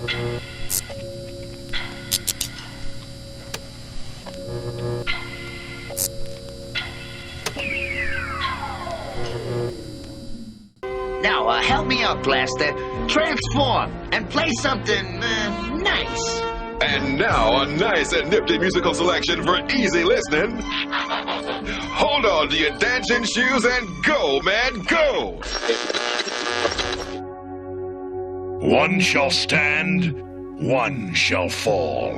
Now, help me out, Blaster. Transform and play something nice. And now, a nice and nifty musical selection for easy listening. Hold on to your dancing shoes and go, man, go! One shall stand, one shall fall.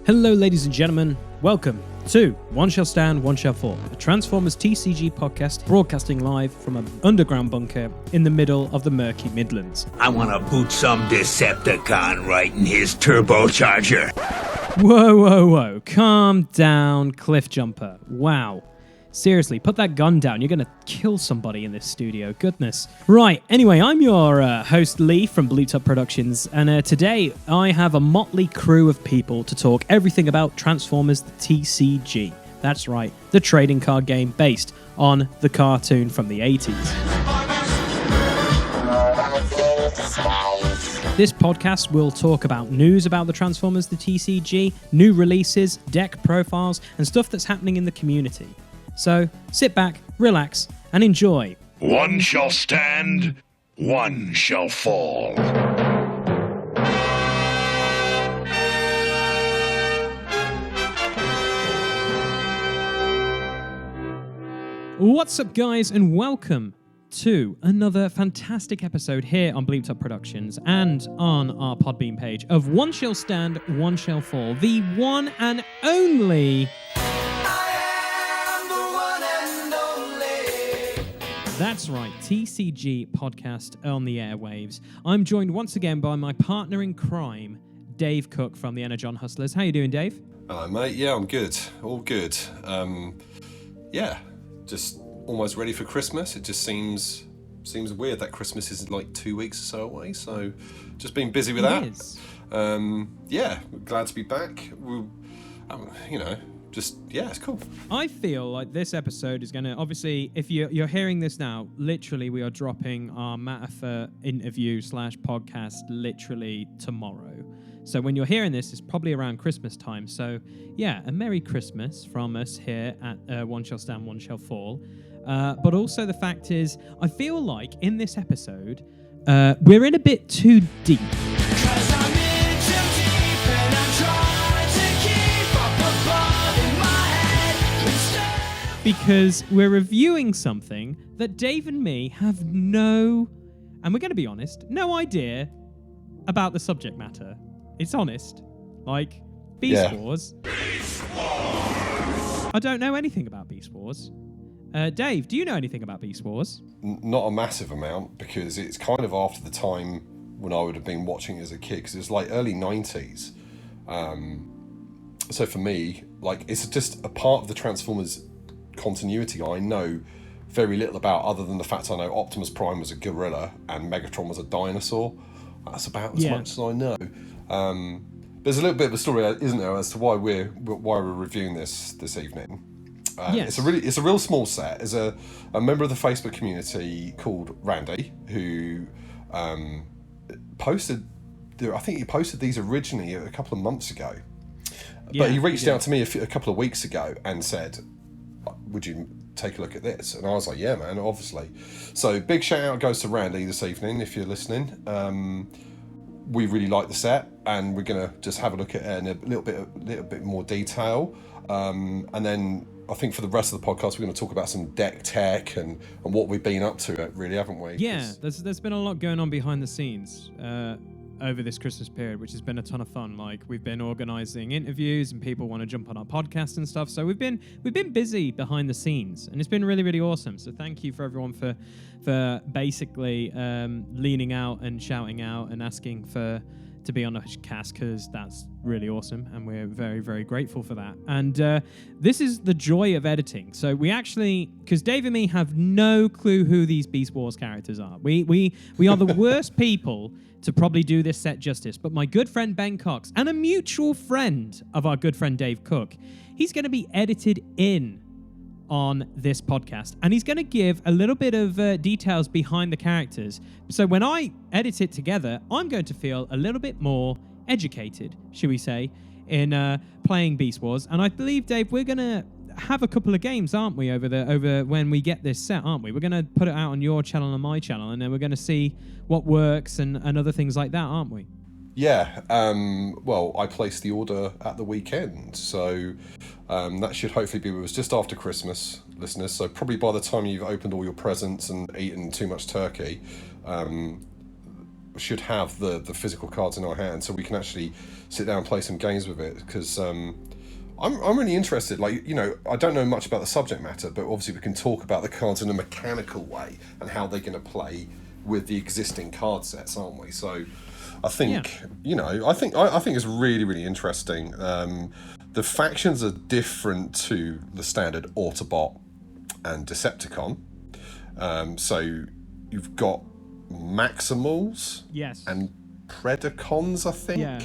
Hello, ladies and gentlemen. Welcome to One Shall Stand, One Shall Fall, a Transformers TCG podcast broadcasting live from an underground bunker in the middle of the murky Midlands. I want to boot some Decepticon right in his turbocharger. Whoa. Calm down, Cliff Jumper. Wow. Seriously, put that gun down. You're going to kill somebody in this studio. Goodness. Right, anyway, I'm your host, Lee, from Bluetop Productions, and today I have a motley crew of people to talk everything about Transformers TCG. That's right, the trading card game based on the cartoon from the 80s. This podcast will talk about news about the Transformers the TCG, new releases, deck profiles, and stuff that's happening in the community. So, sit back, relax, and enjoy. One shall stand, one shall fall. What's up, guys, and welcome to another fantastic episode here on Bluetop Productions and on our Podbean page of One Shall Stand, One Shall Fall, the one and only... That's right, TCG podcast on the airwaves. I'm joined once again by my partner in crime, Dave Cook from the ENERGON Hustlers. How you doing, Dave? Hello, mate. Yeah, I'm good. All good. Just almost ready for Christmas. It just seems weird that Christmas is like 2 weeks or so away. So, just been busy with that. Glad to be back. It's cool. I feel like this episode is going to, obviously, if you're hearing this now, literally we are dropping our Matter interview / podcast literally tomorrow. So when you're hearing this, it's probably around Christmas time. So yeah, a Merry Christmas from us here at One Shall Stand, One Shall Fall. But also the fact is, I feel like in this episode, we're in a bit too deep. Because we're reviewing something that Dave and me have and we're going to be honest, no idea about the subject matter. It's honest. Like, Beast Wars. Beast Wars! I don't know anything about Beast Wars. Dave, do you know anything about Beast Wars? Not a massive amount, because it's kind of after the time when I would have been watching it as a kid, because it was like early 90s. So for me, like, it's just a part of the Transformers continuity I know very little about, other than the fact I know Optimus Prime was a gorilla and Megatron was a dinosaur. That's about as much as I know. There's a little bit of a story, isn't there, as to why we're reviewing this evening. It's a real small set. There's a member of the Facebook community called Randy who posted. I think he posted these originally a couple of months ago, but he reached out to me a couple of weeks ago and said, would you take a look at this? And I was like, yeah, man, obviously. So big shout out goes to Randy this evening, if you're listening. We really like the set, and we're going to just have a look at it in a little bit more detail. And then I think for the rest of the podcast, we're going to talk about some deck tech and what we've been up to, really, haven't we? Yeah, there's been a lot going on behind the scenes over this Christmas period, which has been a ton of fun. Like, we've been organising interviews and people want to jump on our podcast and stuff. So we've been busy behind the scenes, and it's been really, really awesome. So thank you for everyone for basically leaning out and shouting out and asking to be on a cast, because that's really awesome, and we're very, very grateful for that. And this is the joy of editing. So we actually, because Dave and me have no clue who these Beast Wars characters are. We are the worst people to probably do this set justice, but my good friend Ben Cox, and a mutual friend of our good friend Dave Cook, he's going to be edited in on this podcast, and he's going to give a little bit of details behind the characters. So when I edit it together, I'm going to feel a little bit more educated, should we say, in playing Beast Wars. And I believe, Dave, we're going to have a couple of games, aren't we, over when we get this set, aren't we? We're going to put it out on your channel and my channel, and then we're going to see what works and other things like that, aren't we? Yeah, well, I placed the order at the weekend, so that should hopefully be with us just after Christmas, listeners. So probably by the time you've opened all your presents and eaten too much turkey, should have the physical cards in our hands, so we can actually sit down and play some games with it. Because I'm really interested. Like, you know, I don't know much about the subject matter, but obviously we can talk about the cards in a mechanical way and how they're going to play with the existing card sets, aren't we? So I think, you know, I think it's really, really interesting. The factions are different to the standard Autobot and Decepticon. So you've got Maximals and Predacons, I think. Yeah.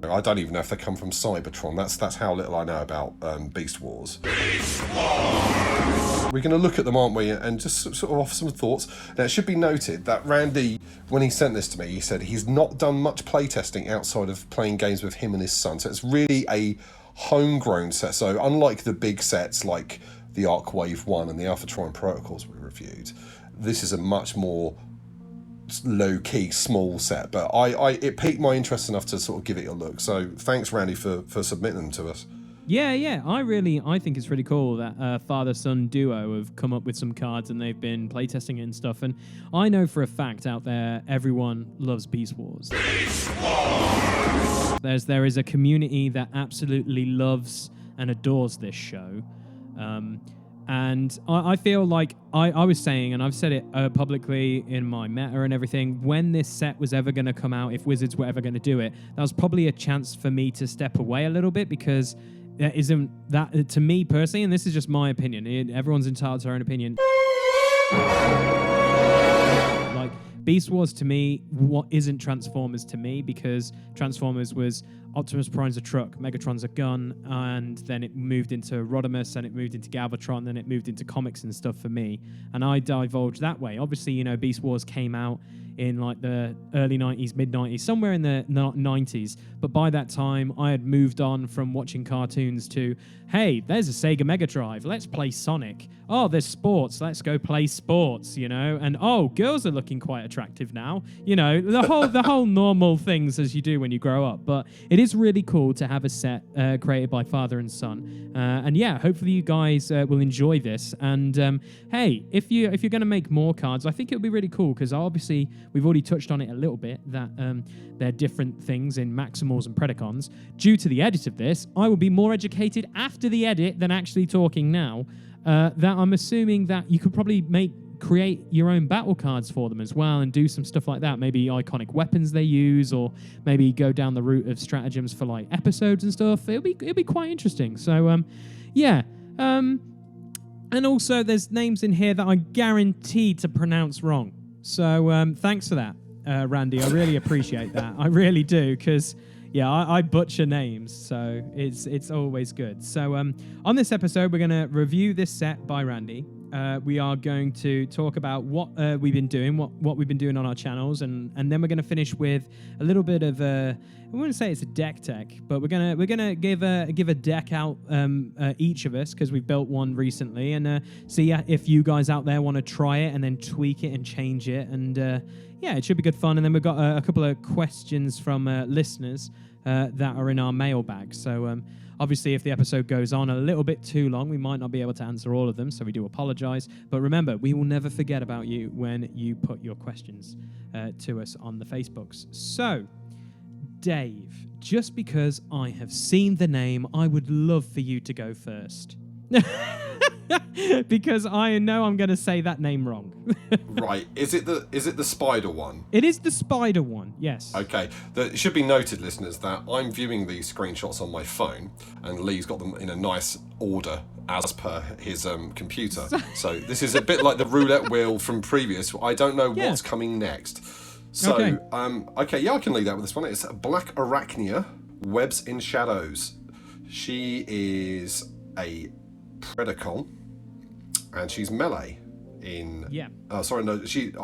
I don't even know if they come from Cybertron. That's how little I know about Beast Wars. We're going to look at them, aren't we, and just sort of offer some thoughts. Now, it should be noted that Randy, when he sent this to me, he said he's not done much playtesting outside of playing games with him and his son. So it's really a homegrown set. So unlike the big sets like the Arcwave 1 and the Alphatron Protocols we reviewed, this is a much more low-key, small set. But it piqued my interest enough to sort of give it a look. So thanks, Randy, for submitting them to us. Yeah. I think it's really cool that father-son duo have come up with some cards and they've been playtesting it and stuff. And I know for a fact out there, everyone loves Beast Wars. There is a community that absolutely loves and adores this show. And I feel like I was saying, and I've said it publicly in my meta and everything, when this set was ever going to come out, if Wizards were ever going to do it, that was probably a chance for me to step away a little bit, because that isn't that, to me personally, and this is just my opinion, everyone's entitled to their own opinion. Like, Beast Wars to me, what isn't Transformers to me, because Transformers was Optimus Prime's a truck, Megatron's a gun, and then it moved into Rodimus, and it moved into Galvatron, then it moved into comics and stuff for me, and I divulged that way. Obviously, you know, Beast Wars came out in like the early 90s, mid 90s, somewhere in the 90s, but by that time I had moved on from watching cartoons to, hey, there's a Sega Mega Drive, let's play Sonic. Oh, there's sports, let's go play sports, you know, and oh, girls are looking quite attractive now, you know, the whole normal things as you do when you grow up. But it is really cool to have a set created by father and son, and yeah, hopefully you guys will enjoy this. And hey, if you're going to make more cards, I think it would be really cool, because obviously we've already touched on it a little bit, that they're different things in Maximals and Predacons. Due to the edit of this, I will be more educated after the edit than actually talking now. That I'm assuming that you could probably create your own battle cards for them as well, and do some stuff like that. Maybe iconic weapons they use, or maybe go down the route of stratagems for like episodes and stuff. It'll be quite interesting. So yeah. And also there's names in here that I guaranteed to pronounce wrong. So thanks for that, Randy. I really appreciate that. I really do, because yeah, I butcher names, so it's always good. So on this episode, we're going to review this set by Randy. We are going to talk about what we've been doing, what we've been doing on our channels, and then we're going to finish with a little bit of I wouldn't say it's a deck tech, but we're gonna give a deck out each of us, because we've built one recently, and see if you guys out there want to try it and then tweak it and change it, and yeah, it should be good fun. And then we've got a couple of questions from listeners that are in our mailbag. So obviously, if the episode goes on a little bit too long, we might not be able to answer all of them, so we do apologize. But remember, we will never forget about you when you put your questions to us on the Facebooks. So, Dave, just because I have seen the name, I would love for you to go first. Because I know I'm going to say that name wrong. Right. Is it the spider one? It is the spider one, yes. Okay. It should be noted, listeners, that I'm viewing these screenshots on my phone, and Lee's got them in a nice order as per his computer. So this is a bit like the roulette wheel from previous. I don't know what's coming next. So, okay, yeah, I can lead out with this one. It's BLACKARACHNIA, Webs in Shadows. She is a Predacon, and she's melee in... Yeah. Sorry, no, should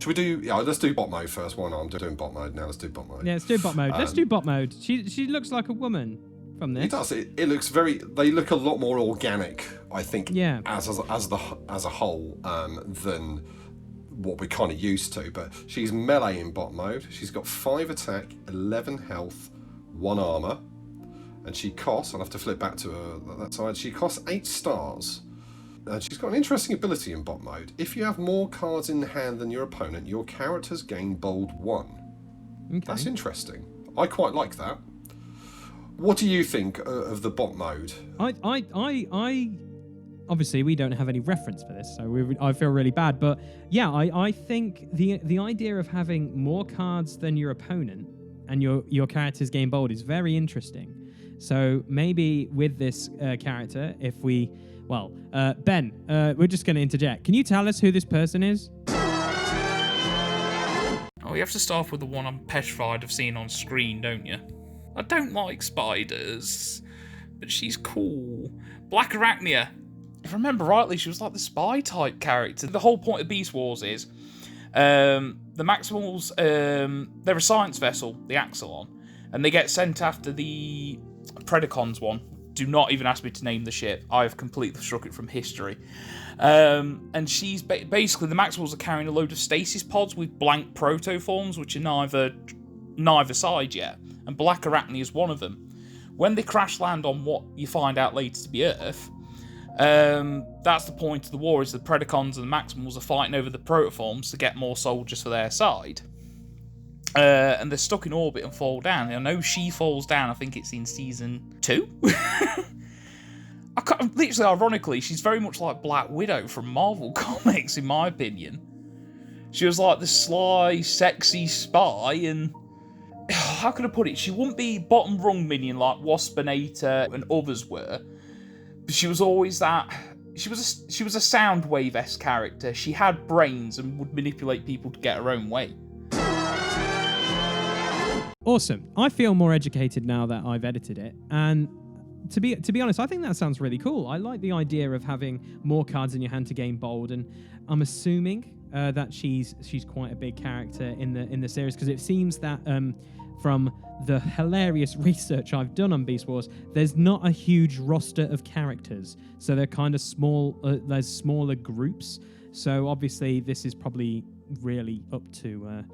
we do... Yeah, let's do bot mode first. Why not? I'm doing bot mode now. Let's do bot mode. Yeah, let's do bot mode. Let's do bot mode. She looks like a woman from this. It does. It looks very... They look a lot more organic, I think, as a whole, than what we're kind of used to. But she's melee in bot mode. She's got 5 attack, 11 health, 1 armor. And she costs... I'll have to flip back to that side. She costs 8 stars. She's got an interesting ability in bot mode. If you have more cards in hand than your opponent, your characters gain bold 1. Okay. That's interesting. I quite like that. What do you think of the bot mode? I obviously we don't have any reference for this, so I feel really bad. But yeah, I think the idea of having more cards than your opponent and your characters gain bold is very interesting. So maybe with this character, if we... Well, Ben, we're just going to interject. Can you tell us who this person is? Oh, you have to start off with the one I'm petrified of seeing on screen, don't you? I don't like spiders, but she's cool. BLACKARACHNIA. If I remember rightly, she was like the spy-type character. The whole point of Beast Wars is the Maximals, they're a science vessel, the Axelon, and they get sent after the Predacons one. Do not even ask me to name the ship. I've completely struck it from history. And she's basically, the Maximals are carrying a load of stasis pods with blank protoforms, which are neither side yet. And BLACKARACHNIA is one of them. When they crash land on what you find out later to be Earth, that's the point of the war, is the Predacons and the Maximals are fighting over the protoforms to get more soldiers for their side. And they're stuck in orbit and fall down. I know she falls down, I think it's in season 2. Literally, ironically, she's very much like Black Widow from Marvel Comics, in my opinion. She was like the sly, sexy spy, and... How can I put it? She wouldn't be bottom rung minion like Waspinator and others were, but she was always that... She was a Soundwave-esque character. She had brains and would manipulate people to get her own way. Awesome. I feel more educated now that I've edited it, and to be honest, I think that sounds really cool. I like the idea of having more cards in your hand to gain bold, and I'm assuming that she's quite a big character in the series, because it seems that from the hilarious research I've done on Beast Wars, there's not a huge roster of characters, so they're kind of small. There's smaller groups, so obviously this is probably really up to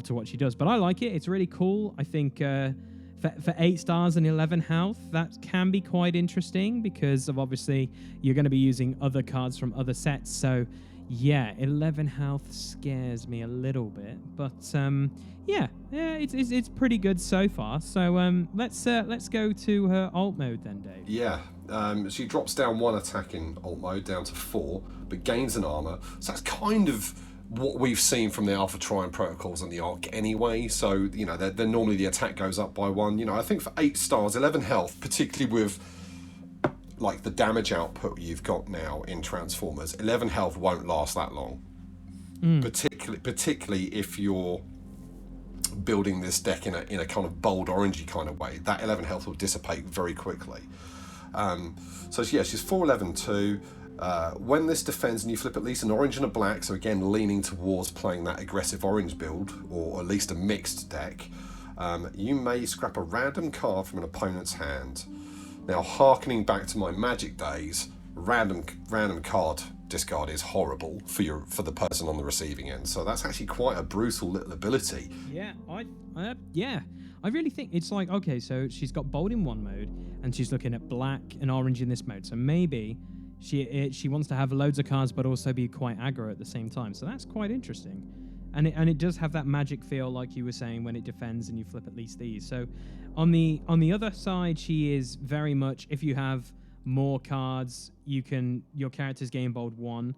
what she does. But I like it. It's really cool. I think for 8 stars and 11 health, that can be quite interesting, because of obviously you're going to be using other cards from other sets. So yeah, 11 health scares me a little bit, but yeah, it's pretty good so far. So let's go to her alt mode then, Dave. Yeah, she drops down 1 attack in alt mode down to 4, but gains an armor. So that's kind of what we've seen from the Alpha Trion protocols and the Arc anyway. So, you know, they're normally the attack goes up by 1. You know, I think for 8 stars, 11 health, particularly with like the damage output you've got now in Transformers, 11 health won't last that long. Particularly if you're building this deck in a kind of bold orangey kind of way. That 11 health will dissipate very quickly. So yeah, she's 411-2. When this defends and you flip at least an orange and a black, so again leaning towards playing that aggressive orange build, or at least a mixed deck, you may scrap a random card from an opponent's hand. Now, harkening back to my Magic days, random card discard is horrible for the person on the receiving end. So that's actually quite a brutal little ability. Yeah, I really think it's like, okay, so she's got bold in one mode, and she's looking at black and orange in this mode. So maybe she wants to have loads of cards, but also be quite aggro at the same time. So that's quite interesting, and it does have that magic feel, like you were saying, when it defends and you flip at least these. So on the other side, she is very much, if you have more cards, your character's gain bold 1.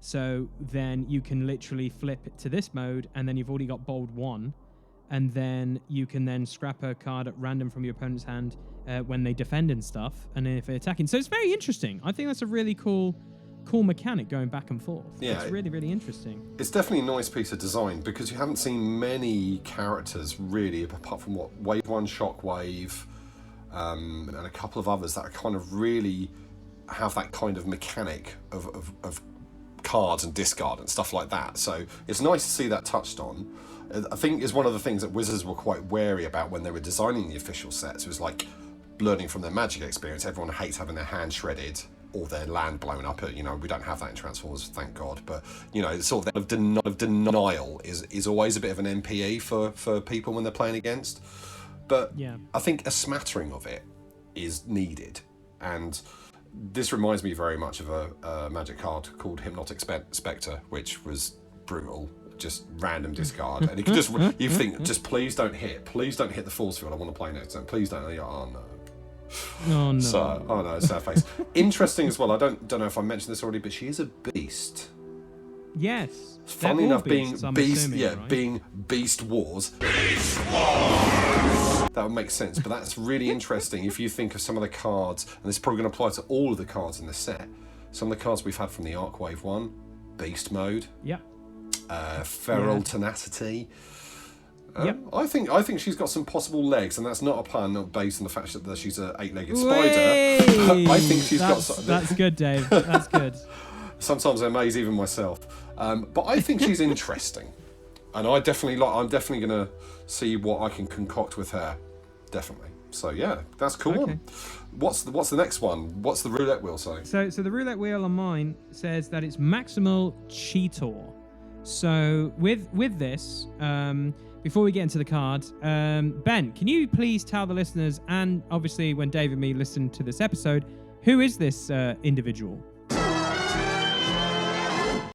So then you can literally flip it to this mode, and then you've already got bold 1, and then you can then scrap a card at random from your opponent's hand when they defend and stuff, and then if they're attacking. So it's very interesting. I think that's a really cool mechanic going back and forth. Yeah, it's really, really interesting. It's definitely a nice piece of design, because you haven't seen many characters really, apart from what Wave 1 Shockwave, and a couple of others that are kind of really have that kind of mechanic of cards and discard and stuff like that. So it's nice to see that touched on. I think is one of the things that Wizards were quite wary about when they were designing the official sets. It was like learning from their Magic experience. Everyone hates having their hand shredded or their land blown up. You know, we don't have that in Transformers, thank God. But you know, sort of denial is always a bit of an NPE for people when they're playing against. But yeah, I think a smattering of it is needed, and this reminds me very much of a Magic card called Hypnotic Specter, which was brutal. Just random discard, and you can just you think just please don't hit the force field I want to play next time. Please don't. Oh no. Oh no. So, oh no, sad face. Interesting as well. I don't know if I mentioned this already, but she is a beast. Yes. Funny enough, beasts, being Beast Wars. That would make sense, but that's really interesting if you think of some of the cards, and this is probably going to apply to all of the cards in the set. Some of the cards we've had from the Arcwave one, Beast Mode. Yeah. Feral Tenacity. Yep. I think she's got some possible legs, and that's not a pun, not based on the fact that she's an 8-legged spider. I think she's got something. That's good, Dave. That's good. Sometimes I amaze even myself, but I think she's interesting, and I'm definitely going to see what I can concoct with her. Definitely. So yeah, that's cool. Okay. What's the next one? What's the roulette wheel say? So the roulette wheel on mine says that it's MAXIMAL CHEETOR. So with this, before we get into the card, Ben, can you please tell the listeners, and obviously when Dave and me listen to this episode, who is this individual?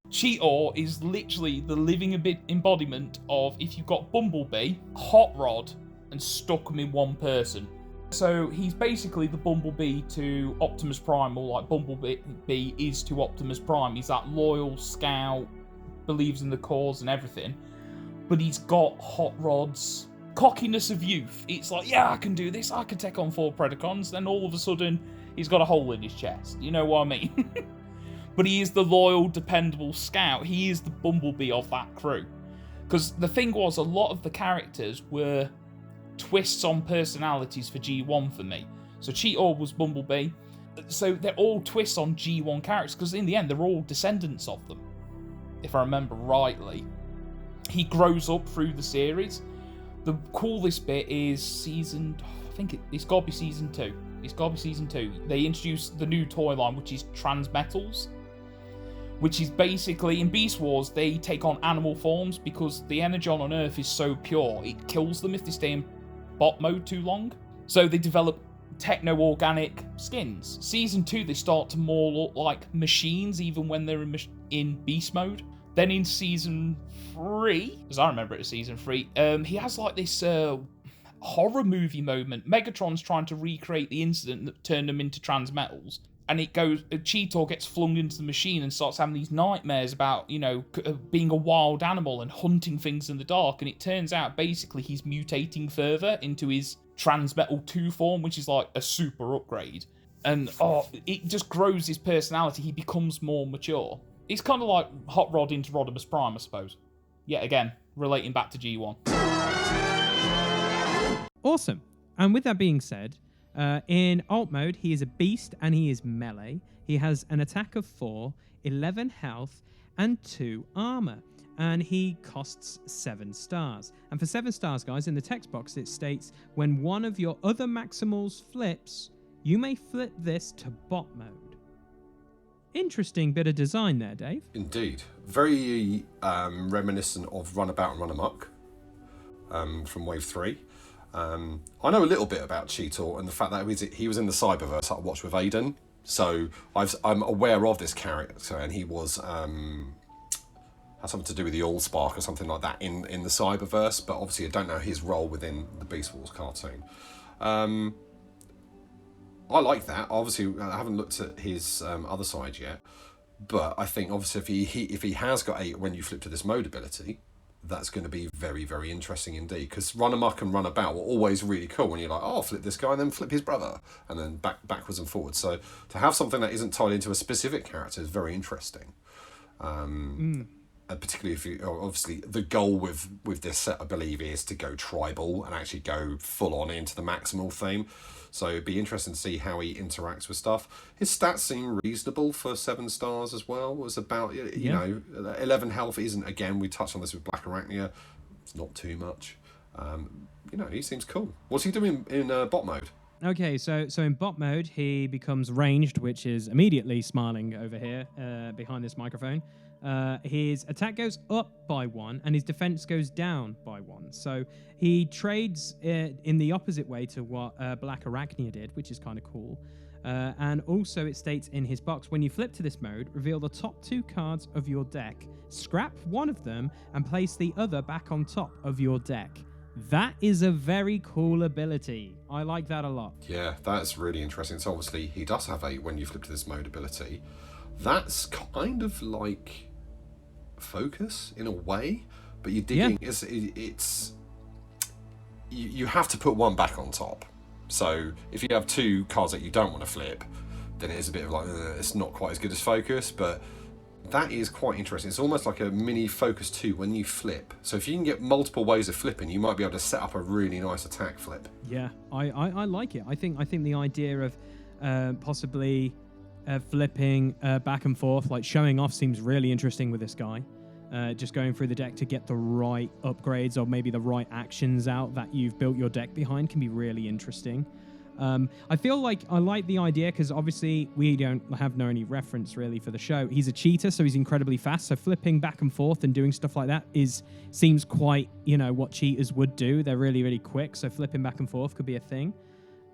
CHEETOR is literally the living embodiment of if you've got Bumblebee, Hot Rod, and stuck them in one person. So he's basically the Bumblebee to Optimus Prime, or like Bumblebee is to Optimus Prime. He's that loyal scout, believes in the cause and everything, but he's got Hot Rod's cockiness of youth. It's like, yeah, I can do this, I can take on 4 Predacons, then all of a sudden he's got a hole in his chest, you know what I mean? But he is the loyal, dependable scout. He is the Bumblebee of that crew. Because the thing was, a lot of the characters were twists on personalities for G1 for me. So CHEETOR was Bumblebee, so they're all twists on G1 characters, because in the end they're all descendants of them, if I remember rightly. He grows up through the series. The coolest bit is it's got to be season 2. It's got to be season 2. They introduced the new toy line, which is Transmetals, which is basically, in Beast Wars, they take on animal forms because the ENERGON on Earth is so pure, it kills them if they stay in bot mode too long. So they develop techno-organic skins. Season 2, they start to more look like machines, even when they're in beast mode. Then in season 3, as I remember it as season 3, he has like this horror movie moment. Megatron's trying to recreate the incident that turned them into transmetals, and CHEETOR gets flung into the machine and starts having these nightmares about, you know, being a wild animal and hunting things in the dark, and it turns out basically he's mutating further into his Transmetal 2 form, which is like a super upgrade, and it just grows his personality. He becomes more mature. It's kind of like Hot Rod into Rodimus Prime, I suppose. Yet again, relating back to G1. Awesome. And with that being said, in alt mode, he is a beast and he is melee. He has an attack of 4, 11 health, and 2 armor. And he costs 7 stars. And for 7 stars, guys, in the text box, it states, when one of your other Maximals flips, you may flip this to bot mode. Interesting bit of design there, Dave. Indeed. Very reminiscent of Runabout and Run Amok from Wave 3. I know a little bit about CHEETOR and the fact that he was in the Cyberverse I watched with Aiden. So I'm aware of this character, and he was has something to do with the Allspark or something like that in the Cyberverse, but obviously I don't know his role within the Beast Wars cartoon. I like that. Obviously, I haven't looked at his other side yet, but I think obviously if he has got when you flip to this mode ability, that's going to be very, very interesting indeed. Because Run Amok and Run About were always really cool when you're like, oh, flip this guy and then flip his brother, and then backwards and forwards. So to have something that isn't tied into a specific character is very interesting. particularly if you obviously the goal with this set, I believe, is to go tribal and actually go full on into the maximal theme. So it'd be interesting to see how he interacts with stuff. His stats seem reasonable for 7 stars as well. It was about, you know, 11 health isn't, again, we touched on this with BLACKARACHNIA. It's not too much. You know, he seems cool. What's he doing in bot mode? Okay, so in bot mode, he becomes ranged, which is immediately smiling over here behind this microphone. His attack goes up by 1 and his defense goes down by 1. So he trades in the opposite way to what BLACKARACHNIA did, which is kind of cool. And also it states in his box, when you flip to this mode, reveal the top 2 cards of your deck, scrap one of them, and place the other back on top of your deck. That is a very cool ability. I like that a lot. Yeah, that's really interesting. So obviously he does have a when you flip to this mode ability. That's kind of like focus in a way, but you're digging. It's you have to put one back on top. So if you have 2 cards that you don't want to flip, then it is a bit of like it's not quite as good as focus, but that is quite interesting. It's almost like a mini focus 2 when you flip. So if you can get multiple ways of flipping, you might be able to set up a really nice attack flip. Yeah, I like it. I think the idea of possibly flipping back and forth, like showing off, seems really interesting with this guy. Just going through the deck to get the right upgrades or maybe the right actions out that you've built your deck behind can be really interesting. I feel like I like the idea because obviously we don't have any reference really for the show. He's a cheater, so he's incredibly fast. So flipping back and forth and doing stuff like that seems quite, you know, what cheaters would do. They're really, really quick. So flipping back and forth could be a thing.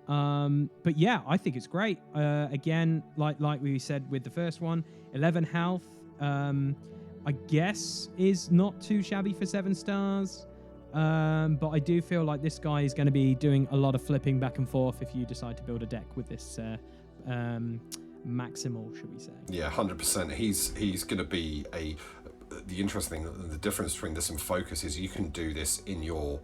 But yeah, I think it's great. Again, like we said with the first one, 11 health, I guess is not too shabby for 7 stars. But I do feel like this guy is going to be doing a lot of flipping back and forth if you decide to build a deck with this maximal, should we say? Yeah, 100%. He's going to be the interesting thing, the difference between this and focus is you can do this in your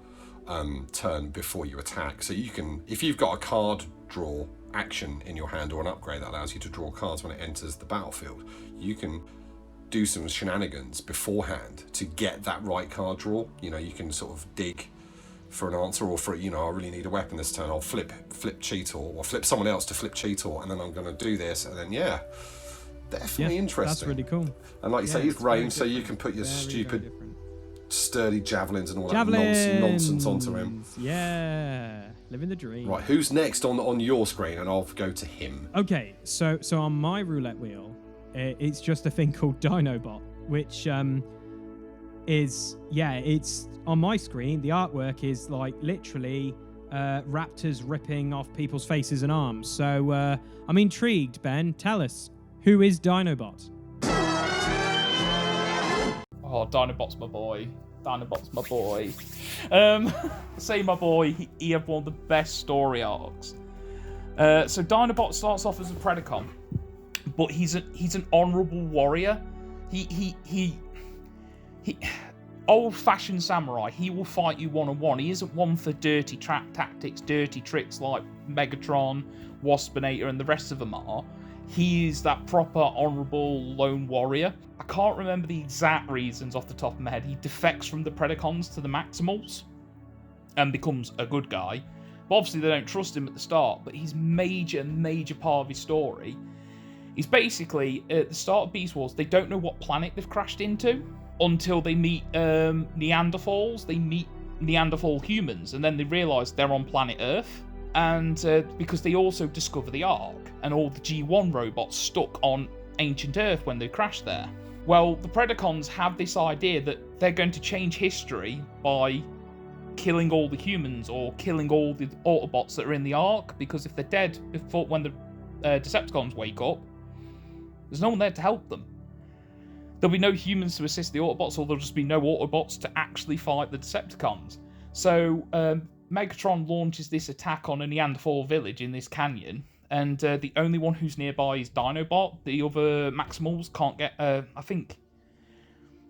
turn before you attack. So you can, if you've got a card draw action in your hand or an upgrade that allows you to draw cards when it enters the battlefield, you can do some shenanigans beforehand to get that right card draw. You know, you can sort of dig for an answer, or for, you know, I really need a weapon this turn, I'll flip CHEETOR, or flip someone else to flip CHEETOR, and then I'm going to do this, and then definitely interesting. That's really cool. And like you say, he's ranged, so you can put your stupid sturdy javelins and all that nonsense onto him. Yeah, living the dream. Right, who's next on your screen, and I'll go to him. Okay, so on my roulette wheel, it's just a thing called Dinobot, which it's on my screen. The artwork is like literally raptors ripping off people's faces and arms. So I'm intrigued, Ben. Tell us, who is Dinobot? Oh, Dinobot's my boy. Say my boy, he had one of the best story arcs. So Dinobot starts off as a Predacon, but he's an honourable warrior. He old-fashioned samurai. He will fight you one-on-one. He isn't one for dirty tactics, dirty tricks like Megatron, Waspinator, and the rest of them are. He is that proper honourable lone warrior. I can't remember the exact reasons off the top of my head. He defects from the Predacons to the Maximals and becomes a good guy. But obviously they don't trust him at the start, but he's major part of his story. He's basically, at the start of Beast Wars, they don't know what planet they've crashed into until they meet Neanderthals. They meet Neanderthal humans, and then they realise they're on planet Earth. And because they also discover the Ark and all the G1 robots stuck on ancient Earth when they crashed there. Well, the Predacons have this idea that they're going to change history by killing all the humans or killing all the Autobots that are in the Ark, because if they're dead before when the Decepticons wake up, there's no one there to help them. There'll be no humans to assist the Autobots, or there'll just be no Autobots to actually fight the Decepticons. So Megatron launches this attack on a Neanderthal village in this canyon, and the only one who's nearby is Dinobot. The other Maximals can't get... I think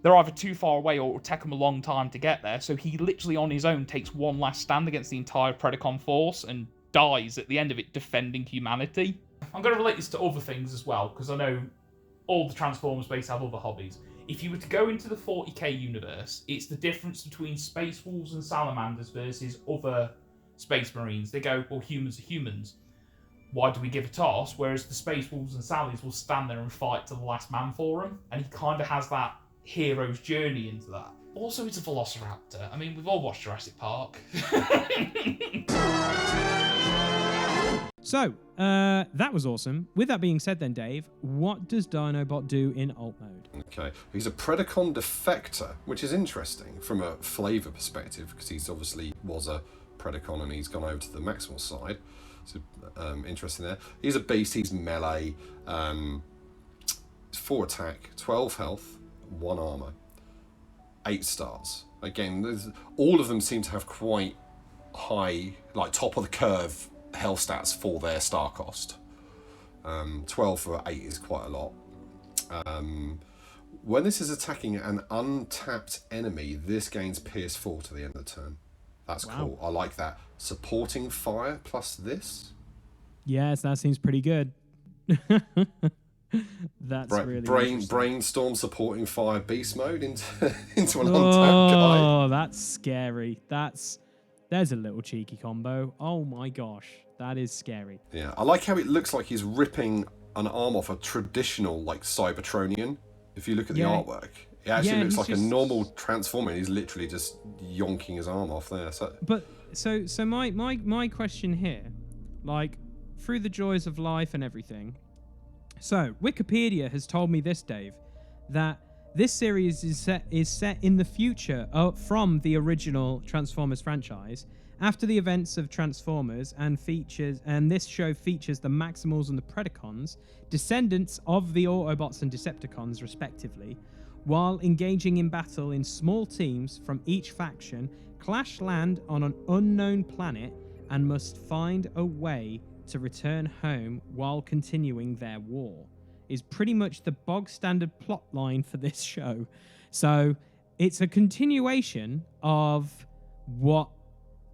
they're either too far away or it'll take them a long time to get there, so he literally on his own takes one last stand against the entire Predacon force and dies at the end of it defending humanity. I'm going to relate this to other things as well, because I know all the Transformers base have other hobbies. if you were to go into the 40k universe, it's the difference between Space Wolves and Salamanders versus other Space Marines. They go, well, humans are humans. Why do we give a toss? Whereas the Space Wolves and Sallies will stand there and fight to the last man for them. And he kind of has that hero's journey into that. Also, it's a Velociraptor. I mean, we've all watched Jurassic Park. So, that was awesome. With that being said then, Dave, what does Dinobot do in alt mode? Okay, he's a Predacon defector, which is interesting from a flavour perspective, because he's obviously was a Predacon and he's gone over to the Maximal side. So, interesting there. He's a beast, he's melee, 4 attack, 12 health, 1 armour, 8 stars. Again, all of them seem to have quite high, like top of the curve health stats for their star cost. 12 for 8 is quite a lot. When this is attacking an untapped enemy, this gains Pierce 4 to the end of the turn. That's cool. I like that. Supporting fire plus this. Yes, that seems pretty good. That's really brainstorm supporting fire beast mode into an untapped guy. Oh, that's scary. There's a little cheeky combo. Oh my gosh, that is scary. Yeah, I like how it looks like he's ripping an arm off a traditional like Cybertronian. If you look at the artwork, it actually looks like a normal Transformer. He's literally just yonking his arm off there. So my question here, like through the joys of life and everything. So Wikipedia has told me this, Dave, that this series is set in the future from the original Transformers franchise, after the events of Transformers, and this show features the Maximals and the Predacons, descendants of the Autobots and Decepticons respectively, while engaging in battle in small teams from each faction, clash land on an unknown planet and must find a way to return home while continuing their war. Is pretty much the bog standard plot line for this show. So it's a continuation of what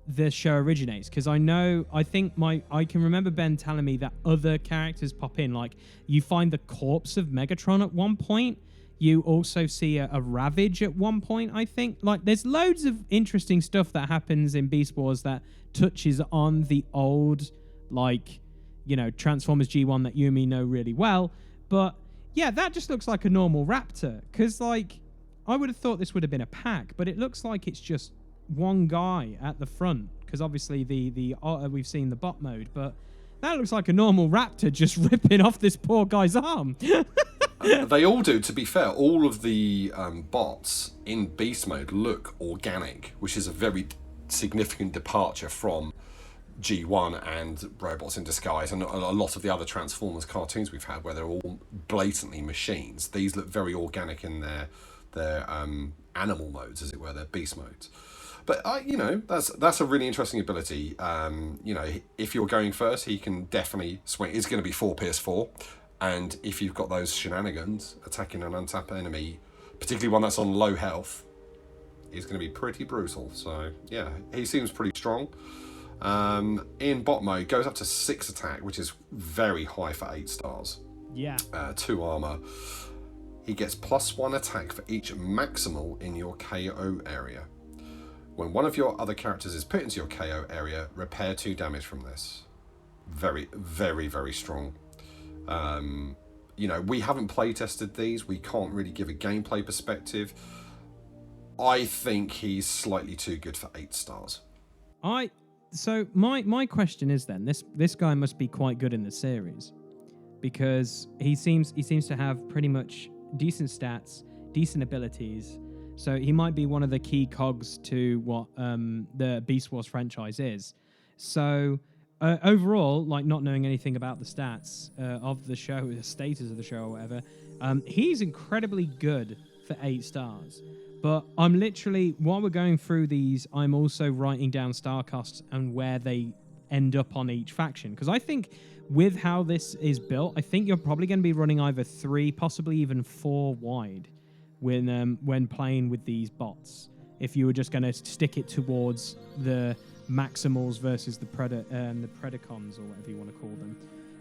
the show originates, because I can remember Ben telling me that other characters pop in, like you find the corpse of Megatron at one point. You also see a Ravage at one point, I think. Like, there's loads of interesting stuff that happens in Beast Wars that touches on the old, like, you know, Transformers G1 that you and me know really well. But yeah, that just looks like a normal Raptor, because like I would have thought this would have been a pack, but it looks like it's just one guy at the front, because obviously we've seen the bot mode, but that looks like a normal Raptor just ripping off this poor guy's arm. They all do, to be fair. All of the bots in beast mode look organic, which is a very significant departure from G1 and Robots in Disguise and a lot of the other Transformers cartoons we've had, where they're all blatantly machines. These look very organic in their animal modes, as it were, their beast modes. But that's a really interesting ability. If you're going first, he can definitely swing. It's going to be 4 PS4, and if you've got those shenanigans attacking an untapped enemy, particularly one that's on low health, is going to be pretty brutal. So yeah, he seems pretty strong. In bot mode, goes up to 6 attack, which is very high for 8 stars. Yeah. 2 armor. He gets +1 attack for each maximal in your KO area. When one of your other characters is put into your KO area, repair 2 damage from this. Very, very, very strong. We haven't play tested these. We can't really give a gameplay perspective. I think he's slightly too good for 8 stars. So my question is then, this guy must be quite good in the series, because he seems to have pretty much decent stats, decent abilities. So he might be one of the key cogs to what the Beast Wars franchise is. So overall, like not knowing anything about the stats of the show, the status of the show or whatever, he's incredibly good for 8 stars. But I'm literally, while we're going through these, I'm also writing down star costs and where they end up on each faction. Because I think with how this is built, I think you're probably going to be running either 3, possibly even 4 wide when playing with these bots. If you were just going to stick it towards the Maximals versus the Predacons, or whatever you want to call them.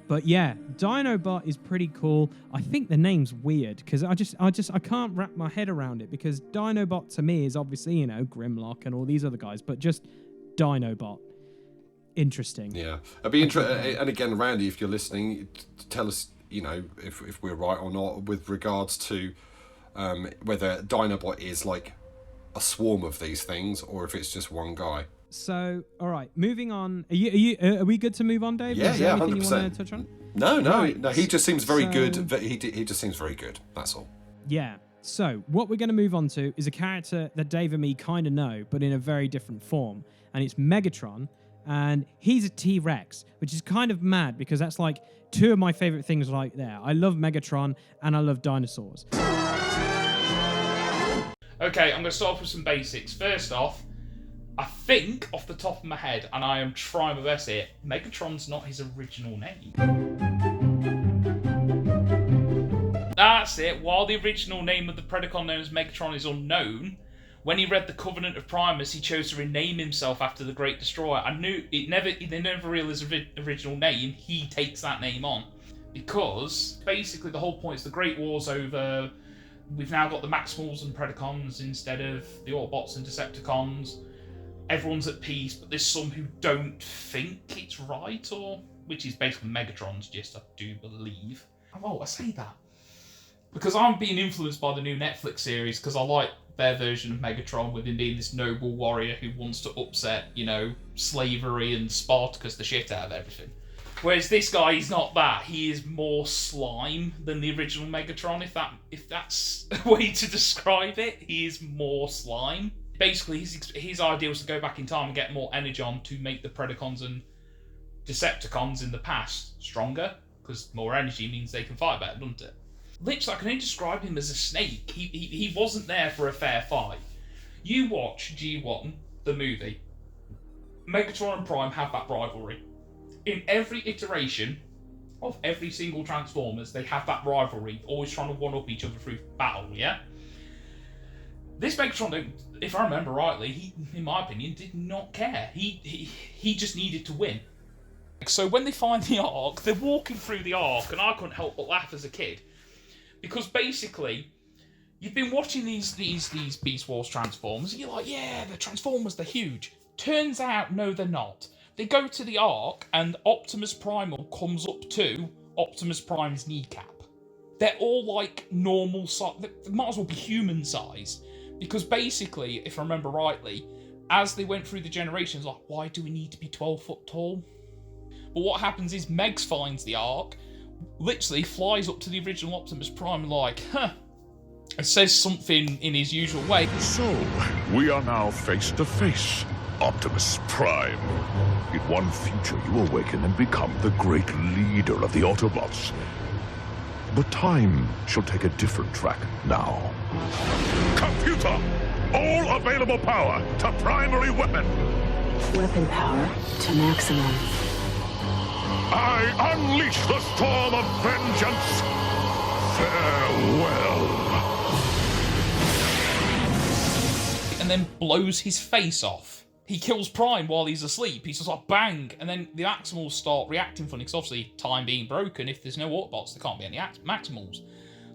But yeah, Dinobot is pretty cool. I think the name's weird because I can't wrap my head around it, because Dinobot to me is obviously, you know, Grimlock and all these other guys, but just Dinobot. Interesting. Yeah. It'd be interesting. And again, Randy, if you're listening, tell us, you know, if we're right or not with regards to whether Dinobot is like a swarm of these things or if it's just one guy. So, all right, moving on. Are we good to move on, Dave? Yeah, is there 100%. anything you want to touch on? No. Right. No. He just seems very good. He just seems very good. That's all. Yeah. So, what we're going to move on to is a character that Dave and me kind of know, but in a very different form. And it's Megatron. And he's a T-Rex, which is kind of mad because that's like two of my favorite things right there. I love Megatron and I love dinosaurs. Okay, I'm going to start off with some basics. First off, I think off the top of my head, and I am trying my best here, Megatron's not his original name. That's it. While the original name of the Predacon known as Megatron is unknown, when he read the Covenant of Primus, he chose to rename himself after the Great Destroyer. I knew they never reveal his original name. He takes that name on because basically the whole point is the Great War's over. We've now got the Maximals and Predacons instead of the Autobots and Decepticons. Everyone's at peace, but there's some who don't think it's right, or which is basically Megatron's gist, I do believe. Oh, I say that because I'm being influenced by the new Netflix series because I like their version of Megatron with him being this noble warrior who wants to upset, you know, slavery and Spartacus the shit out of everything. Whereas this guy, he's not that. He is more slime than the original Megatron, if that's a way to describe it. He is more slime. Basically, his idea was to go back in time and get more ENERGON to make the Predacons and Decepticons in the past stronger, because more energy means they can fight better, doesn't it? Literally, I can only describe him as a snake. He wasn't there for a fair fight. You watch G1, the movie. Megatron and Prime have that rivalry. In every iteration of every single Transformers, they have that rivalry, always trying to one-up each other through battle, yeah? This Megatron, if I remember rightly, he, in my opinion, did not care. He just needed to win. So when they find the Ark, they're walking through the Ark, and I couldn't help but laugh as a kid. Because basically, you've been watching these Beast Wars Transformers, and you're like, yeah, the Transformers, they're huge. Turns out, no, they're not. They go to the Ark, and Optimus Primal comes up to Optimus Prime's kneecap. They're all like normal size. They might as well be human size. Because basically, if I remember rightly, as they went through the generations, like, why do we need to be 12 foot tall? But what happens is Megs finds the Ark, literally flies up to the original Optimus Prime and like, and says something in his usual way. So, we are now face to face, Optimus Prime. In one future, you awaken and become the great leader of the Autobots. But time shall take a different track now. Computer! All available power to primary weapon! Weapon power to maximum. I unleash the storm of vengeance! Farewell! And then blows his face off. He kills Prime while he's asleep. He's just like, bang! And then the Maximals start reacting funny, because obviously, time being broken, if there's no Autobots, there can't be any Maximals.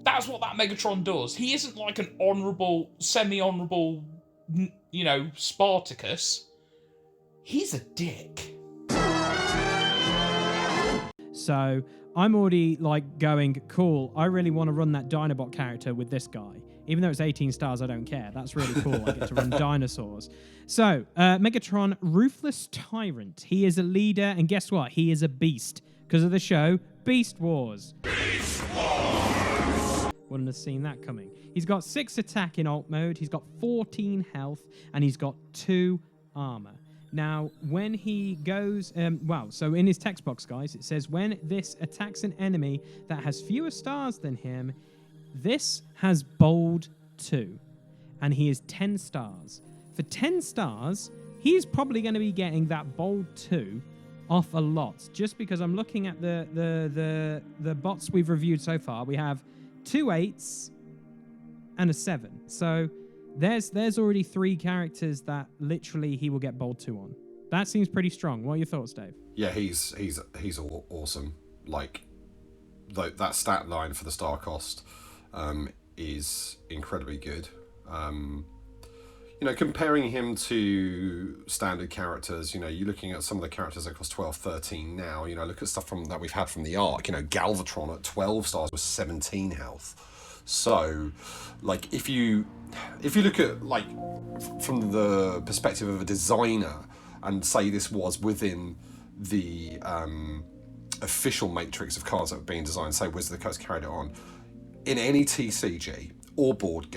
That's what that Megatron does. He isn't like an honourable, semi-honourable, you know, Spartacus. He's a dick. So I'm already like going, cool, I really want to run that Dinobot character with this guy. Even though it's 18 stars, I don't care. That's really cool. I get to run dinosaurs. So, Megatron, Ruthless Tyrant. He is a leader, and guess what? He is a beast. Because of the show, Beast Wars. Beast Wars! Wouldn't have seen that coming. He's got 6 attack in alt mode, he's got 14 health, and he's got 2 armor. Now, when he goes, so in his text box, guys, it says, when this attacks an enemy that has fewer stars than him, this has bold 2, and he is 10 stars. For 10 stars, he's probably going to be getting that bold 2 off a lot. Just because I'm looking at the bots we've reviewed so far, we have 2 8s and a 7. So there's already 3 characters that literally he will get bold 2 on. That seems pretty strong. What are your thoughts, Dave? Yeah, he's awesome. like that stat line for the star cost is incredibly good. You know, comparing him to standard characters, you know, you're looking at some of the characters that cost 12, 13 now. You know, look at stuff that we've had from the Arc. You know, Galvatron at 12 stars was 17 health. So, like, if you look at, like, from the perspective of a designer and say this was within the official matrix of cards that have been designed, say Wizard of the Coast carried it on, in any TCG or board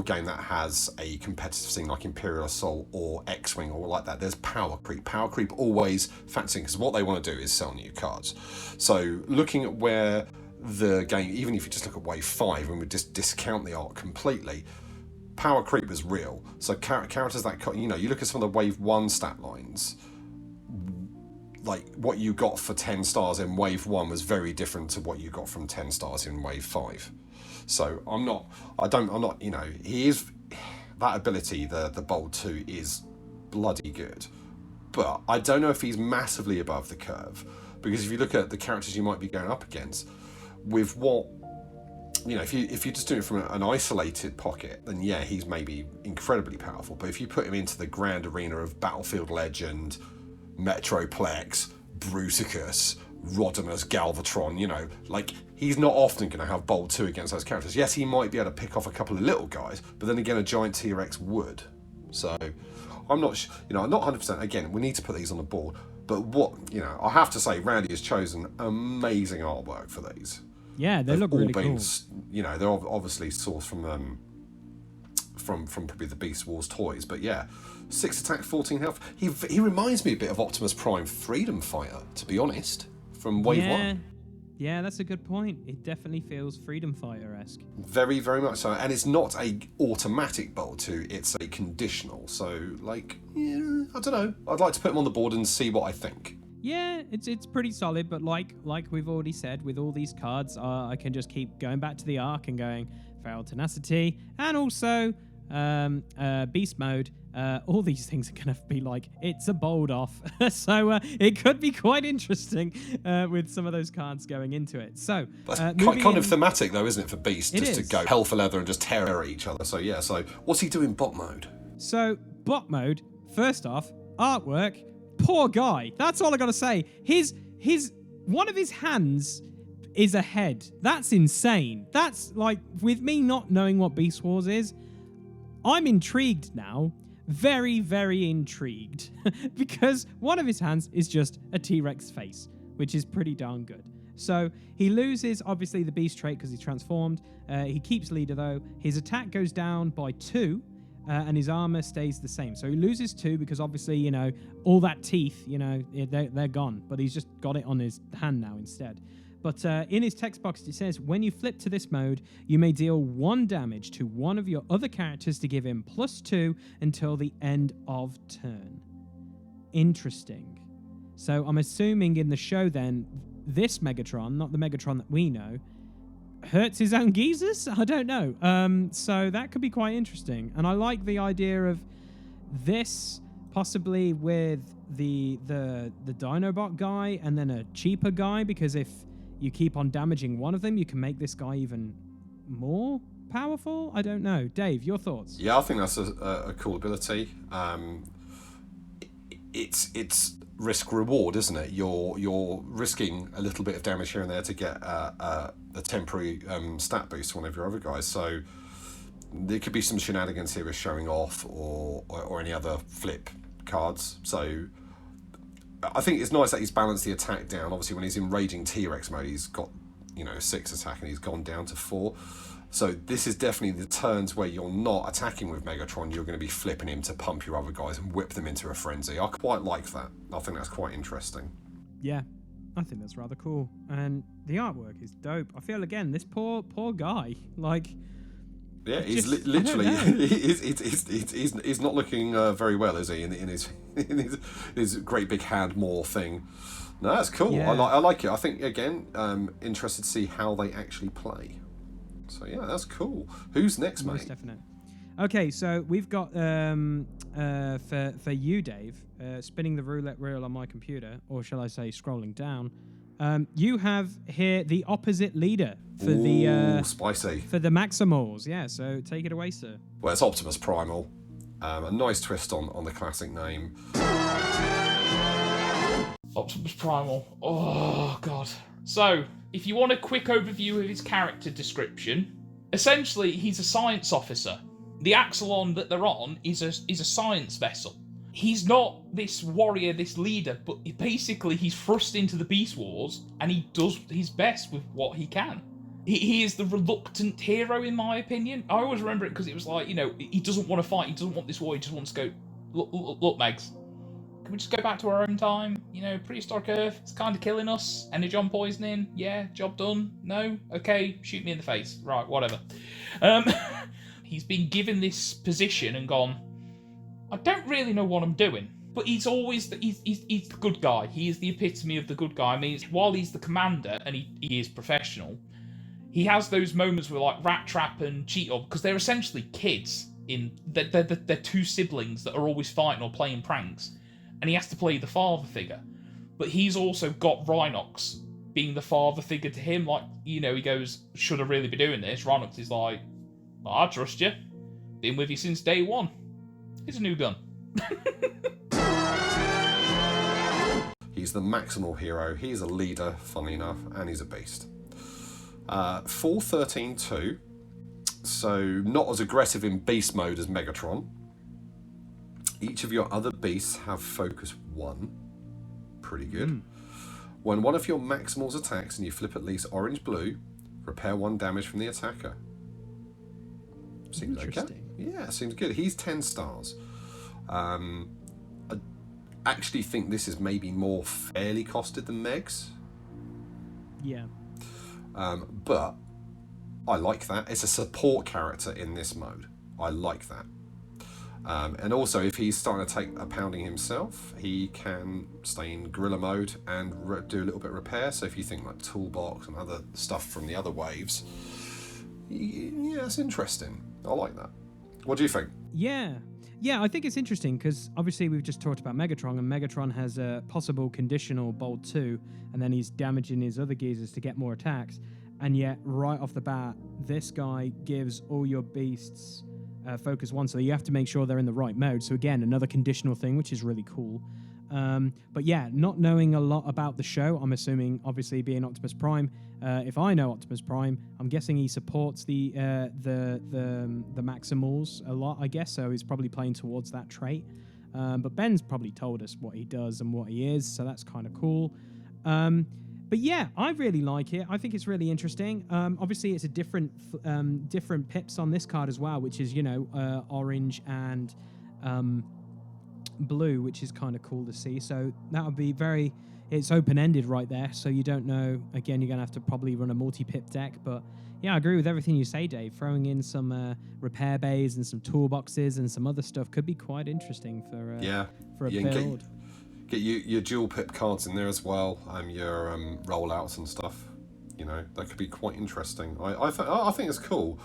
game that has a competitive scene like Imperial Assault or X-Wing or like that, there's power creep. Power creep always factors in, because what they want to do is sell new cards. So looking at where the game, even if you just look at Wave 5 and we just discount the Arc completely, power creep is real. So characters that, you know, you look at some of the Wave 1 stat lines, like what you got for 10 stars in Wave 1 was very different to what you got from 10 stars in Wave 5. So I'm not, you know, he is, that ability, the Bold 2 is bloody good. But I don't know if he's massively above the curve, because if you look at the characters you might be going up against, with what, you know, if you're just doing it from an isolated pocket, then yeah, he's maybe incredibly powerful. But if you put him into the grand arena of Battlefield Legend, Metroplex, Bruticus, Rodimus, Galvatron, you know, like, he's not often going to have Bold 2 against those characters. Yes, he might be able to pick off a couple of little guys, but then again, a giant T-Rex would. So, I'm not, you know, I'm not 100%. Again, we need to put these on the board. But what, you know, I have to say, Randy has chosen amazing artwork for these. Yeah, they look really cool. You know, they're obviously sourced from probably the Beast Wars toys, but yeah, 6 attack, 14 health. He reminds me a bit of Optimus Prime Freedom Fighter, to be honest, from Wave 1. Yeah, that's a good point. It definitely feels Freedom Fighter-esque. Very, very much so. And it's not a automatic Bolt 2, it's a conditional. So, like, yeah, I don't know. I'd like to put him on the board and see what I think. Yeah, it's pretty solid, but like we've already said, with all these cards, I can just keep going back to the Arc and going Feral Tenacity, and also Beast Mode. All these things are going to be like, it's a bold off. So it could be quite interesting with some of those cards going into it. So that's kind of thematic though, isn't it, for Beast? Just to go hell for leather and just tear at each other. So yeah, so what's he doing bot mode? So bot mode, first off, artwork, poor guy. That's all I got to say. His one of his hands is a head. That's insane. That's like, with me not knowing what Beast Wars is, I'm intrigued now. Very, very intrigued. Because one of his hands is just a T-Rex face, which is pretty darn good. So he loses, obviously, the beast trait because he's transformed. He keeps leader, though. His attack goes down by 2, and his armor stays the same. So he loses 2 because, obviously, you know, all that teeth, you know, they're gone. But he's just got it on his hand now instead. But in his text box, it says, when you flip to this mode, you may deal 1 damage to one of your other characters to give him +2 until the end of turn. Interesting. So I'm assuming in the show then, this Megatron, not the Megatron that we know, hurts his own geezers? I don't know. So that could be quite interesting. And I like the idea of this possibly with the Dinobot guy and then a cheaper guy, because if you keep on damaging one of them, you can make this guy even more powerful? I don't know. Dave, your thoughts? Yeah, I think that's a cool ability. It's risk-reward, isn't it? You're risking a little bit of damage here and there to get a temporary stat boost to one of your other guys. So there could be some shenanigans here with showing off or any other flip cards. So I think it's nice that he's balanced the attack down. Obviously, when he's in Raging T-Rex mode, he's got, 6 attack and he's gone down to 4. So this is definitely the turns where you're not attacking with Megatron. You're going to be flipping him to pump your other guys and whip them into a frenzy. I quite like that. I think that's quite interesting. Yeah, I think that's rather cool. And the artwork is dope. I feel, again, this poor guy, like... Yeah, he's literally he's not looking very well, is he? In his great big hand maw thing. No, that's cool. Yeah. I like it. I think, again, interested to see how they actually play. So yeah, that's cool. Who's next, mate? Most definite. Okay, so we've got for you, Dave, spinning the roulette wheel on my computer, or shall I say, scrolling down. You have here the opposite leader for the spicy for the Maximals. Yeah, so take it away, sir. Well, it's Optimus Primal. A nice twist on the classic name. Optimus Primal. Oh, God. So, if you want a quick overview of his character description, essentially, he's a science officer. The Axelon that they're on is a science vessel. He's not this warrior, this leader, but basically he's thrust into the Beast Wars, and he does his best with what he can. He is the reluctant hero, in my opinion. I always remember it because it was like, you know, he doesn't want to fight, he doesn't want this war, he just wants to go, look, Megs, can we just go back to our own time? You know, prehistoric Earth, it's kind of killing us. Energon poisoning, yeah, job done. No? Okay, shoot me in the face. Right, whatever. He's been given this position and gone, I don't really know what I'm doing. But he's always, he's the good guy. He is the epitome of the good guy. I mean, while he's the commander, and he is professional, he has those moments where, like, Rat Trap and CHEETOR, because they're essentially kids. They're two siblings that are always fighting or playing pranks. And he has to play the father figure. But he's also got Rhinox being the father figure to him. Like, you know, he goes, should I really be doing this? Rhinox is like, I trust you. Been with you since day one. Here's a new gun. He's the maximal hero. He's a leader, funny enough, and he's a beast. 4-13-2. So not as aggressive in beast mode as Megatron. Each of your other beasts have focus 1. Pretty good. When one of your Maximals attacks and you flip at least orange-blue, repair 1 damage from the attacker. Seems okay. Yeah, seems good. He's 10 stars. I actually think this is maybe more fairly costed than Meg's. Yeah. But I like that. It's a support character in this mode. I like that. And also, if he's starting to take a pounding himself, he can stay in gorilla mode and do a little bit of repair. So if you think like toolbox and other stuff from the other waves, yeah, it's interesting. I like that. What do you think? Yeah, I think it's interesting because obviously we've just talked about Megatron, and Megatron has a possible conditional Bold 2, and then he's damaging his other geezers to get more attacks. And yet, right off the bat, this guy gives all your beasts focus 1, so you have to make sure they're in the right mode. So again, another conditional thing, which is really cool. But yeah, not knowing a lot about the show, I'm assuming, obviously being Optimus Prime, if I know Optimus Prime, I'm guessing he supports the Maximals a lot, I guess, so he's probably playing towards that trait. But Ben's probably told us what he does and what he is, so that's kind of cool. But yeah, I really like it. I think it's really interesting. Obviously, it's a different pips on this card as well, which is, you know, orange and blue, which is kind of cool to see. So that would be it's open-ended right there, so you don't know. Again, you're going to have to probably run a multi-pip deck. But yeah, I agree with everything you say, Dave. Throwing in some repair bays and some toolboxes and some other stuff could be quite interesting for a build. Get your dual pip cards in there as well, your rollouts and stuff. You know, that could be quite interesting. I think it's cool.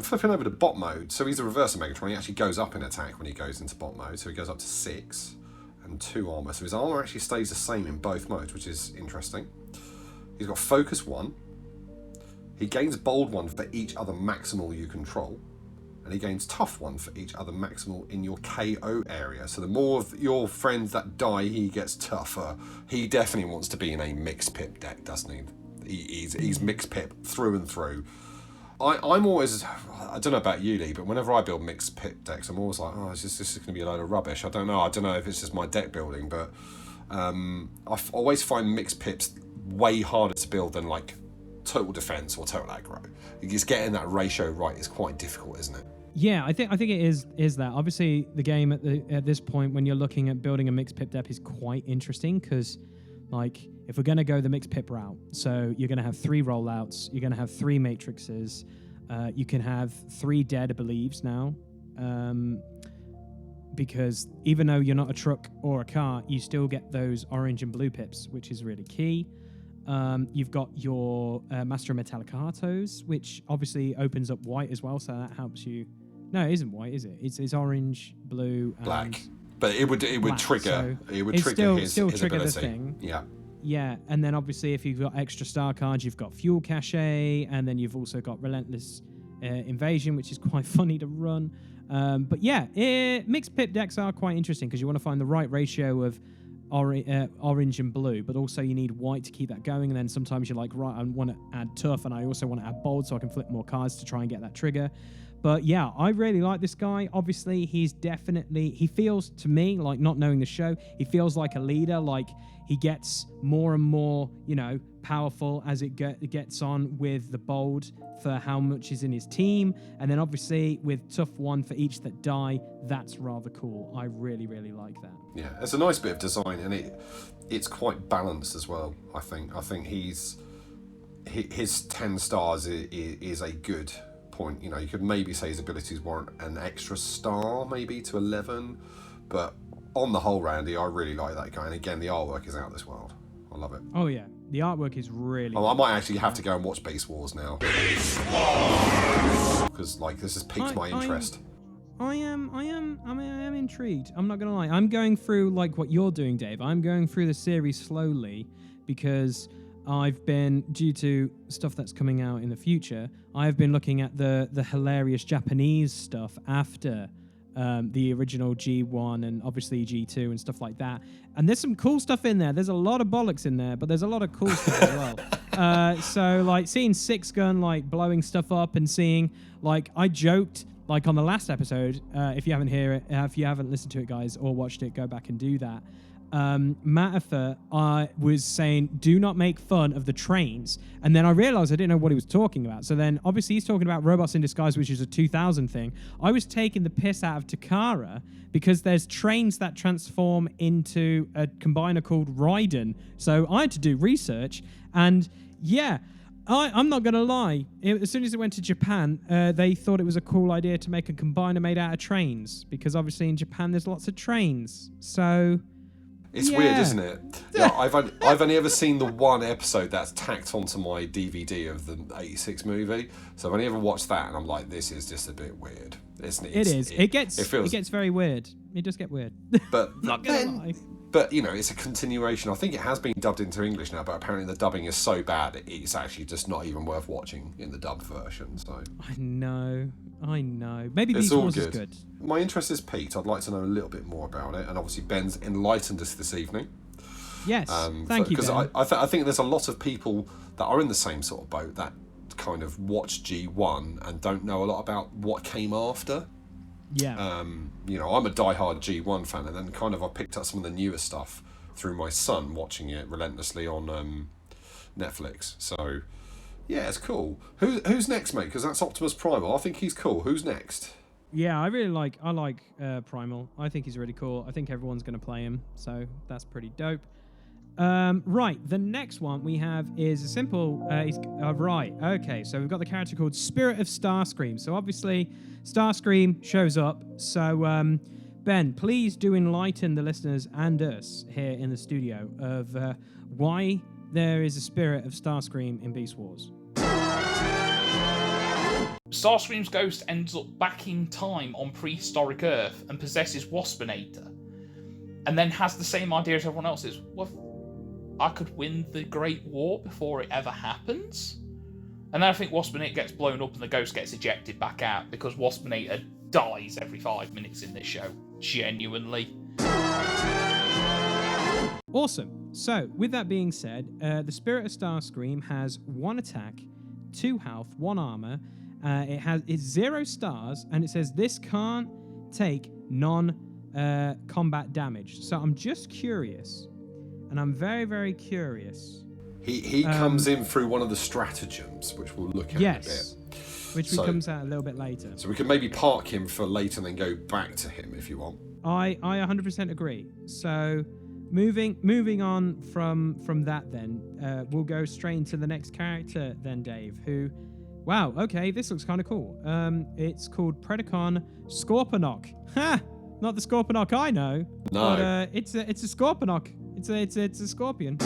Flipping over to bot mode, so he's a reverse of Megatron. He actually goes up in attack when he goes into bot mode, so he goes up to 6 and 2 armor. So his armor actually stays the same in both modes, which is interesting. He's got focus 1. He gains bold 1 for each other maximal you control. And he gains tough 1 for each other maximal in your KO area. So the more of your friends that die, he gets tougher. He definitely wants to be in a mixed pip deck, doesn't he? He's mixed pip through and through. I'm always, I don't know about you, Lee, but whenever I build mixed pip decks, I'm always like, oh, this is going to be a load of rubbish. I don't know if it's just my deck building, but I always find mixed pips way harder to build than like total defense or total aggro. Just getting that ratio right is quite difficult, isn't it? Yeah, I think it is that. Obviously, the game at this point, when you're looking at building a mixed pip deck, is quite interesting because, like, if we're going to go the mixed pip route, so you're going to have 3 rollouts, you're going to have 3 matrices, you can have 3 dead believes now, because even though you're not a truck or a car, you still get those orange and blue pips, which is really key. You've got your Master of Metallic Artos, which obviously opens up white as well, so that helps you. No, it isn't white, is it? It's orange, blue, and black. But it would black, trigger. So it would trigger his trigger ability. the thing. Yeah. yeah, and then obviously if you've got extra star cards, you've got Fuel Cache, and then you've also got Relentless Invasion, which is quite funny to run. But yeah, mixed pip decks are quite interesting because you want to find the right ratio of orange and blue, but also you need white to keep that going. And then sometimes you're like, right, I want to add tough, and I also want to add bold so I can flip more cards to try and get that trigger. But yeah, I really like this guy. Obviously, he feels to me, like, not knowing the show, he feels like a leader. Like, he gets more and more, powerful as it gets on with the bold for how much is in his team. And then obviously with tough 1 for each that die, that's rather cool. I really, really like that. Yeah, it's a nice bit of design, and it's quite balanced as well, I think. I think his 10 stars is a good point. You could maybe say his abilities warrant an extra star, maybe to 11, but on the whole, Randy, I really like that guy. And again, the artwork is out of this world. I love it. Oh yeah, the artwork is really. I might actually have to go and watch Beast Wars now. Beast Wars! Because this has piqued my interest. I am intrigued. I'm not gonna lie. I'm going through like what you're doing, Dave. I'm going through the series slowly because I've been, due to stuff that's coming out in the future, I've been looking at the hilarious Japanese stuff after the original G1 and obviously G2 and stuff like that. And there's some cool stuff in there. There's a lot of bollocks in there, but there's a lot of cool stuff as well. So like seeing Six Gun like blowing stuff up and seeing, like, I joked like on the last episode, if you haven't listened to it, guys, or watched it, go back and do that. Matafa was saying, do not make fun of the trains. And then I realized I didn't know what he was talking about. So then obviously he's talking about Robots in Disguise, which is a 2000 thing. I was taking the piss out of Takara because there's trains that transform into a combiner called Raiden. So I had to do research, and yeah, I'm not going to lie. As soon as it went to Japan, they thought it was a cool idea to make a combiner made out of trains, because obviously in Japan there's lots of trains. So it's weird, isn't it? Yeah, I've only ever seen the one episode that's tacked onto my DVD of the '86 movie, so I've only ever watched that, and I'm like, this is just a bit weird. It gets very weird. It does get weird. But not gonna lie. But it's a continuation. I think it has been dubbed into English now, but apparently the dubbing is so bad it's actually just not even worth watching in the dubbed version. So I know. Maybe Beast Wars is good. My interest is piqued. I'd like to know a little bit more about it, and obviously Ben's enlightened us this evening. Yes, thank you, Ben. Because I think there's a lot of people that are in the same sort of boat that kind of watch G1 and don't know a lot about what came after. Yeah. I'm a diehard G1 fan, and then kind of I picked up some of the newer stuff through my son watching it relentlessly on Netflix. So yeah, it's cool. Who's next, mate? Because that's Optimus Primal. I think he's cool. Who's next? Yeah, I like Primal. I think he's really cool. I think everyone's going to play him, so that's pretty dope. Right, the next one we have is a simple... right, okay, so we've got the character called Spirit of Starscream. So obviously, Starscream shows up. So, Ben, please do enlighten the listeners and us here in the studio of why there is a Spirit of Starscream in Beast Wars. Starscream's ghost ends up back in time on prehistoric Earth and possesses Waspinator, and then has the same idea as everyone else's. Well, I could win the Great War before it ever happens. And then I think Waspinator gets blown up and the ghost gets ejected back out, because Waspinator dies every 5 minutes in this show. Genuinely. Awesome. So, with that being said, the Spirit of Starscream has 1 attack, 2 health, 1 armor. It's 0 stars, and it says this can't take non-combat damage. So I'm just curious, and I'm very, very curious. He comes in through one of the stratagems, which we'll look at in a bit. Which comes out a little bit later. So we can maybe park him for later and then go back to him if you want. I 100% agree. So moving on from that then, we'll go straight into the next character then, Dave, who... Wow, okay, this looks kind of cool. It's called PREDACON SKORPONOK. Ha! Not the Scorponok I know. No. But it's a Scorponok. It's a scorpion.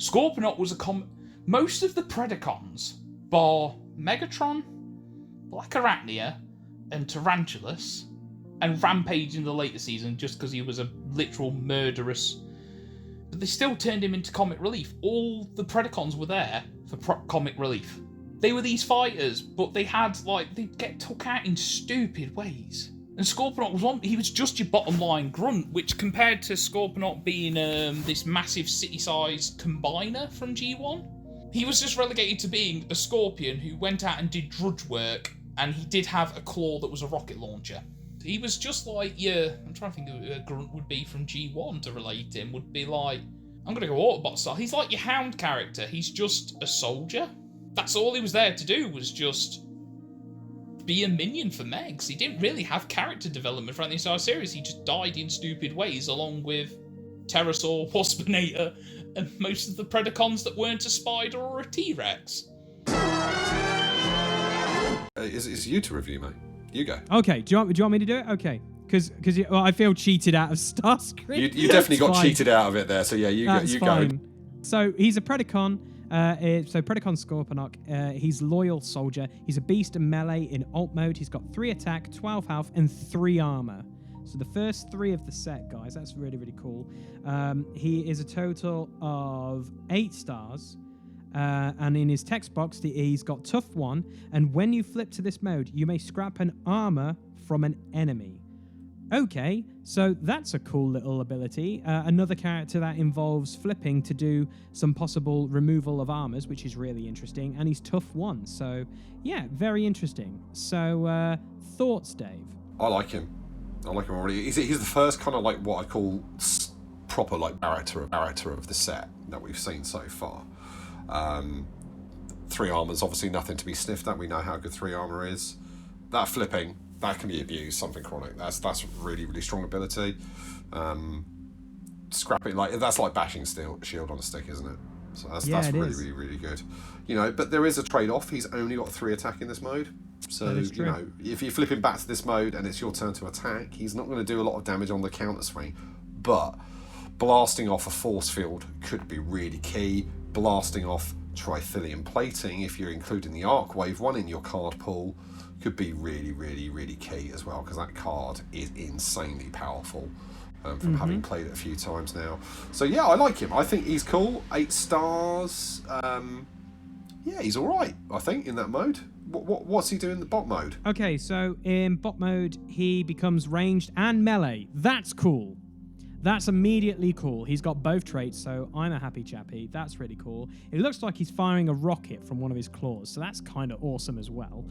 Scorponok was most of the Predacons, bar Megatron, BLACKARACHNIA, and Tarantulas, and Rampage in the later season, just because he was a literal murderous But they still turned him into comic relief. All the Predacons were there for comic relief. They were these fighters, but they get took out in stupid ways. And Skorponok was he was just your bottom line grunt, which compared to Skorponok being this massive city-sized combiner from G1, he was just relegated to being a scorpion who went out and did drudge work, and he did have a claw that was a rocket launcher. He was just like, I'm trying to think of who a grunt would be from G1 to relate him, would be like, I'm going to go Autobot style. He's like your Hound character. He's just a soldier. That's all he was there to do, was just be a minion for Megs. He didn't really have character development throughout the entire series. He just died in stupid ways, along with Pterosaur, Waspinator, and most of the Predacons that weren't a spider or a T-Rex. It's you to review, mate. You go. Okay, do you want me to do it? Okay. Because I feel cheated out of STARSCREAN. You definitely got cheated out of it there, so yeah, you go. So he's a Predacon. Predacon Skorponok. He's loyal soldier. He's a beast and melee in alt mode. He's got 3 attack, 12 health, and 3 armor. So the first 3 of the set, guys. That's really, really cool. He is a total of 8 stars. And in his text box, he's got tough 1. And when you flip to this mode, you may scrap an armor from an enemy. Okay, so that's a cool little ability. Another character that involves flipping to do some possible removal of armors, which is really interesting. And he's tough 1, so yeah, very interesting. So thoughts, Dave? I like him already. He's the first kind of like what I call proper like character of the set that we've seen so far. 3 armor's obviously nothing to be sniffed at. We know how good 3 armor is. That flipping, that can be abused, something chronic. That's really, really strong ability. Scrapping, that's like bashing shield on a stick, isn't it? So that's really, really, really good. But there is a trade-off. He's only got 3 attack in this mode. So, if you flip him back to this mode and it's your turn to attack, he's not going to do a lot of damage on the counter swing. But blasting off a force field could be really key. Blasting off Trithyllium plating, if you're including the Arcwave one in your card pool, could be really, really, really key as well, because that card is insanely powerful from having played it a few times now. So yeah, I like him. I think he's cool. 8 stars. Yeah, he's all right, I think, in that mode. What's he doing in the bot mode? Okay, so in bot mode, he becomes ranged and melee. That's cool. That's immediately cool. He's got both traits, so I'm a happy chappy. That's really cool. It looks like he's firing a rocket from one of his claws, so that's kind of awesome as well.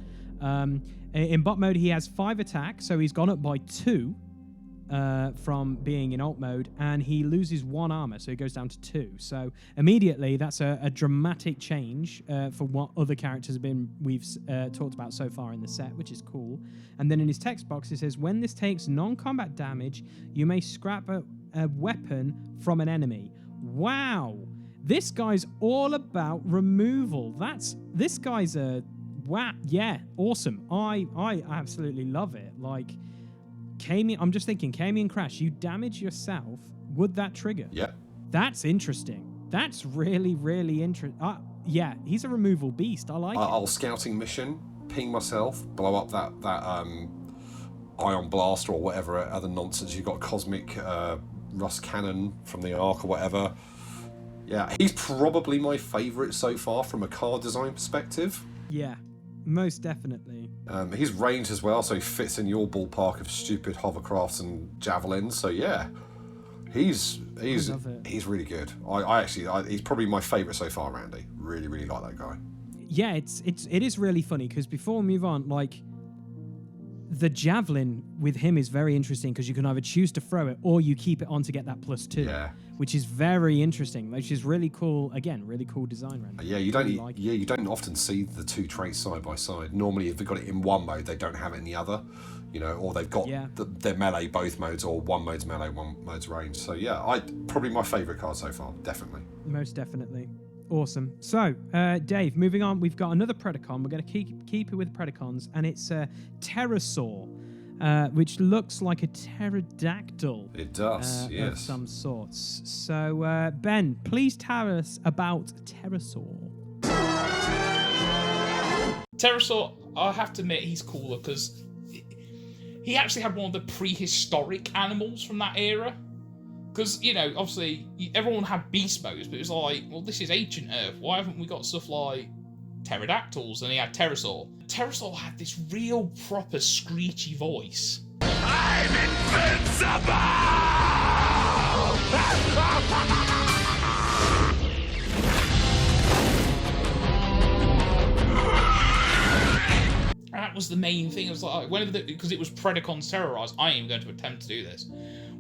In bot mode, he has 5 attack, so he's gone up by 2 from being in alt mode, and he loses 1 armor, so he goes down to 2. So immediately, that's a dramatic change for what other characters we've talked about so far in the set, which is cool. And then in his text box, it says, when this takes non-combat damage, you may scrap a weapon from an enemy. Wow, this guy's all about removal. This guy's a wow. Yeah, awesome. I absolutely love it. Like, I'm just thinking, Kami and Crash, you damage yourself, would that trigger? Yeah. That's interesting. That's really, really interesting. Yeah, he's a removal beast. I like it. I'll scouting mission, ping myself, blow up that ion blast or whatever other nonsense. You've got cosmic rust cannon from the Ark or whatever. Yeah, he's probably my favourite so far from a card design perspective. Yeah, most definitely. He's ranged as well, so he fits in your ballpark of stupid hovercrafts and javelins. So yeah, he's really good. He's probably my favourite so far, Randy. Really, really like that guy. Yeah, it is really funny, because before we move on, like, the javelin with him is very interesting, because you can either choose to throw it or you keep it on to get that +2. Yeah. Which is very interesting, which is really cool. Again, really cool design, Randy. Yeah, you don't often see the 2 traits side by side. Normally, if they've got it in one mode, they don't have it in the other. Or they've got their melee both modes, or one mode's melee, one mode's range. So yeah, probably my favourite card so far, definitely. Most definitely. Awesome. So, Dave, moving on, we've got another Predacon. We're going to keep it with Predacons, and it's Pterosaur, which looks like a pterodactyl. It does, yes. Of some sorts. So, Ben, please tell us about Pterosaur. Pterosaur, I have to admit, he's cooler, because he actually had one of the prehistoric animals from that era. Because, you know, obviously, everyone had beast modes, but it was like, well, this is ancient Earth. Why haven't we got stuff like pterodactyls? And he had pterosaur. Pterosaur had this real proper screechy voice. I'm invincible! That was the main thing. It was like, whenever because it was Predacons terrorized, I ain't even going to attempt to do this.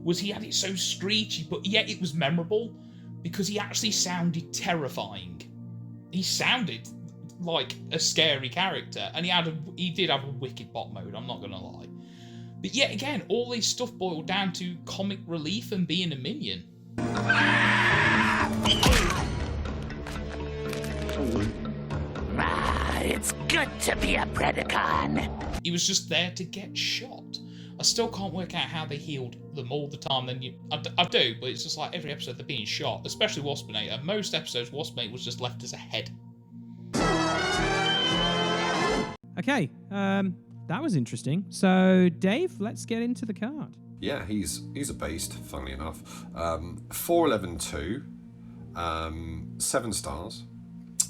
Was he had it so screechy, but yet it was memorable because he actually sounded terrifying. He sounded like a scary character, and he did have a wicked bot mode. I'm not going to lie, but yet again, all this stuff boiled down to comic relief and being a minion. It's good to be a Predacon. He was just there to get shot. I still can't work out how they healed them all the time. I do, but it's just like every episode they're being shot, especially Waspinator. Most episodes, Waspinator was just left as a head. Okay, that was interesting. So, Dave, let's get into the card. Yeah, he's a beast, funnily enough. 411-2, 7 stars.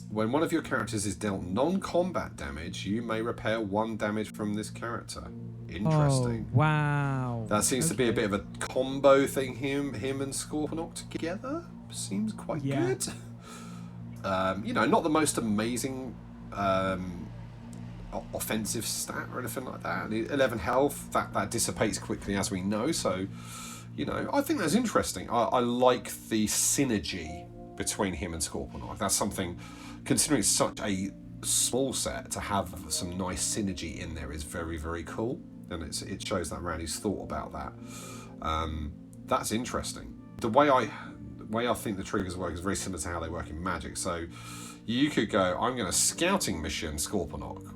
When one of your characters is dealt non-combat damage, you may repair 1 damage from this character. Interesting. Oh, wow. That seems to be a bit of a combo thing, him and Skorponok together. Seems quite good. You know, not the most amazing offensive stat or anything like that. 11 health, that dissipates quickly, as we know. So, you know, I think that's interesting. I like the synergy between him and Skorponok. That's something, considering it's such a small set, to have some nice synergy in there is very, very cool. And it shows that Randy's thought about that. That's interesting. The way I think the triggers work is very similar to how they work in Magic. So you could go, I'm going to scouting mission Skorponok.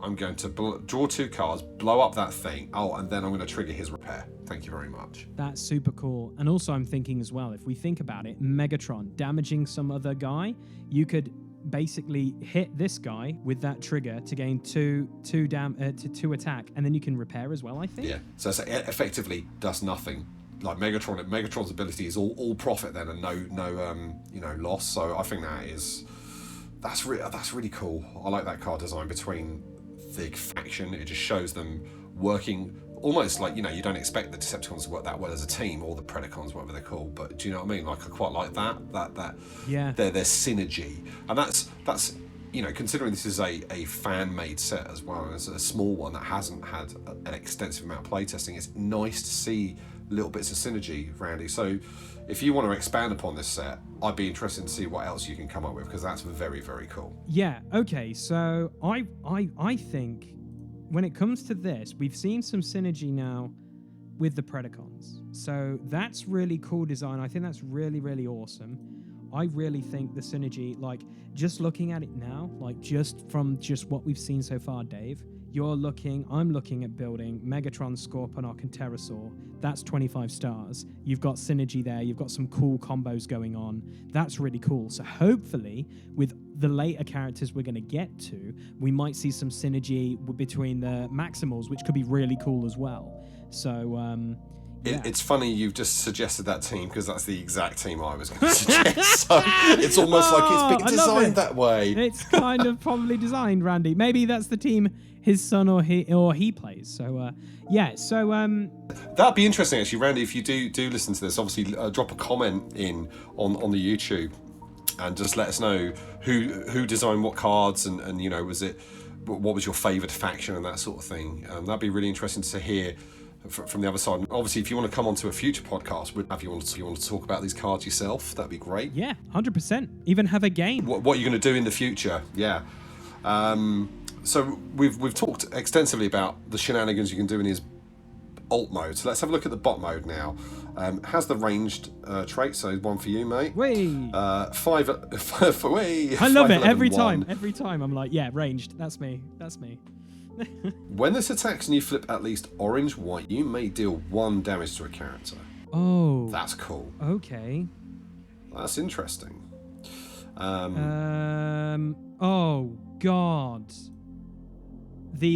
I'm going to draw 2 cards, blow up that thing. Oh, and then I'm going to trigger his repair. Thank you very much. That's super cool. And also I'm thinking as well, if we think about it, Megatron damaging some other guy, you could basically hit this guy with that trigger to gain two attack, and then you can repair as well, I think. Yeah, so it effectively does nothing. Like Megatron's ability is all profit then, and no loss. So I think that's really cool. I like that card design between the faction. It just shows them working almost like, you know, you don't expect the Decepticons to work that well as a team, or the Predacons, whatever they're called. But do you know what I mean? Like, I quite like that yeah, their synergy, and that's you know, considering this is a fan-made set as well, as a small one that hasn't had an extensive amount of playtesting, it's nice to see little bits of synergy, Randy. So if you want to expand upon this set, I'd be interested to see what else you can come up with, because that's very, very cool. Yeah, okay, so I think when it comes to this, we've seen some synergy now with the Predacons. So that's really cool design. I think that's really, really awesome. I really think the synergy, like, just looking at it now, like, just from what we've seen so far, Dave, I'm looking at building Megatron, Skorponok, and Pterosaur. That's 25 stars. You've got synergy there. You've got some cool combos going on. That's really cool. So hopefully, with the later characters we're going to get to, we might see some synergy between the Maximals, which could be really cool as well. So, yeah. It's funny you've just suggested that team, because that's the exact team I was going to suggest. So it's almost like it's been designed that way. It's kind of probably designed, Randy. Maybe that's the team his son or he plays. So yeah. So that'd be interesting, actually, Randy. If you do listen to this, obviously drop a comment in on the YouTube and just let us know who designed what cards, and you know, what was your favourite faction and that sort of thing. That'd be really interesting to hear from the other side. And obviously, if you want to come onto a future podcast, if you want to talk about these cards yourself, that'd be great. Yeah, 100%. Even have a game. What are you going to do in the future? Yeah. So we've talked extensively about the shenanigans you can do in his alt mode. So let's have a look at the bot mode now. Has the ranged trait, so one for you, mate. Wait. 5 for way. I love it every time. Every time I'm like, yeah, ranged. That's me. When this attacks and you flip at least orange-white, you may deal 1 damage to a character. Oh. That's cool. Okay. That's interesting. Oh God. The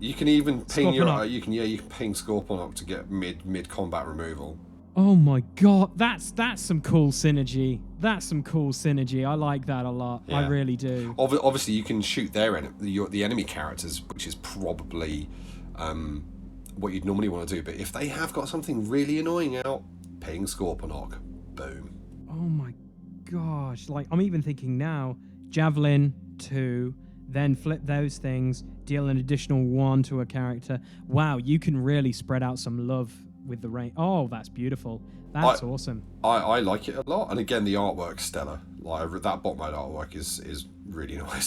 You can even ping Skorponok. you can ping Skorponok to get mid combat removal. Oh my god, that's some cool synergy. That's some cool synergy. I like that a lot. Yeah. I really do. Obviously, you can shoot the enemy characters, which is probably what you'd normally want to do. But if they have got something really annoying out, ping SKORPONOK. Boom. Oh my gosh. Like, I'm even thinking now, Javelin 2, then flip those things, deal an additional 1 to a character. Wow, you can really spread out some love with the range. Oh, that's beautiful. That's awesome. I like it a lot, and again, the artwork's stellar. Like that bot mode artwork is really nice.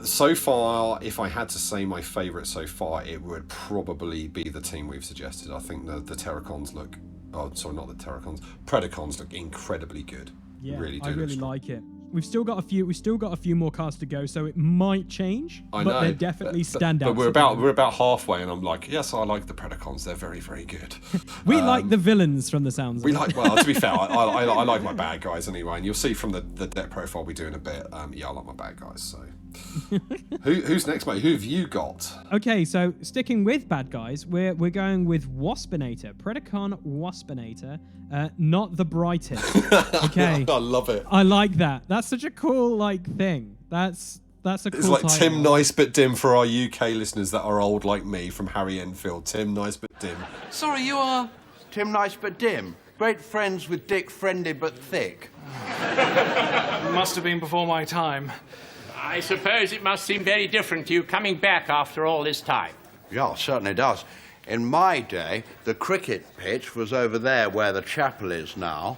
So far, if I had to say my favourite so far, it would probably be the team we've suggested. I think the Terracons look. Oh, sorry, not the Terracons. Predacons look incredibly good. Yeah, really do. I really like it. We've still got a few more cards to go, so it might change. I but know, they definitely stand out. But we're about halfway, and I'm like, yes, I like the Predacons. They're very, very good. We like the villains from the sounds. Well, to be fair, I like my bad guys anyway, and you'll see from the deck profile we do in a bit. Yeah, I like my bad guys. So, who's next, mate? Who have you got? Okay, so sticking with bad guys, we're going with Waspinator, Predacon Waspinator, not the brightest. Okay, I love it. I like that. That's such a cool thing. That's a cool. It's like title. Tim Nice but Dim for our UK listeners that are old like me from Harry Enfield. Tim Nice but Dim. Sorry, you are Tim Nice but Dim. Great friends with Dick Friendly but Thick. Must have been before my time. I suppose it must seem very different to you coming back after all this time. Yeah, it certainly does. In my day, the cricket pitch was over there where the chapel is now.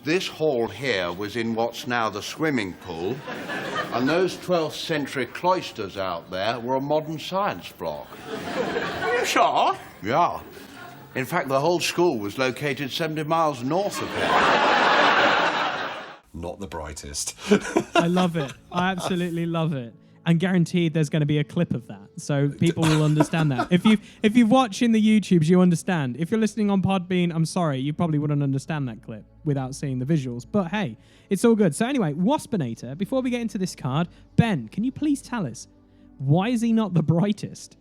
This hall here was in what's now the swimming pool. And those 12th century cloisters out there were a modern science block. Are you sure? Yeah. In fact, the whole school was located 70 miles north of here. Not the brightest. I love it. I absolutely love it. And guaranteed there's going to be a clip of that, so people will understand that. If you've watched in the YouTubes, you understand. If you're listening on Podbean, I'm sorry, you probably wouldn't understand that clip without seeing the visuals. But hey, it's all good. So anyway, Waspinator, before we get into this card, Ben, can you please tell us, why is he not the brightest?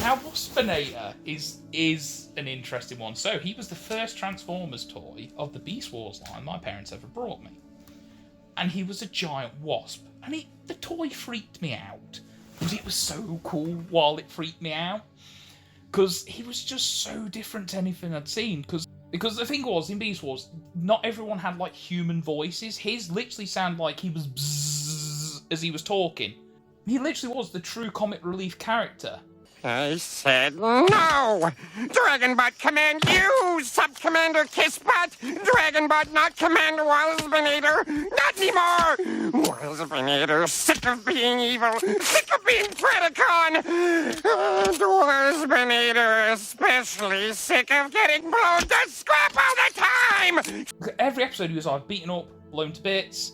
Now, Waspinator is an interesting one. So he was the first Transformers toy of the Beast Wars line my parents ever brought me. And he was a giant wasp. And the toy freaked me out. Because it was so cool while it freaked me out. Because he was just so different to anything I'd seen. Because the thing was, in Beast Wars, not everyone had, like, human voices. His literally sounded like he was bzzz as he was talking. He literally was the true comic relief character. I said no! Dragonbot command you, Sub-Commander Kissbot! Dragonbot, not Commander Waspinator! Not anymore! Waspinator, sick of being evil, sick of being Predacon! And Waspinator especially sick of getting blown to scrap all the time! Every episode he was either beaten up, blown to bits.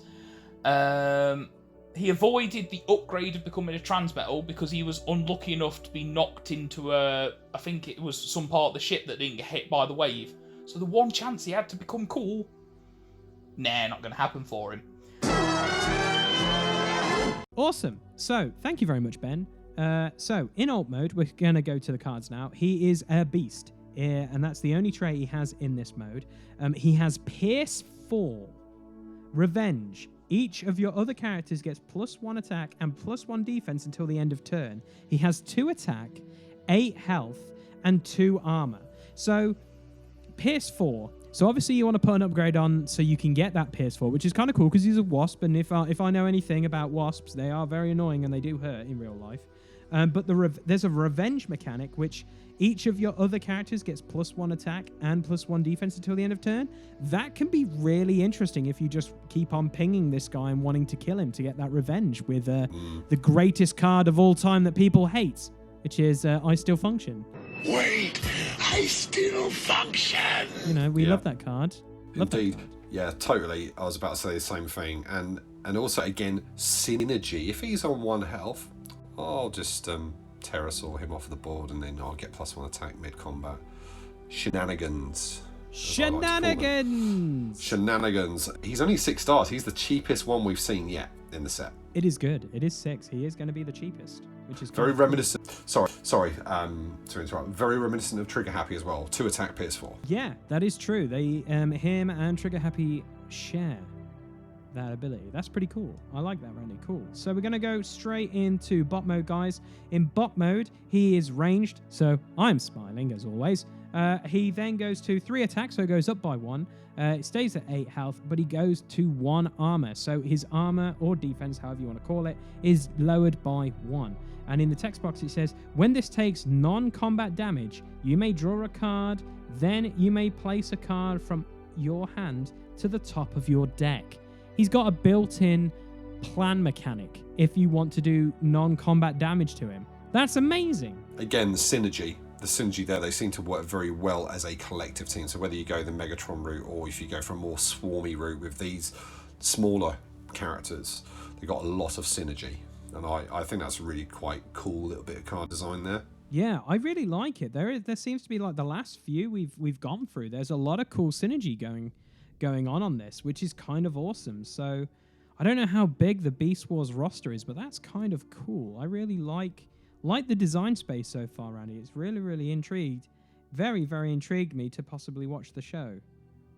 He avoided the upgrade of becoming a transmetal because he was unlucky enough to be knocked into I think it was some part of the ship that didn't get hit by the wave. So the one chance he had to become cool, not going to happen for him. Awesome. So, thank you very much, Ben. So, in alt mode, we're going to go to the cards now. He is a beast, and that's the only trait he has in this mode. He has Pierce 4, Revenge. Each of your other characters gets +1 attack and +1 defense until the end of turn. He has 2 attack, 8 health, and 2 armor. So, Pierce 4. So obviously you want to put an upgrade on so you can get that Pierce 4, which is kind of cool because he's a wasp, and if I know anything about wasps, they are very annoying and they do hurt in real life. But there's a revenge mechanic, which each of your other characters gets +1 attack and +1 defense until the end of turn. That can be really interesting if you just keep on pinging this guy and wanting to kill him to get that revenge with the greatest card of all time that people hate, which is I Still Function. Wait, I still function. You know, we love that card. Indeed. Yeah, totally. I was about to say the same thing. And also, again, synergy. If he's on 1 health, I'll just Terrasaur him off the board and then I'll get +1 attack mid-combat. Shenanigans. Shenanigans! Shenanigans. He's only 6 stars. He's the cheapest one we've seen yet in the set. It is good. It is 6. He is going to be the cheapest, which is very reminiscent. Sorry, to interrupt. Very reminiscent of Trigger Happy as well. 2 attack PS4. Yeah, that is true. They him and Trigger Happy share that ability. That's pretty cool. I like that, Randy. Cool. So we're going to go straight into bot mode, guys. In bot mode, he is ranged, so I'm smiling as always. He then goes to 3 attacks, so it goes up by 1. It stays at 8 health, but he goes to 1 armor. So his armor or defense, however you want to call it, is lowered by 1. And in the text box, it says, when this takes non-combat damage, you may draw a card, then you may place a card from your hand to the top of your deck. He's got a built-in plan mechanic if you want to do non-combat damage to him. That's amazing. Again, the synergy there, they seem to work very well as a collective team. So whether you go the Megatron route or if you go for a more swarmy route with these smaller characters, they've got a lot of synergy. And I think that's a really quite cool little bit of card design there. Yeah, I really like it. There seems to be, like, the last few we've gone through, there's a lot of cool synergy going on this, which is kind of awesome. So I don't know how big the Beast Wars roster is, but that's kind of cool. I really like the design space so far, Randy. It's really intrigued. Very, very intrigued me to possibly watch the show.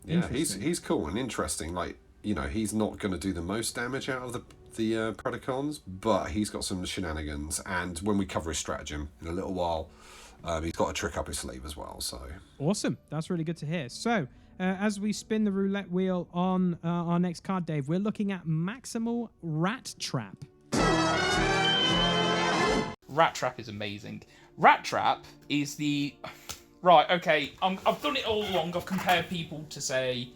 Yeah, he's cool and interesting. Like, you know, he's not going to do the most damage out of the Predacons, but he's got some shenanigans. And when we cover his stratagem in a little while, he's got a trick up his sleeve as well. So awesome. That's really good to hear. So as we spin the roulette wheel on our next card, Dave, we're looking at Maximal Rat Trap. Rat Trap is amazing. Rat Trap is the... Right, okay, I've done it all along. I've compared people to, say,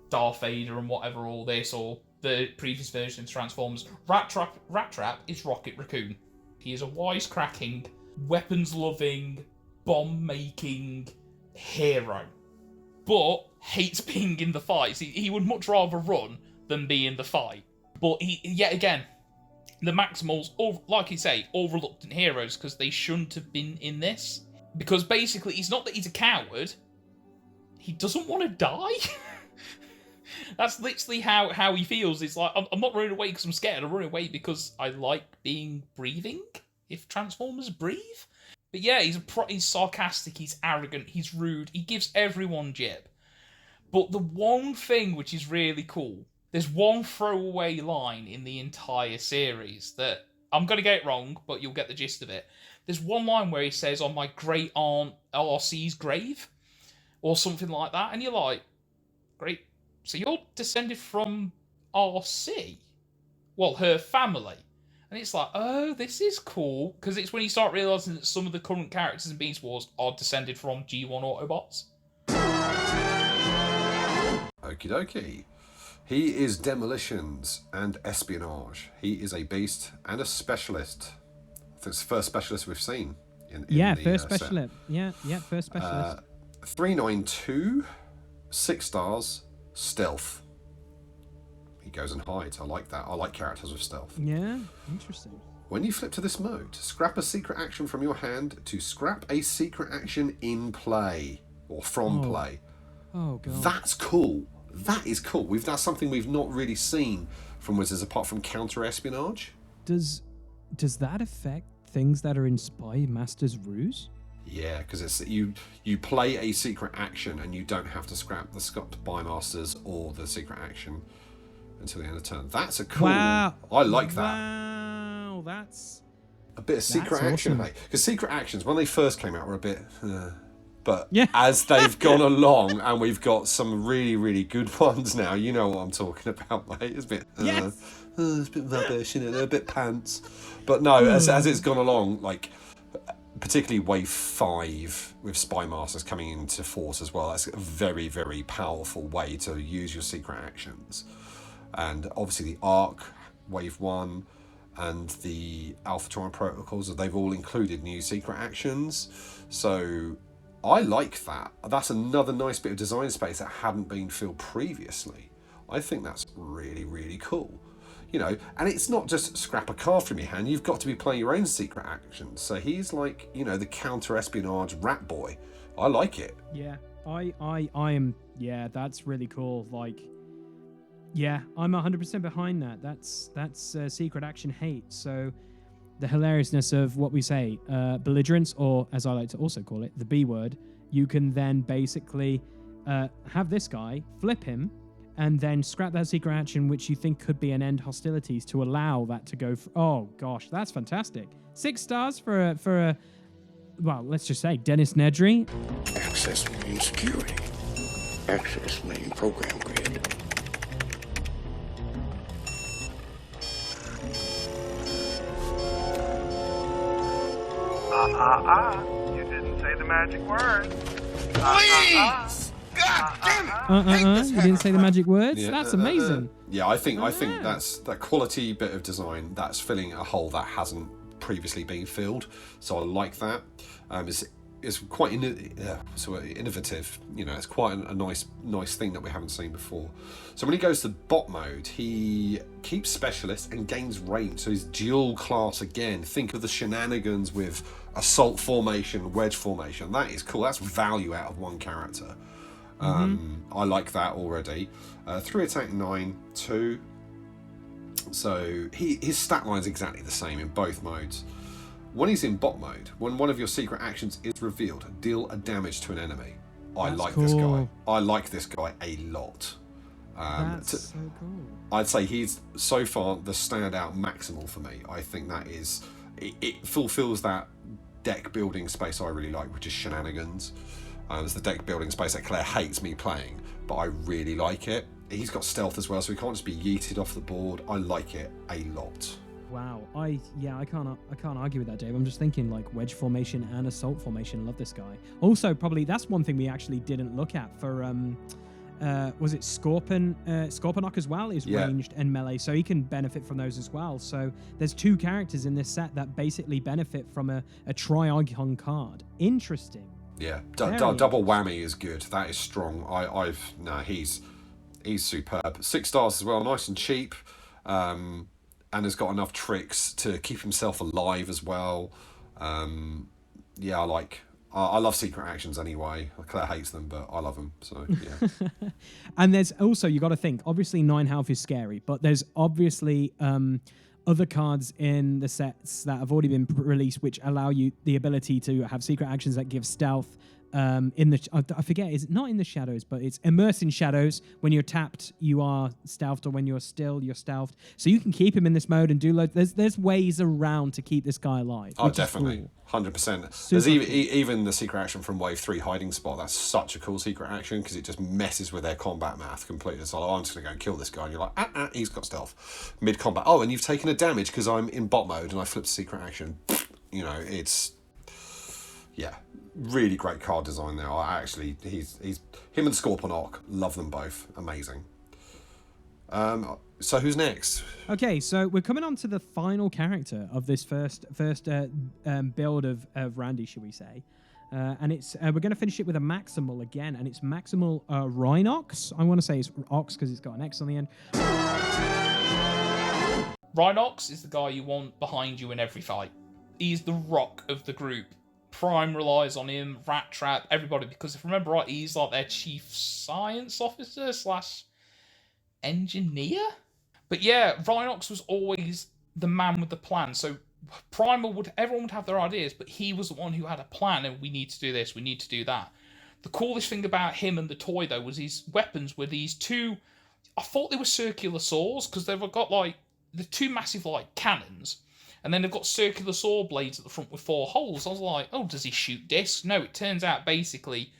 Darth Vader and whatever, all this, or the previous version of Transformers. Rat Trap is Rocket Raccoon. He is a wisecracking, weapons-loving, bomb-making hero. But hates being in the fights. He would much rather run than be in the fight. But yet again, the Maximals, all, like you say, all reluctant heroes, because they shouldn't have been in this. Because basically, it's not that he's a coward, he doesn't want to die. That's literally how he feels. It's like, I'm not running away because I'm scared, I'm running away because I like breathing, if Transformers breathe. But yeah, he's sarcastic, he's arrogant, he's rude, he gives everyone jib. But the one thing which is really cool, there's one throwaway line in the entire series that, I'm going to get it wrong, but you'll get the gist of it. There's one line where he says, on my great aunt LRC's grave, or something like that, and you're like, great, so you're descended from RC? Well, her family. And it's like, oh, this is cool, because it's when you start realising that some of the current characters in Beast Wars are descended from G1 Autobots. Okie dokie. He is demolitions and espionage. He is a beast and a specialist. I think it's the first specialist we've seen. First specialist. Yeah, first specialist. 392, 6 stars, stealth. He goes and hides. I like that. I like characters with stealth. Yeah, interesting. When you flip to this mode, scrap a secret action from your hand to scrap a secret action in play or from play. Oh, God. That's cool. That is cool. That's something we've not really seen from Wizards apart from counter-espionage. Does that affect things that are in Spy Master's Ruse? Yeah, because it's you play a secret action and you don't have to scrap the Spy Masters or the secret action until the end of turn. That's a cool... Wow. I like that. Wow, that's... A bit of secret action, mate. Because secret actions, when they first came out, were a bit... But as they've gone along, and we've got some really, really good ones now, you know what I'm talking about, mate. It's a bit, it's a bit rubbish, you know, they're a bit pants. But no, as it's gone along, like, particularly Wave 5 with Spy Masters coming into force as well, that's a very, very powerful way to use your secret actions. And obviously the Arc, Wave 1, and the Alpha Trauma Protocols, they've all included new secret actions. So... I like that. That's another nice bit of design space that hadn't been filled previously. I think that's really, really cool. You know, and it's not just scrap a card from your hand. You've got to be playing your own secret actions. So he's like, you know, the counter-espionage rat boy. I like it. Yeah, I am. Yeah, that's really cool. Like, yeah, I'm 100% behind that. That's secret action hate. So the hilariousness of what we say, belligerence, or as I like to also call it, the B word, you can then basically have this guy, flip him, and then scrap that secret action, which you think could be an end hostilities, to allow that to go. Oh gosh, that's fantastic. 6 stars for a well, let's just say Dennis Nedry. Access main security. Access main program grid. You didn't say the magic word. Please! God damn it! You didn't say the magic words? Yeah, That's amazing. Yeah, I think that's that quality bit of design that's filling a hole that hasn't previously been filled. So I like that. It's quite innovative. You know, it's quite a nice thing that we haven't seen before. So when he goes to bot mode, he keeps specialist and gains range. So he's dual class again. Think of the shenanigans with assault formation, wedge formation. That is cool. That's value out of one character. I like that already. 3 attack, 9, 2. So his stat line is exactly the same in both modes. When he's in bot mode, when one of your secret actions is revealed, deal a damage to an enemy. I like this guy. I like this guy a lot. That's so cool. I'd say he's so far the standout maximal for me. I think that is it fulfills that deck building space I really like, which is shenanigans. It's the deck building space that Claire hates me playing, but I really like it. He's got stealth as well, so he can't just be yeeted off the board. I like it a lot. Wow, I can't argue with that, Dave. I'm just thinking like wedge formation and assault formation. Love this guy. Also, probably that's one thing we actually didn't look at for was it Skorponok as well? Is ranged and melee, so he can benefit from those as well. So there's 2 characters in this set that basically benefit from a tri-icon card. Interesting. Yeah, double whammy is good. That is strong. He's superb. 6 stars as well, nice and cheap. And has got enough tricks to keep himself alive as well. I love secret actions anyway. Claire hates them, but I love them. So yeah. And there's also, you got to think, obviously 9 health is scary, but there's obviously other cards in the sets that have already been released which allow you the ability to have secret actions that give stealth. I forget, is it not in the shadows, but it's immerse in shadows. When you're tapped, you are stealthed, or when you're still, you're stealthed. So you can keep him in this mode and do loads. There's ways around to keep this guy alive. Oh, definitely. 100%. There's even the secret action from Wave 3, Hiding Spot. That's such a cool secret action because it just messes with their combat math completely. It's like, I'm just going to go and kill this guy. And you're like, he's got stealth. Mid-combat. Oh, and you've taken a damage because I'm in bot mode and I flipped a secret action. You know, it's... Yeah. Really great card design there. He's him and Skorponok, love them both. Amazing. So who's next? Okay, so we're coming on to the final character of this first build of Randy, should we say? And it's we're going to finish it with a Maximal again, and it's Maximal Rhinox. I want to say it's Ox because it's got an X on the end. Rhinox is the guy you want behind you in every fight. He's the rock of the group. Prime relies on him, Rat Trap, everybody, because if I remember right, he's like their chief science officer / engineer. But yeah, Rhinox was always the man with the plan. So Primal everyone would have their ideas, but he was the one who had a plan, and we need to do this, we need to do that. The coolest thing about him and the toy, though, was his weapons were these 2, I thought they were circular saws, because they've got like the 2 massive like cannons. And then they've got circular saw blades at the front with 4 holes. I was like, oh, does he shoot discs? No, it turns out basically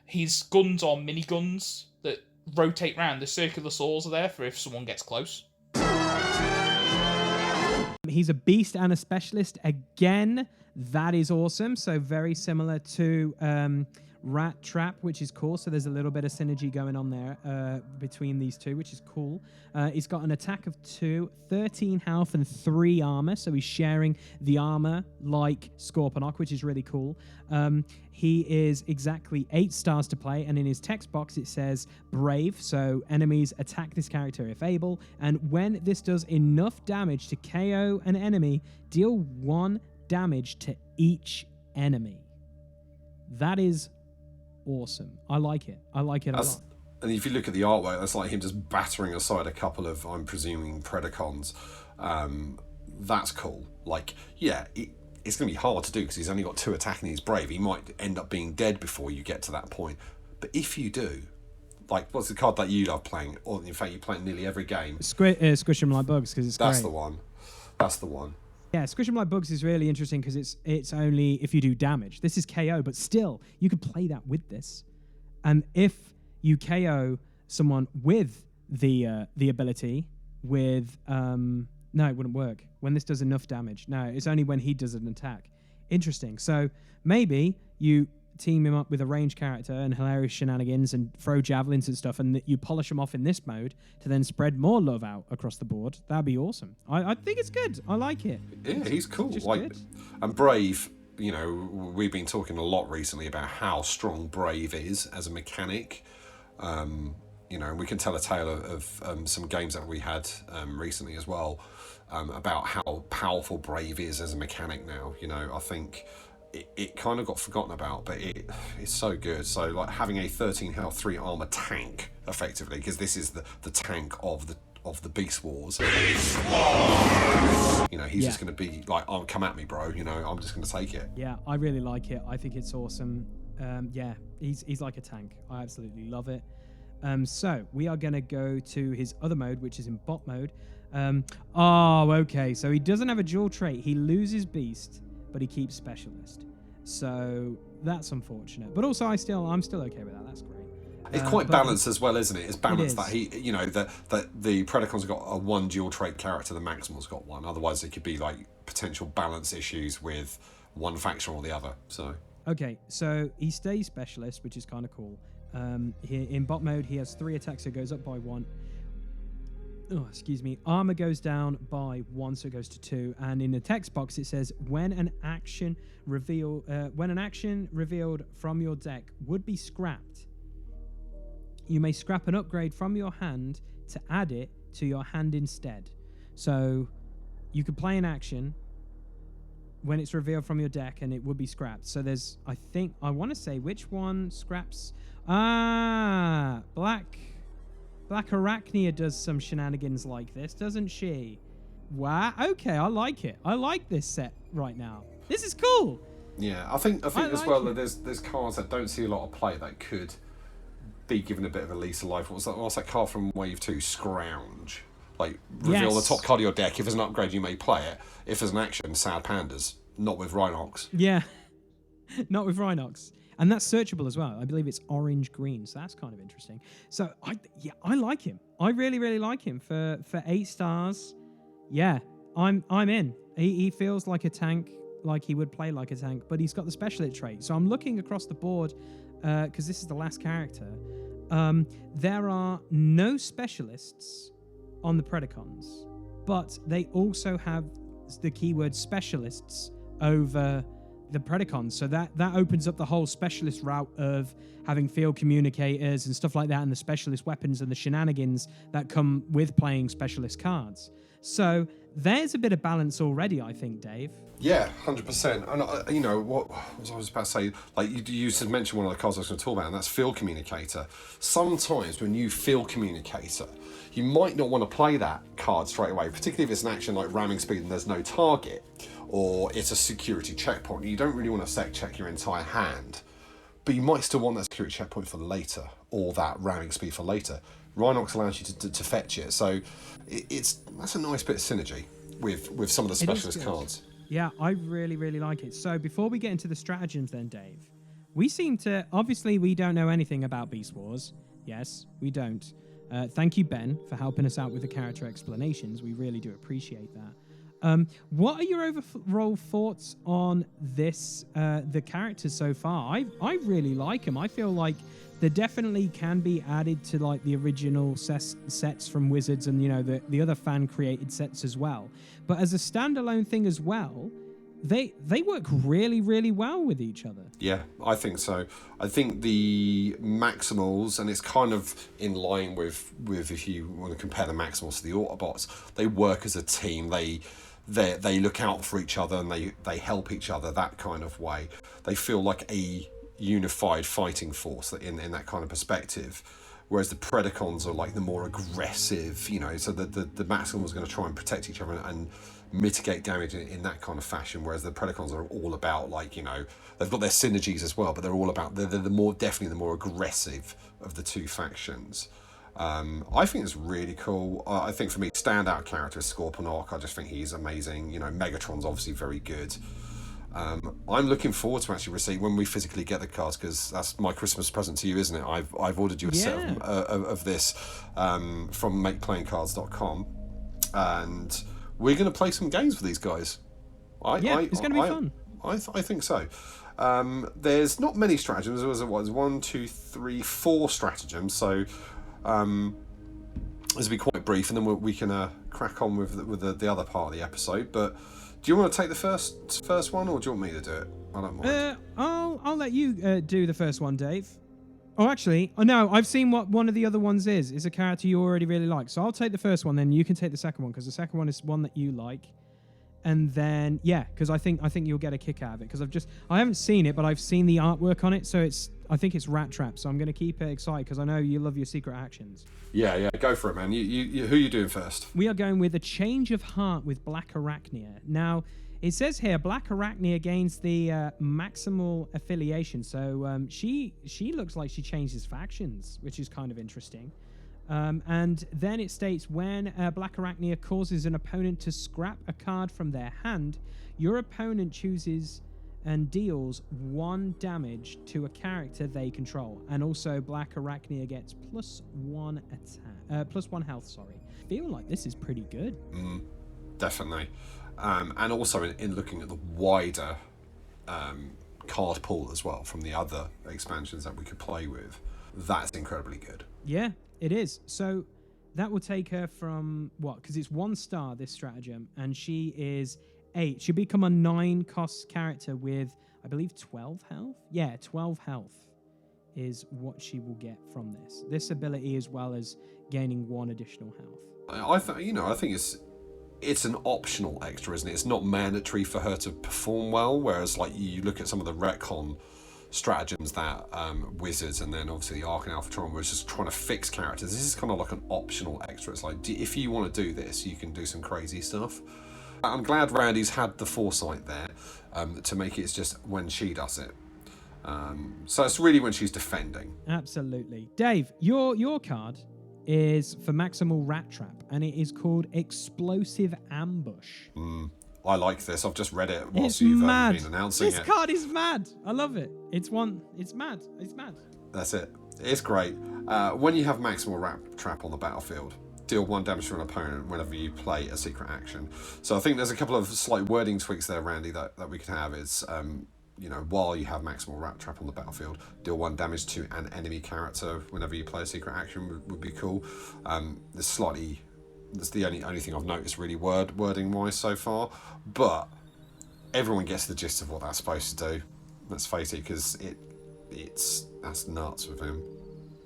his guns are miniguns that rotate round. The circular saws are there for if someone gets close. He's a beast and a specialist. Again, that is awesome. So very similar to Rat Trap, which is cool. So there's a little bit of synergy going on there between these 2, which is cool. He's got an attack of 2, 13 health, and 3 armor. So he's sharing the armor like Skorponok, which is really cool. He is exactly 8 stars to play, and in his text box it says Brave. So enemies attack this character if able, and when this does enough damage to KO an enemy, deal 1 damage to each enemy. That is awesome. I like it. I like it a lot. And if you look at the artwork, that's like him just battering aside a couple of, I'm presuming, Predacons that's cool. Like, yeah, it's going to be hard to do because he's only got 2 attacking. He's brave. He might end up being dead before you get to that point. But if you do, like, what's the card that you love playing? Or in fact, you play it nearly every game. Squish 'em like bugs because it's That's great. the one. That's the one. Yeah, Squish 'em like bugs is really interesting because it's only if you do damage. This is KO, but still, you could play that with this. And if you KO someone with the ability, with no, it wouldn't work. When this does enough damage. No, it's only when he does an attack. Interesting. So maybe you team him up with a ranged character and hilarious shenanigans and throw javelins and stuff, and you polish them off in this mode to then spread more love out across the board. That'd be awesome. I think it's good. I like it. Yeah, he's cool. Like, and Brave, you know, we've been talking a lot recently about how strong Brave is as a mechanic. You know, we can tell a tale of some games that we had recently as well about how powerful Brave is as a mechanic now. You know, I think it kind of got forgotten about, but it's so good. So, like, having a 13 health, 3 armor tank, effectively, because this is the tank of the Beast Wars. You know, he's just going to be like, "Oh, come at me, bro." You know, I'm just going to take it. Yeah, I really like it. I think it's awesome. Yeah, he's like a tank. I absolutely love it. So we are going to go to his other mode, which is in bot mode. Okay. So he doesn't have a dual trait. He loses Beast, but he keeps Specialist. So that's unfortunate. But also, I'm still okay with that. That's great. It's quite balanced as well, isn't it? It's balanced that he, you know, that the Predacon's got a 1 dual trait character, the Maximal's got 1. Otherwise, it could be like potential balance issues with one faction or the other. So. Okay, so he stays Specialist, which is kind of cool. In bot mode, he has 3 attacks, so it goes up by 1. Oh, excuse me. Armor goes down by 1, so it goes to 2. And in the text box, it says, when an action revealed from your deck would be scrapped, you may scrap an upgrade from your hand to add it to your hand instead. So you could play an action when it's revealed from your deck, and it would be scrapped. So there's, I want to say which one scraps. BLACKARACHNIA does some shenanigans like this, doesn't she? Wow. Okay, I like it. I like this set right now. This is cool. Yeah, I think as well that there's cards that don't see a lot of play that could be given a bit of a lease of life. What's that card from Wave 2? Scrounge. Like, reveal the top card of your deck. If there's an upgrade, you may play it. If there's an action, Sad Pandas. Not with Rhinox. Yeah, not with Rhinox. And that's searchable as well. I believe it's orange-green, so that's kind of interesting. So, I like him. I really, really like him. For 8 stars, yeah, I'm in. He feels like a tank, like he would play like a tank, but he's got the specialist trait. So I'm looking across the board, because this is the last character. There are no specialists on the Predacons, but they also have the keyword specialists over the Predacons, so that opens up the whole specialist route of having field communicators and stuff like that, and the specialist weapons and the shenanigans that come with playing specialist cards. So there's a bit of balance already, I think, Dave. Yeah, 100%. And you know what was I was about to say? Like you mentioned one of the cards I was going to talk about, and that's Field Communicator. Sometimes when you Field Communicator, you might not want to play that card straight away, particularly if it's an action like ramming speed and there's no target, or it's a security checkpoint. You don't really want to sec check your entire hand, but you might still want that security checkpoint for later, or that ramming speed for later. Rhinox allows you to fetch it, so that's a nice bit of synergy with some of the specialist cards. Yeah, I really, really like it. So before we get into the stratagems then, Dave, we seem to, obviously we don't know anything about Beast Wars. Yes, we don't. Thank you, Ben, for helping us out with the character explanations. We really do appreciate that. What are your overall thoughts on this, the characters so far? I really like them. I feel like they definitely can be added to like the original sets from Wizards and, you know, the other fan-created sets as well. But as a standalone thing as well, they work really, really well with each other. Yeah, I think so. I think the Maximals, and it's kind of in line with if you want to compare the Maximals to the Autobots, they work as a team. They look out for each other and they help each other, that kind of way. They feel like a unified fighting force in that kind of perspective. whereas the Predacons are like the more aggressive, you know, so the Maximal is going to try and protect each other and mitigate damage in that kind of fashion, whereas the Predacons are all about, like, you know, they've got their synergies as well, but they're all about, they're definitely the more aggressive of the two factions. I think it's really cool. I think for me, standout character is SKORPONOK. I just think he's amazing. You know, Megatron's obviously very good. I'm looking forward to actually receive when we physically get the cards, because that's my Christmas present to you, isn't it? I've ordered you a set of this from MakePlayingCards.com, and we're going to play some games with these guys. It's going to be fun. I think so. There's not many stratagems. There was 1, 2, 3, 4 stratagems. So this will be quite brief, and then we can crack on with the other part of the episode. But do you want to take the first one, or do you want me to do it? I don't mind. I'll let you do the first one, Dave. Oh, actually, no, I've seen what one of the other ones is. It's a character you already really like. So I'll take the first one, then you can take the second one, because the second one is one that you like. And then, because I think you'll get a kick out of it, because I haven't seen it, but I've seen the artwork on it, so I think it's Rat Trap, so I'm going to keep it excited, because I know you love your secret actions. Yeah, go for it, man. You who are you doing first? We are going with a Change of Heart with BLACKARACHNIA. Now, it says here, BLACKARACHNIA gains the maximal affiliation, so she looks like she changes factions, which is kind of interesting. And then it states, when BLACKARACHNIA causes an opponent to scrap a card from their hand, your opponent chooses and deals 1 damage to a character they control. And also BLACKARACHNIA gets +1 attack, +1 health, sorry. I feel like this is pretty good. Definitely. And also in looking at the wider card pool as well from the other expansions that we could play with, that's incredibly good. Yeah, it is. So that will take her from what? Because it's 1 star, this stratagem, and she is 8. She'll become a 9-cost character with, I believe, 12 health. Yeah, 12 health is what she will get from this. This ability, as well as gaining 1 additional health. I think it's an optional extra, isn't it? It's not mandatory for her to perform well. Whereas, like, you look at some of the retcon stratagems that Wizards, and then obviously the Arc and Alphatron was just trying to fix characters. This is kind of like an optional extra. It's like, if you want to do this, you can do some crazy stuff. I'm glad Randy's had the foresight there to make it just when she does it. So it's really when she's defending. Absolutely. Dave, your card is for Maximal Rat Trap, and it is called Explosive Ambush. I like this. I've just read it whilst you've been announcing it. This card is mad. I love it. It's mad. It's mad. That's it. It's great. When you have Maximal Rat Trap on the battlefield, deal 1 damage to an opponent whenever you play a secret action. So I think there's a couple of slight wording tweaks there, Randy, that we could have. Is while you have Maximal Rat Trap on the battlefield, deal 1 damage to an enemy character whenever you play a secret action would be cool. That's the only thing I've noticed really wording wise so far, but everyone gets the gist of what that's supposed to do. Let's face it, because that's nuts with him.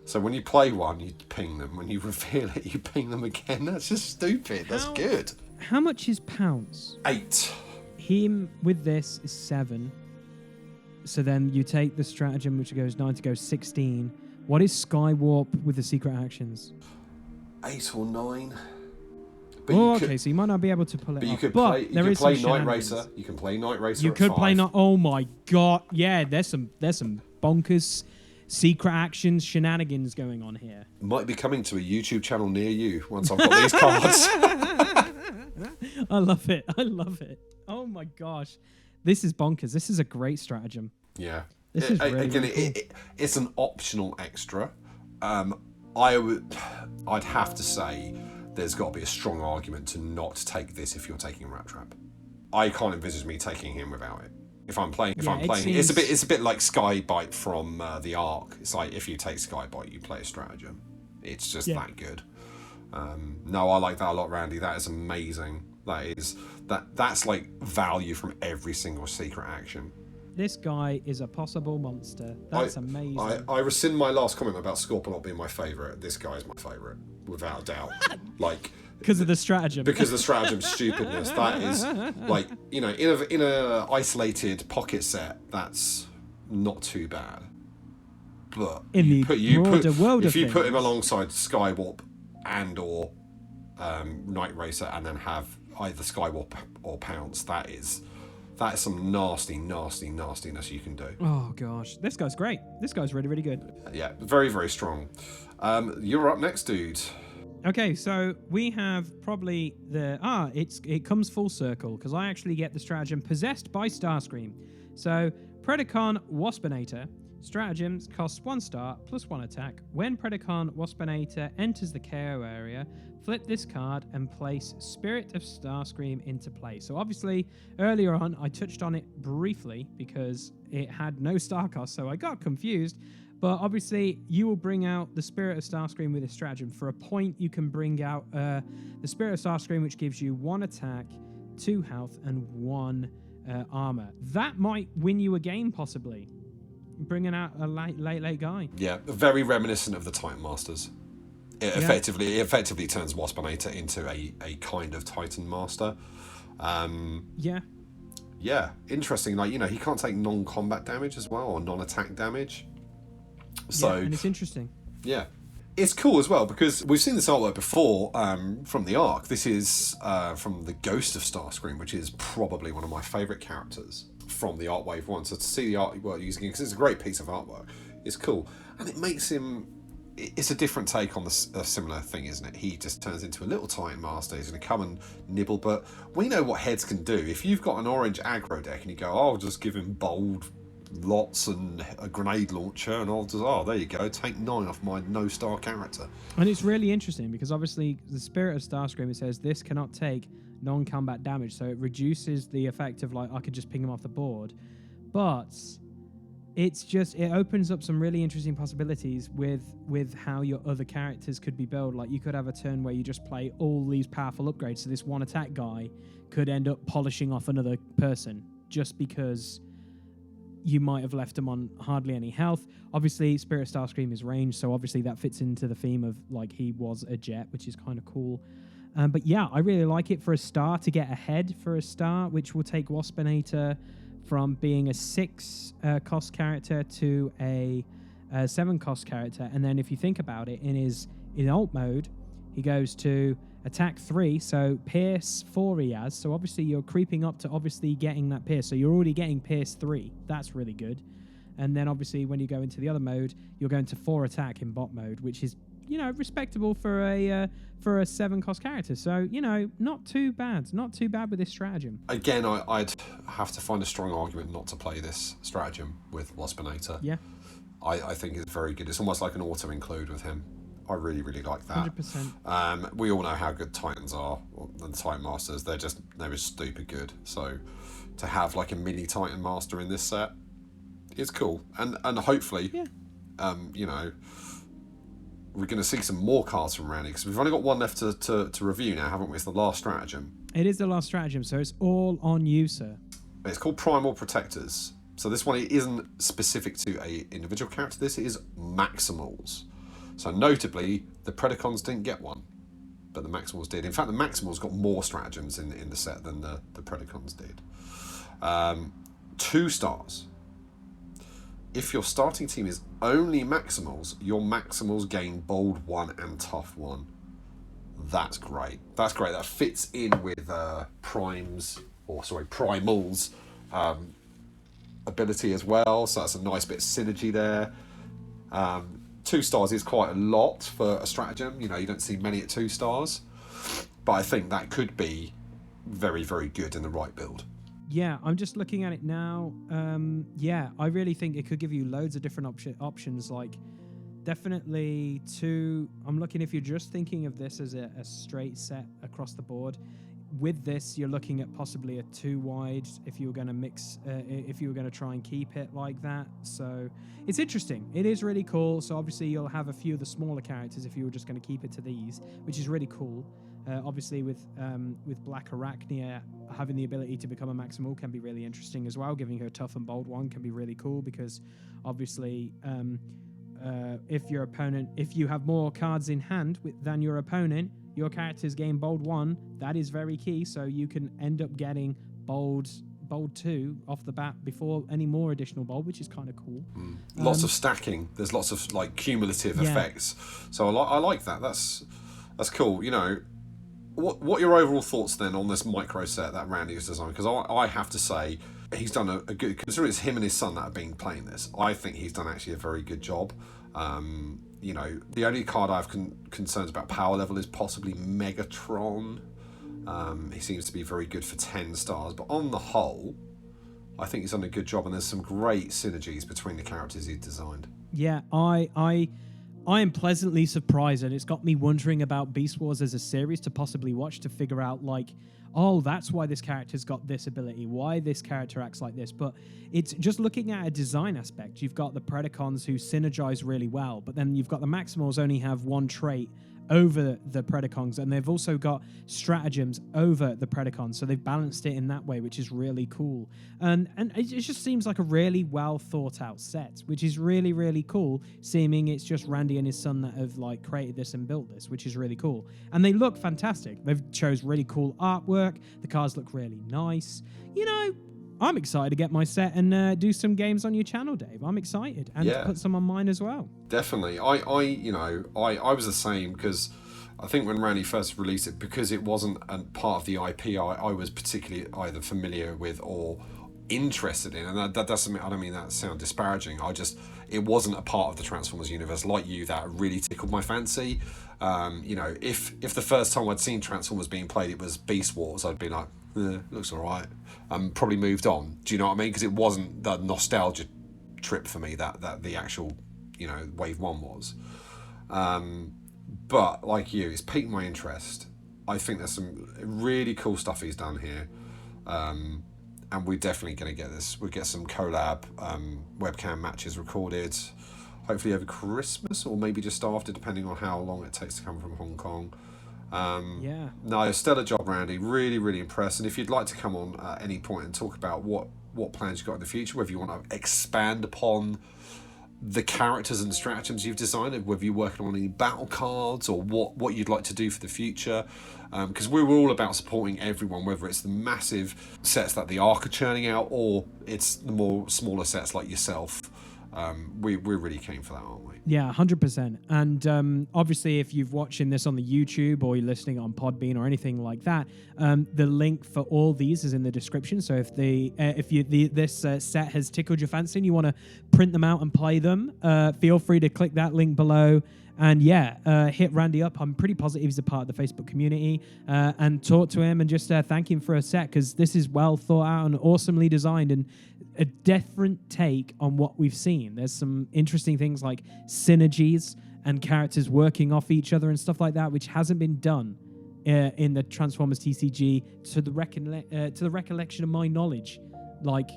So when you play one, you ping them. When you reveal it, you ping them again. That's just stupid. That's good. How much is pounds? 8. Him with this is 7. So then you take the stratagem, which goes 9 to go 16. What is Skywarp with the secret actions? 8 or 9. Okay, so you might not be able to pull it off. You could play Night Racer. You can play Night Racer. You could play 5. Oh my god! Yeah, there's some bonkers secret actions shenanigans going on here. Might be coming to a YouTube channel near you once I've got these cards. I love it. Oh my gosh, this is bonkers. This is a great stratagem. Yeah. This is really, again, really cool. it's an optional extra. I'd have to say there's got to be a strong argument to not take this if you're taking Rat Trap. I can't envisage me taking him without it. If I'm playing, it's a bit like Skybite from the Arc. It's like if you take Skybite, you play a stratagem. It's just that good. No, I like that a lot, Randy. That is amazing. That's like value from every single secret action. This guy is a possible monster. That's amazing. I rescind my last comment about SKORPONOK being my favourite. This guy is my favourite, without a doubt. Like, because of the stratagem. Because of the stratagem stupidness. That is, like, in a isolated pocket set, that's not too bad. But in the broader world if of you put him things. alongside Skywarp and or Night Racer, and then have either Skywarp or Pounce, that is some nastiness you can do. Oh gosh, this guy's great. This guy's really, really good. Yeah, very, very strong. You're up next, dude. Okay, so we have probably it comes full circle because I actually get the stratagem Possessed by Starscream. So Predacon Waspinator. Stratagems cost 1 star plus 1 attack. When Predacon Waspinator enters the KO area, flip this card and place Spirit of Starscream into play. So obviously, earlier on, I touched on it briefly because it had no star cost, so I got confused. But obviously, you will bring out the Spirit of Starscream with a stratagem. For a point, you can bring out the Spirit of Starscream, which gives you 1 attack, 2 health, and 1 armor. That might win you a game, possibly. Bringing out a late guy. Yeah, very reminiscent of the Titan Masters. It effectively turns Waspinator into a kind of Titan Master. Yeah, interesting. Like, he can't take non-combat damage as well, or non-attack damage. So, and it's interesting. Yeah. It's cool as well because we've seen this artwork before from the Arc. This is from the Ghost of Starscream, which is probably one of my favourite characters from the Art Wave 1. So to see the artwork using it, because it's a great piece of artwork, it's cool. And it makes him... It's a different take on a similar thing, isn't it? He just turns into a little Titan Master. He's going to come and nibble, but we know what heads can do. If you've got an orange aggro deck and you go, I'll just give him bold lots and a grenade launcher, and I'll just, there you go, take 9 off my no-star character. And it's really interesting because obviously the Spirit of Starscream, it says this cannot take non-combat damage, so it reduces the effect of, like, I could just ping him off the board. But it opens up some really interesting possibilities with how your other characters could be built. Like, you could have a turn where you just play all these powerful upgrades, so this 1 attack guy could end up polishing off another person just because you might have left him on hardly any health. Obviously, Spirit of Starscream is ranged, so obviously that fits into the theme of, like, he was a jet, which is kind of cool. But yeah, I really like it for a star, to get ahead for a star, which will take Waspinator from being a 6 cost character to a 7 cost character. And then if you think about it, in alt mode, he goes to attack 3, so pierce 4 he has. So obviously you're creeping up to obviously getting that pierce. So you're already getting pierce 3. That's really good. And then obviously when you go into the other mode, you're going to 4 attack in bot mode, which is, respectable for a 7 cost character. So, not too bad. Not too bad with this stratagem. Again, I'd have to find a strong argument not to play this stratagem with Waspinator. Yeah. I think it's very good. It's almost like an auto-include with him. I really, really like that. 100%. We all know how good Titans are, and Titan Masters. They're just stupid good. So to have like a mini Titan Master in this set, it's cool. And hopefully, we're going to see some more cards from Randy, because we've only got one left to review now, haven't we? It's the last stratagem. It is the last stratagem, so it's all on you, sir. It's called Primal Protectors. So this one isn't specific to a individual character. This is Maximals. So notably, the Predacons didn't get one, but the Maximals did. In fact, the Maximals got more stratagems in the set than the Predacons did. 2 stars. If your starting team is only Maximals, your Maximals gain Bold 1 and Tough 1. That's great. That's great. That fits in with Primal's ability as well. So that's a nice bit of synergy there. 2 stars is quite a lot for a stratagem. You don't see many at 2 stars. But I think that could be very, very good in the right build. Yeah, I'm just looking at it now. I really think it could give you loads of different options. Like, definitely 2. I'm looking, if you're just thinking of this as a straight set across the board, with this, you're looking at possibly a 2 wide if you were going to mix, if you were going to try and keep it like that. So it's interesting. It is really cool. So obviously you'll have a few of the smaller characters if you were just going to keep it to these, which is really cool. Obviously with BLACKARACHNIA having the ability to become a Maximal can be really interesting as well. Giving her a Tough and Bold 1 can be really cool, because obviously if you have more cards in hand than your opponent, your characters gain Bold 1. That is very key, so you can end up getting bold bold 2 off the bat before any more additional bold, which is kind of cool. Lots of stacking. There's lots of like cumulative effects. So I like that. That's cool. You know, what are your overall thoughts then on this micro set that Randy has designed? Because I have to say he's done a good, considering it's him and his son that have been playing this, I think he's done actually a very good job. You know, the only card I have concerns about power level is possibly Megatron. He seems to be very good for 10 stars, but on the whole, I think he's done a good job, and there's some great synergies between the characters he's designed. Yeah, I am pleasantly surprised, and it's got me wondering about Beast Wars as a series to possibly watch to figure out, like, oh, that's why this character's got this ability, why this character acts like this. But it's just looking at a design aspect. You've got the Predacons who synergize really well, but then you've got the Maximals only have one trait over the Predacons, and they've also got stratagems over the Predacons, so they've balanced it in that way, which is really cool. And it just seems like a really well thought out set, which is really, really cool, seeming it's just Randy and his son that have like created this and built this, which is really cool. And they look fantastic. They've chose really cool artwork. The cards look really nice. You know, I'm excited to get my set and do some games on your channel, Dave. I'm excited, and to put some on mine as well. Definitely. I was the same, because I think when Randy first released it, because it wasn't a part of the IP I was particularly either familiar with or interested in, and that doesn't mean, I don't mean that to sound disparaging. It wasn't a part of the Transformers universe like you that really tickled my fancy. You know, if the first time I'd seen Transformers being played it was Beast Wars, I'd be like, looks all right. Probably moved on. Do you know what I mean? Because it wasn't the nostalgia trip for me that the actual, you know, Wave 1 was. But like you, it's piqued my interest. I think there's some really cool stuff he's done here. And we're definitely going to get this. We'll get some collab webcam matches recorded, hopefully over Christmas or maybe just after, depending on how long it takes to come from Hong Kong. No, stellar job, Randy. Really, really impressed. And if you'd like to come on at any point and talk about what plans you've got in the future, whether you want to expand upon the characters and stratagems you've designed, whether you're working on any battle cards or what you'd like to do for the future, because we're all about supporting everyone, whether it's the massive sets that the Arc are churning out or it's the more smaller sets like yourself. We're really keen for that, aren't we? Yeah, 100%. And obviously, if you're watching this on the YouTube or you're listening on Podbean or anything like that, the link for all these is in the description. So if this set has tickled your fancy and you want to print them out and play them, feel free to click that link below. And hit Randy up. I'm pretty positive he's a part of the Facebook community, and talk to him and just thank him for a set, because this is well thought out and awesomely designed and a different take on what we've seen. There's some interesting things like synergies and characters working off each other and stuff like that, which hasn't been done in the Transformers TCG to the recollection of my knowledge. Like,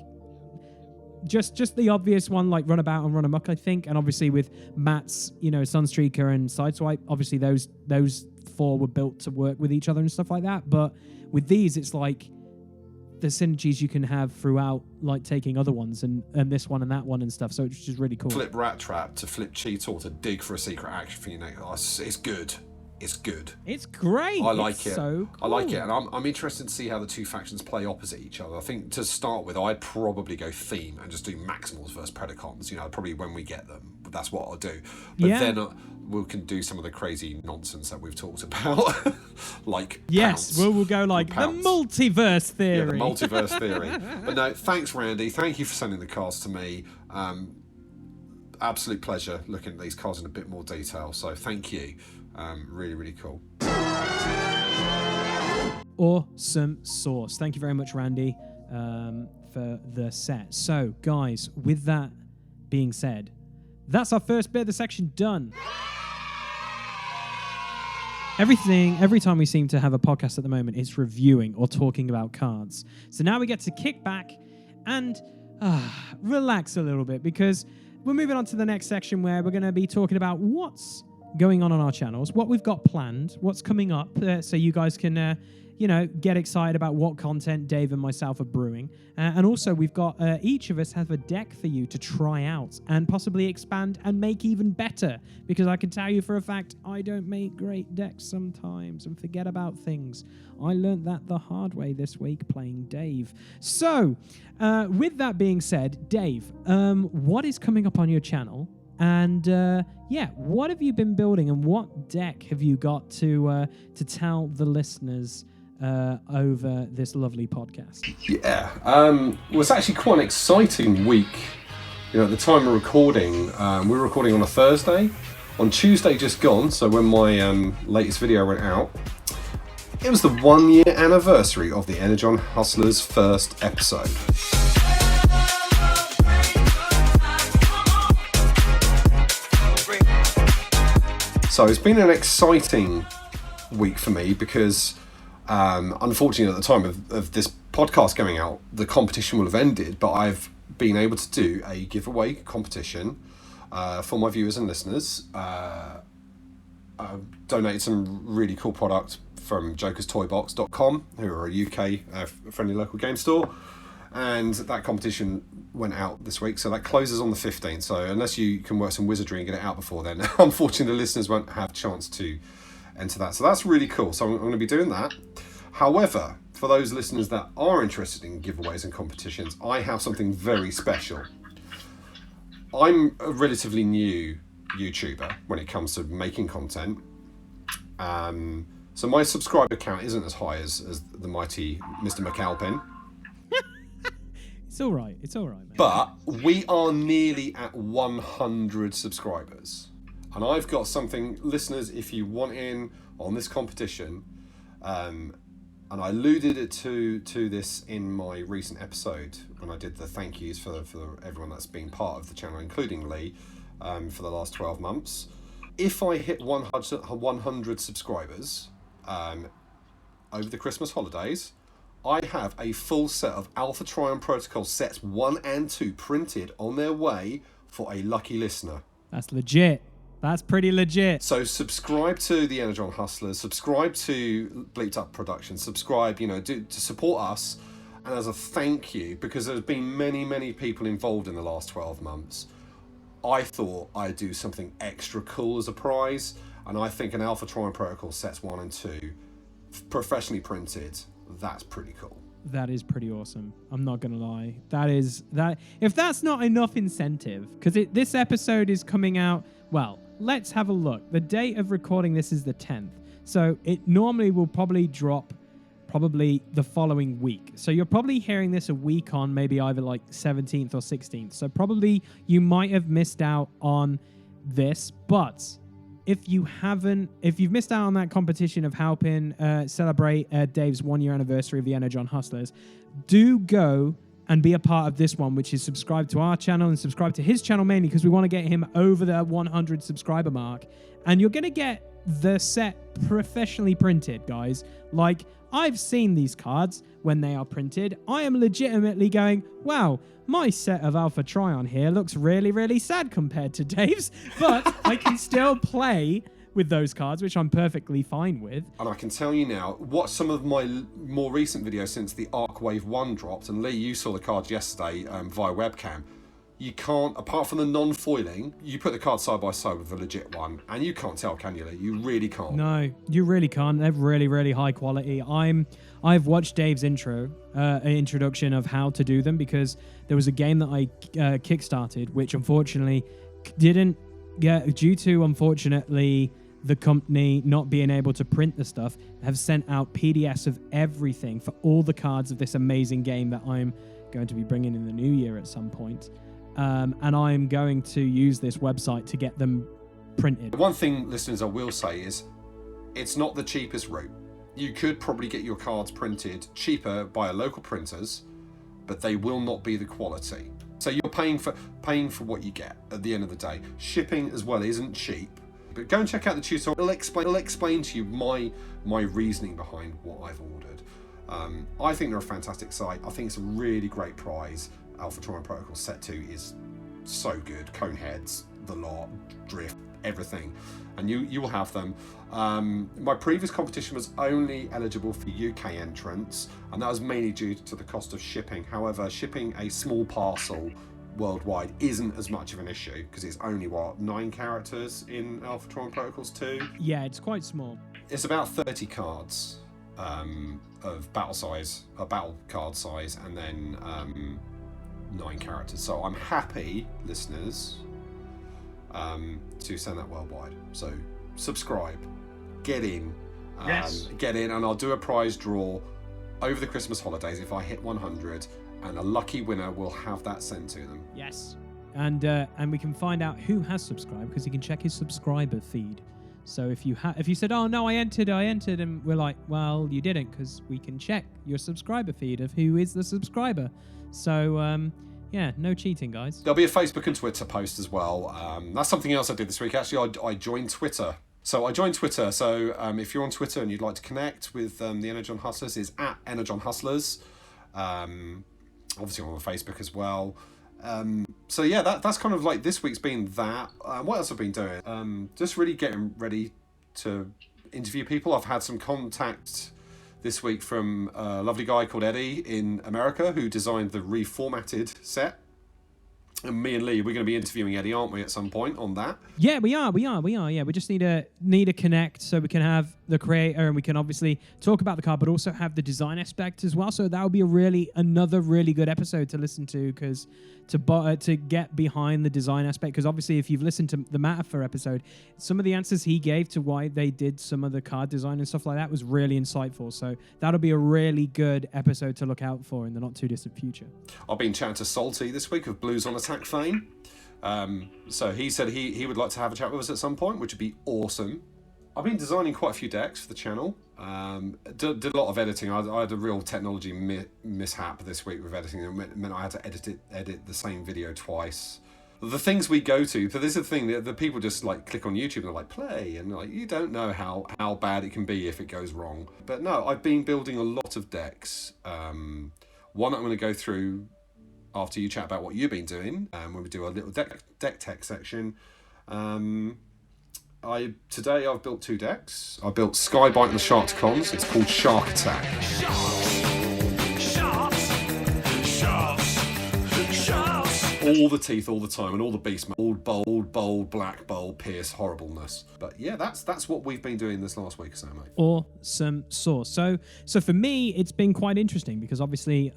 just the obvious one, like Runabout and Run Amok, I think, and obviously with Matt's, Sunstreaker and Sideswipe, obviously those four were built to work with each other and stuff like that. But with these, it's like the synergies you can have throughout, like taking other ones and this one and that one and stuff. So it's just really cool. Flip Rat Trap to flip Cheetor to dig for a secret action for your next. It's good. It's good. It's great. I like it. So cool. I like it, and I'm interested to see how the two factions play opposite each other. I think to start with, I'd probably go theme and just do Maximals versus Predacons. Probably when we get them, that's what I'll do. But then we can do some of the crazy nonsense that we've talked about, like we'll go like the multiverse theory. Yeah, the multiverse theory. But no, thanks, Randy. Thank you for sending the cards to me. Absolute pleasure looking at these cards in a bit more detail. So thank you. Really, really cool. Awesome sauce. Thank you very much, Randy, for the set. So, guys, with that being said, that's our first bit of the section done. Every time we seem to have a podcast at the moment, it's reviewing or talking about cards. So now we get to kick back and relax a little bit, because we're moving on to the next section where we're going to be talking about what's going on our channels, what we've got planned, what's coming up, so you guys can get excited about what content Dave and myself are brewing. And also, we've got each of us have a deck for you to try out and possibly expand and make even better. Because I can tell you for a fact, I don't make great decks sometimes and forget about things. I learned that the hard way this week playing Dave. So, with that being said, Dave, what is coming up on your channel? And what have you been building, and what deck have you got to tell the listeners over this lovely podcast? Yeah, well, it's actually quite an exciting week. At the time of recording, we're recording on a Thursday. On Tuesday just gone, so when my latest video went out, it was the 1 year anniversary of the ENERGON Hustlers' first episode. So it's been an exciting week for me because, unfortunately, at the time of this podcast going out, the competition will have ended, but I've been able to do a giveaway competition for my viewers and listeners. I've donated some really cool product from jokerstoybox.com, who are a UK friendly local game store. And that competition went out this week, so that closes on the 15th. So unless you can work some wizardry and get it out before then, unfortunately the listeners won't have a chance to enter that. So that's really cool. So I'm going to be doing that. However, for those listeners that are interested in giveaways and competitions, I have something very special. I'm a relatively new YouTuber when it comes to making content. So my subscriber count isn't as high as the mighty Mr. McAlpin. It's all right, man. But we are nearly at 100 subscribers. And I've got something, listeners, if you want in on this competition, and I alluded to this in my recent episode when I did the thank yous for everyone that's been part of the channel, including Lee, for the last 12 months. If I hit 100 subscribers over the Christmas holidays, I have a full set of Alpha Trion Protocol sets 1 and 2 printed on their way for a lucky listener. That's legit. That's pretty legit. So subscribe to the ENERGON Hustlers, subscribe to Bleeped Up Productions, subscribe, to support us. And as a thank you, because there's been many people involved in the last 12 months, I thought I'd do something extra cool as a prize. And I think an Alpha Trion Protocol sets 1 and 2, professionally printed, that's pretty cool. That is pretty awesome. I'm not gonna lie. That if that's not enough incentive, because this episode is coming out. Well, let's have a look. The date of recording this is the 10th, so it normally will probably drop the following week. So you're probably hearing this a week on, maybe either like 17th or 16th. So probably you might have missed out on this, but if you've missed out on that competition of helping celebrate Dave's 1 year anniversary of the ENERGON Hustlers, do go and be a part of this one, which is subscribe to our channel and subscribe to his channel mainly because we want to get him over the 100 subscriber mark. And you're going to get the set professionally printed, guys. Like, I've seen these cards when they are printed. I am legitimately going, wow, my set of Alpha Trion here looks really sad compared to Dave's, but I can still play with those cards, which I'm perfectly fine with. And I can tell you now, watch some of my more recent videos since the Arcwave 1 dropped, and Lee, you saw the cards yesterday via webcam. You can't, apart from the non-foiling, you put the cards side by side with the legit one, and you can't tell, can you, Lee? You really can't. No, you really can't. They're really high quality. I've watched Dave's introduction of how to do them, because there was a game that I kickstarted, which unfortunately didn't get, due to, unfortunately, the company not being able to print the stuff, have sent out PDFs of everything for all the cards of this amazing game that I'm going to be bringing in the new year at some point. And I'm going to use this website to get them printed. One thing, listeners, I will say is it's not the cheapest route. You could probably get your cards printed cheaper by local printers, but they will not be the quality. So you're paying for what you get at the end of the day. Shipping as well isn't cheap. But go and check out the tutorial. It'll explain to you my reasoning behind what I've ordered. I think they're a fantastic site. I think it's a really great prize. Alpha Trion Protocol Set 2 is so good. Coneheads, the lot, drift, everything, and you will have them. My previous competition was only eligible for UK entrants, and that was mainly due to the cost of shipping. However, shipping a small parcel worldwide isn't as much of an issue because it's only 9 characters in Alpha Protocols 2. Yeah, it's quite small. It's about 30 cards of battle card size, and then 9 characters. So I'm happy, listeners, to send that worldwide. So subscribe, get in, and I'll do a prize draw over the Christmas holidays if I hit 100. And a lucky winner will have that sent to them. Yes. And we can find out who has subscribed because he can check his subscriber feed. So if you said, oh no, I entered, and we're like, well, you didn't, because we can check your subscriber feed of who is the subscriber. So yeah, no cheating, guys. There'll be a Facebook and Twitter post as well. That's something else I did this week. Actually, I joined Twitter. So if you're on Twitter and you'd like to connect with the Energon Hustlers, it's at Energon Hustlers. Obviously on Facebook as well. So yeah, that's kind of like this week's been that. What else I've been doing? Just really getting ready to interview people. I've had some contact this week from a lovely guy called Eddie in America who designed the reformatted set. And me and Lee, we're going to be interviewing Eddie, aren't we, at some point on that? Yeah, we are. Yeah, we just need to connect so we can have the creator and we can obviously talk about the card, but also have the design aspect as well. So that would be another really good episode to listen to, because to get behind the design aspect, because obviously if you've listened to the Metaphor episode, some of the answers he gave to why they did some of the card design and stuff like that was really insightful. So that'll be a really good episode to look out for in the not too distant future. I've been chatting to Salty this week of Blues on Attack fame. So he said he would like to have a chat with us at some point, which would be awesome. I've been designing quite a few decks for the channel. Did a lot of editing. I had a real technology mishap this week with editing. It meant I had to edit the same video twice. The things we go to, but this is the thing, the people just like click on YouTube and they're like, play, and like, you don't know how bad it can be if it goes wrong. But no, I've been building a lot of decks. One I'm going to go through after you chat about what you've been doing, when we do a little deck tech section. Today I've built 2 decks. I built Skybite and the Sharkticons. It's called Shark Attack. All the teeth all the time, and all the beast, all bold, black, bold, pierce, horribleness. But yeah, that's what we've been doing this last week or so, mate. Awesome sauce. So for me, it's been quite interesting because obviously,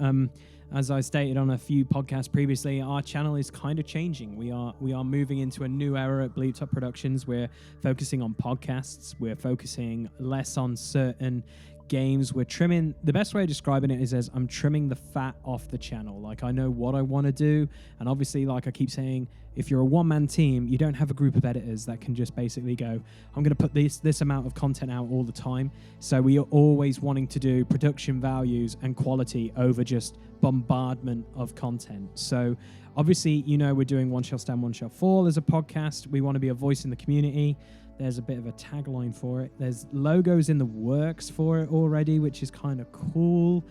as I stated on a few podcasts previously, our channel is kind of changing. We are moving into a new era at Bleeped Up Productions. We're focusing on podcasts. We're focusing less on certain games. We're trimming. The best way of describing it is as I'm trimming the fat off the channel. Like, I know what I want to do, and obviously, like I keep saying, if you're a one-man team, you don't have a group of editors that can just basically go, I'm going to put this amount of content out all the time. So we are always wanting to do production values and quality over just bombardment of content. So obviously, we're doing One Shall Stand, One Shall Fall as a podcast. We want to be a voice in the community. There's a bit of a tagline for it. There's logos in the works for it already, which is kind of cool.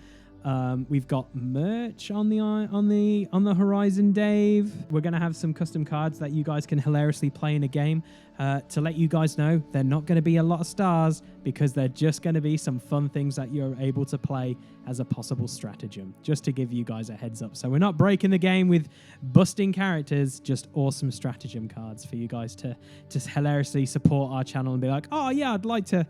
We've got merch on the horizon, Dave. We're gonna have some custom cards that you guys can hilariously play in a game. To let you guys know, they're not going to be a lot of stars because they're just going to be some fun things that you're able to play as a possible stratagem, just to give you guys a heads up. So we're not breaking the game with busting characters, just awesome stratagem cards for you guys to just hilariously support our channel and be like, oh yeah, I'd like to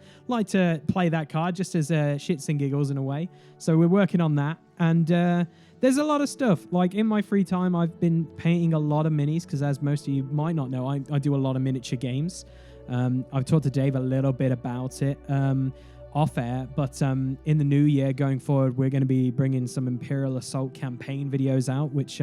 play that card just as shits and giggles in a way. So we're working on that. And there's a lot of stuff. Like, in my free time, I've been painting a lot of minis because, as most of you might not know, I do a lot of miniature games. I've talked to Dave a little bit about it off air, but in the new year going forward, we're going to be bringing some Imperial Assault campaign videos out. Which,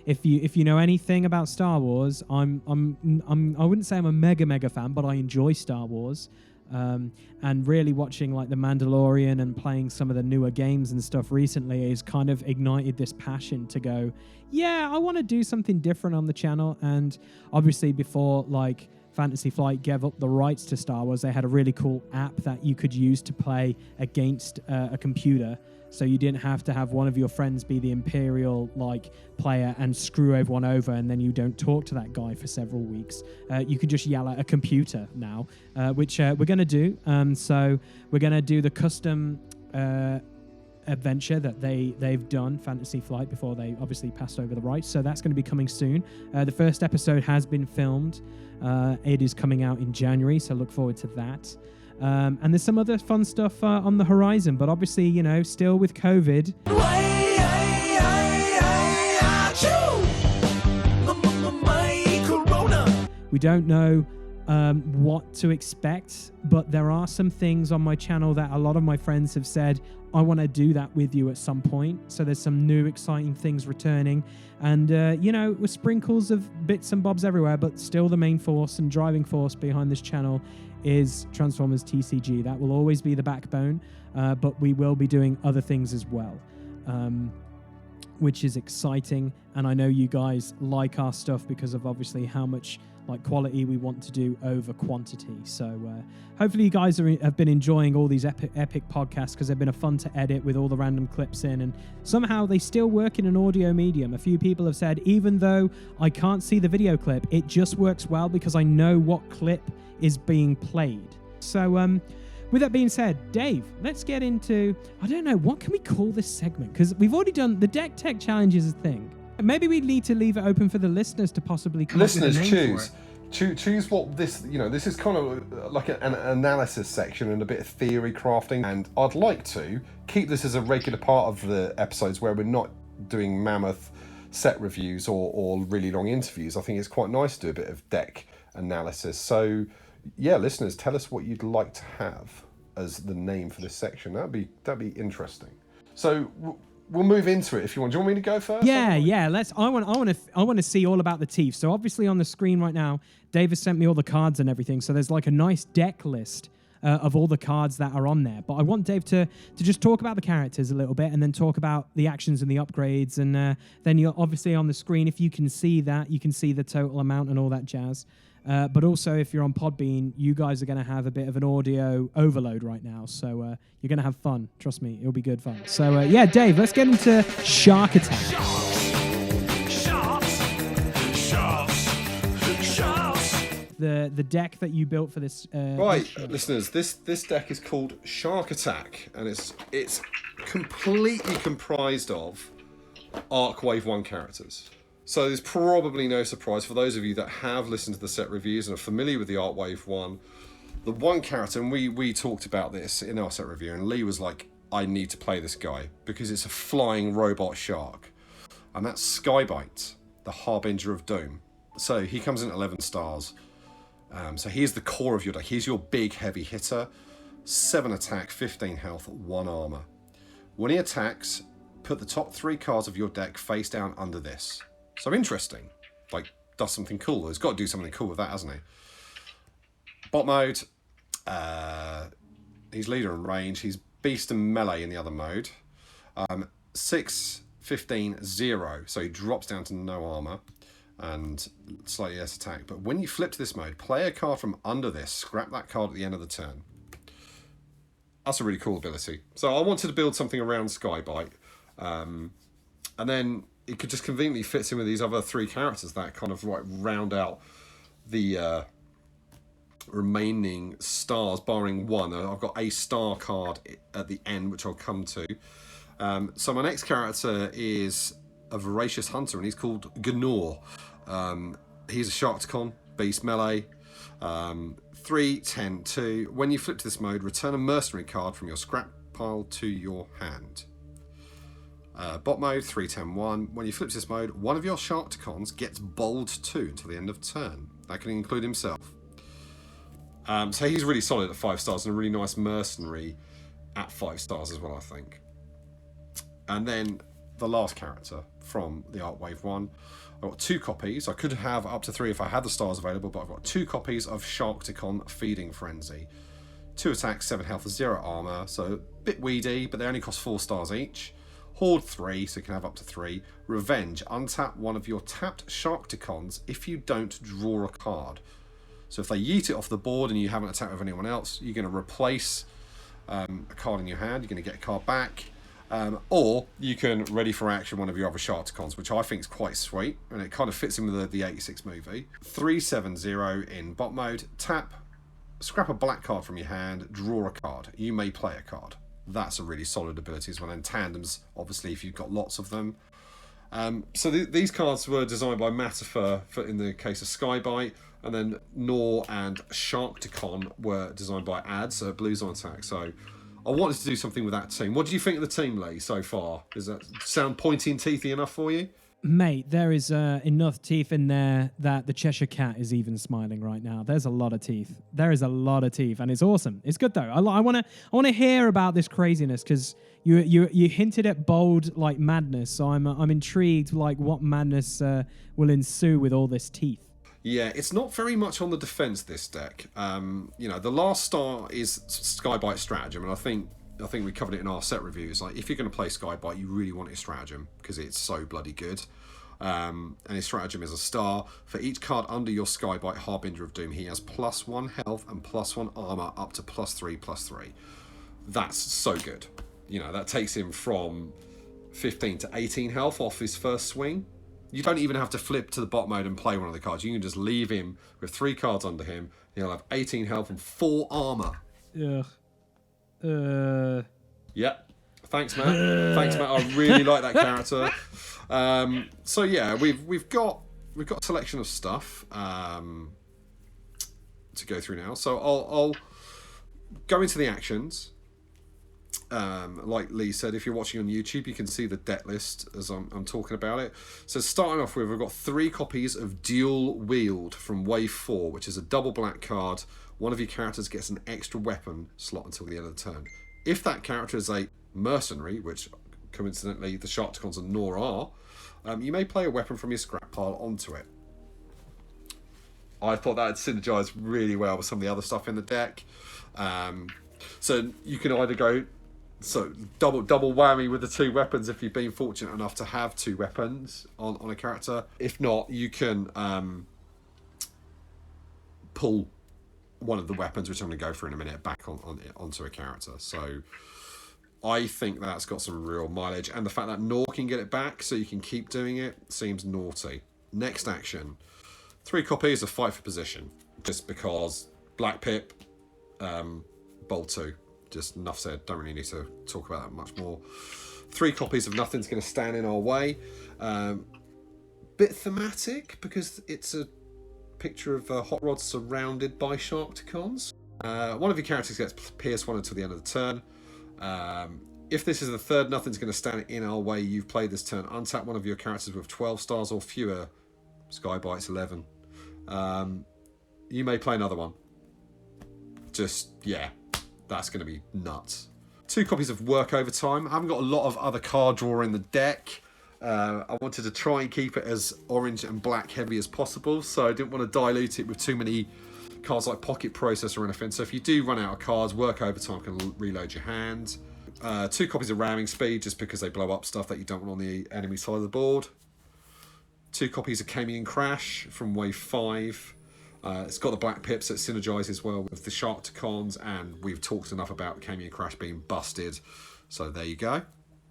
if you know anything about Star Wars, I wouldn't say I'm a mega fan, but I enjoy Star Wars. And really watching like The Mandalorian and playing some of the newer games and stuff recently has kind of ignited this passion to go, yeah, I want to do something different on the channel. And obviously before like Fantasy Flight gave up the rights to Star Wars, they had a really cool app that you could use to play against a computer. So you didn't have to have one of your friends be the Imperial player and screw everyone over, and then you don't talk to that guy for several weeks. You can just yell at a computer now, which we're going to do. So we're going to do the custom adventure that they've done, Fantasy Flight, before they obviously passed over the rights. So that's going to be coming soon. The first episode has been filmed. It is coming out in January, so look forward to that. And there's some other fun stuff on the horizon, but obviously, you know, still with COVID. We don't know what to expect, but there are some things on my channel that a lot of my friends have said, I want to do that with you at some point. So there's some new exciting things returning, and you know, with sprinkles of bits and bobs everywhere, but still the main force and driving force behind this channel is Transformers TCG. That will always be the backbone, but we will be doing other things as well, which is exciting. And I know you guys like our stuff because of obviously how much quality we want to do over quantity. So hopefully you guys have been enjoying all these epic podcasts, because they've been a fun to edit with all the random clips in, and somehow they still work in an audio medium. A few people have said, even though I can't see the video clip, it just works well because I know what clip is being played. So with that being said, Dave, let's get into, I don't know, what can we call this segment? Because we've already done the Deck Tech Challenge is a thing. Maybe we need to leave it open for the listeners to possibly come up with a name for it. Choose what this, you know, this is kind of like an analysis section and a bit of theory crafting, and I'd like to keep this as a regular part of the episodes where we're not doing mammoth set reviews or really long interviews. I think it's quite nice to do a bit of deck analysis. So yeah, listeners, tell us what you'd like to have as the name for this section. That'd be interesting. So we'll move into it if you want. Do you want me to go first? Yeah. Let's. I want to see all about the teeth. So obviously on the screen right now, Dave has sent me all the cards and everything. So there's like a nice deck list of all the cards that are on there. But I want Dave to just talk about the characters a little bit, and then talk about the actions and the upgrades. And then you're obviously on the screen, if you can see that, you can see the total amount and all that jazz. But also, if you're on Podbean, you guys are going to have a bit of an audio overload right now. So you're going to have fun. Trust me, it'll be good fun. So yeah, Dave, let's get into Shark Attack. The deck that you built for this. Right, listeners, this deck is called Shark Attack, and it's completely comprised of Arc Wave 1 characters. So there's probably no surprise for those of you that have listened to the set reviews and are familiar with the Arc Wave 1. The one character, and we talked about this in our set review, and Lee was like, I need to play this guy because it's a flying robot shark. And that's Skybite, the Harbinger of Doom. So he comes in at 11 stars. So he's the core of your deck. He's your big heavy hitter. 7 attack, 15 health, 1 armor. When he attacks, put the top 3 cards of your deck face down under this. So interesting, does something cool. He's got to do something cool with that, hasn't he? Bot mode, he's leader in range. He's beast and melee in the other mode. 6, 15, 0. So he drops down to no armor and slightly less attack. But when you flip to this mode, play a card from under this, scrap that card at the end of the turn. That's a really cool ability. So I wanted to build something around Skybite. And then it could just conveniently fit in with these other 3 characters that kind of round out the remaining stars, barring one. I've got a star card at the end, which I'll come to. So my next character is a voracious hunter, and he's called Gnor. He's a Sharkticon, beast melee. 3, 10, 2. When you flip to this mode, return a mercenary card from your scrap pile to your hand. Bot mode, 3, 10, 1. When you flip to this mode, one of your Sharkticons gets bold 2 until the end of turn. That can include himself. So he's really solid at 5 stars and a really nice mercenary at 5 stars as well, I think. And then the last character from the Arc Wave 1. I've got 2 copies. I could have up to 3 if I had the stars available, but I've got 2 copies of Sharkticon Feeding Frenzy. 2 attacks, 7 health, 0 armor. So a bit weedy, but they only cost 4 stars each. Horde 3, so you can have up to 3. Revenge, untap one of your tapped Sharkticons if you don't draw a card. So if they yeet it off the board and you haven't attacked with anyone else, you're going to replace a card in your hand. You're going to get a card back. Or you can ready for action one of your other Sharticons, which I think is quite sweet, and it kind of fits in with the 86 movie. 3/7/0 in bot mode. Tap, scrap a black card from your hand, draw a card. You may play a card. That's a really solid ability as well. And tandems, obviously, if you've got lots of them. So these cards were designed by Matifer in the case of Skybite, and then Nor and Sharkticon were designed by Ad, so Blues on Attack. So I wanted to do something with that team. What do you think of the team, Lee, so far? Does that sound pointy and teethy enough for you? Mate, there is enough teeth in there that the Cheshire Cat is even smiling right now. There's a lot of teeth. There is a lot of teeth, and it's awesome. It's good though. I want to hear about this craziness because you hinted at bold like madness. So I'm intrigued like what madness will ensue with all this teeth. Yeah, it's not very much on the defense, this deck. You know, the last star is Skybite Stratagem, and I think we covered it in our set reviews. Like, if you're going to play Skybite, you really want his Stratagem because it's so bloody good. And his Stratagem is a star. For each card under your Skybite Harbinger of Doom, he has +1 health and +1 armor up to +3/+3. That's so good. You know, that takes him from 15 to 18 health off his first swing. You don't even have to flip to the bot mode and play one of the cards. You can just leave him with 3 cards under him. He'll have 18 health and 4 armor. Yeah. Yep. Thanks, Matt. Thanks, Matt. I really like that character. So yeah, we've got a selection of stuff to go through now. So I'll go into the actions. Like Lee said, if you're watching on YouTube, you can see the deck list as I'm talking about it. So starting off with, we've got 3 copies of Dual Wield from Wave 4, which is a double black card. One of your characters gets an extra weapon slot until the end of the turn. If that character is a mercenary, which coincidentally the Sharkticons and Nor are, you may play a weapon from your scrap pile onto it. I thought that had synergized really well with some of the other stuff in the deck. So you can either go double whammy with the 2 weapons if you've been fortunate enough to have 2 weapons on a character. If not, you can pull one of the weapons, which I'm going to go through in a minute, back onto a character. So I think that's got some real mileage, and the fact that Nor can get it back so you can keep doing it seems naughty. Next action, 3 copies of Fight for Position, just because Black Pip, Bold 2. Just enough said, don't really need to talk about that much more. 3 copies of Nothing's Going to Stand in Our Way. Bit thematic because it's a picture of Hot Rod surrounded by Sharkticons. One of your characters gets PS1 until the end of the turn. If this is the 3rd Nothing's Going to Stand in Our Way you've played this turn, untap one of your characters with 12 stars or fewer. Skybites 11. You may play another one. Just, yeah. That's going to be nuts. 2 copies of Work Overtime. I haven't got a lot of other card draw in the deck. I wanted to try and keep it as orange and black heavy as possible, so I didn't want to dilute it with too many cards like Pocket Processor or anything. So if you do run out of cards, Work Overtime can reload your hand. 2 copies of Ramming Speed, just because they blow up stuff that you don't want on the enemy side of the board. 2 copies of Camion Crash from Wave 5. It's got the black pips that synergizes well with the Sharkticons, and we've talked enough about Camion Crash being busted, so there you go.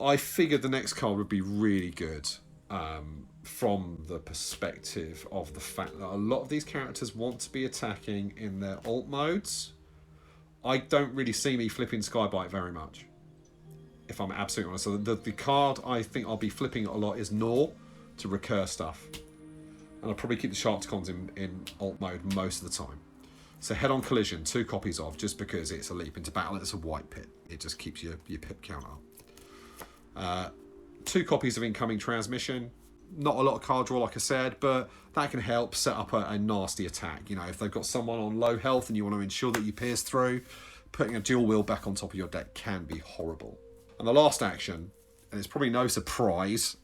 I figured the next card would be really good from the perspective of the fact that a lot of these characters want to be attacking in their alt modes. I don't really see me flipping Skybite very much, if I'm absolutely honest. So the card I think I'll be flipping a lot is Nor to recur stuff. And I'll probably keep the Sharkticons in alt mode most of the time. So Head-On Collision, 2 copies of, just because it's a leap into battle. It's a white pit. It just keeps your pip count up. 2 copies of Incoming Transmission. Not a lot of card draw, like I said, but that can help set up a nasty attack. You know, if they've got someone on low health and you want to ensure that you pierce through, putting a dual wheel back on top of your deck can be horrible. And the last action, and it's probably no surprise,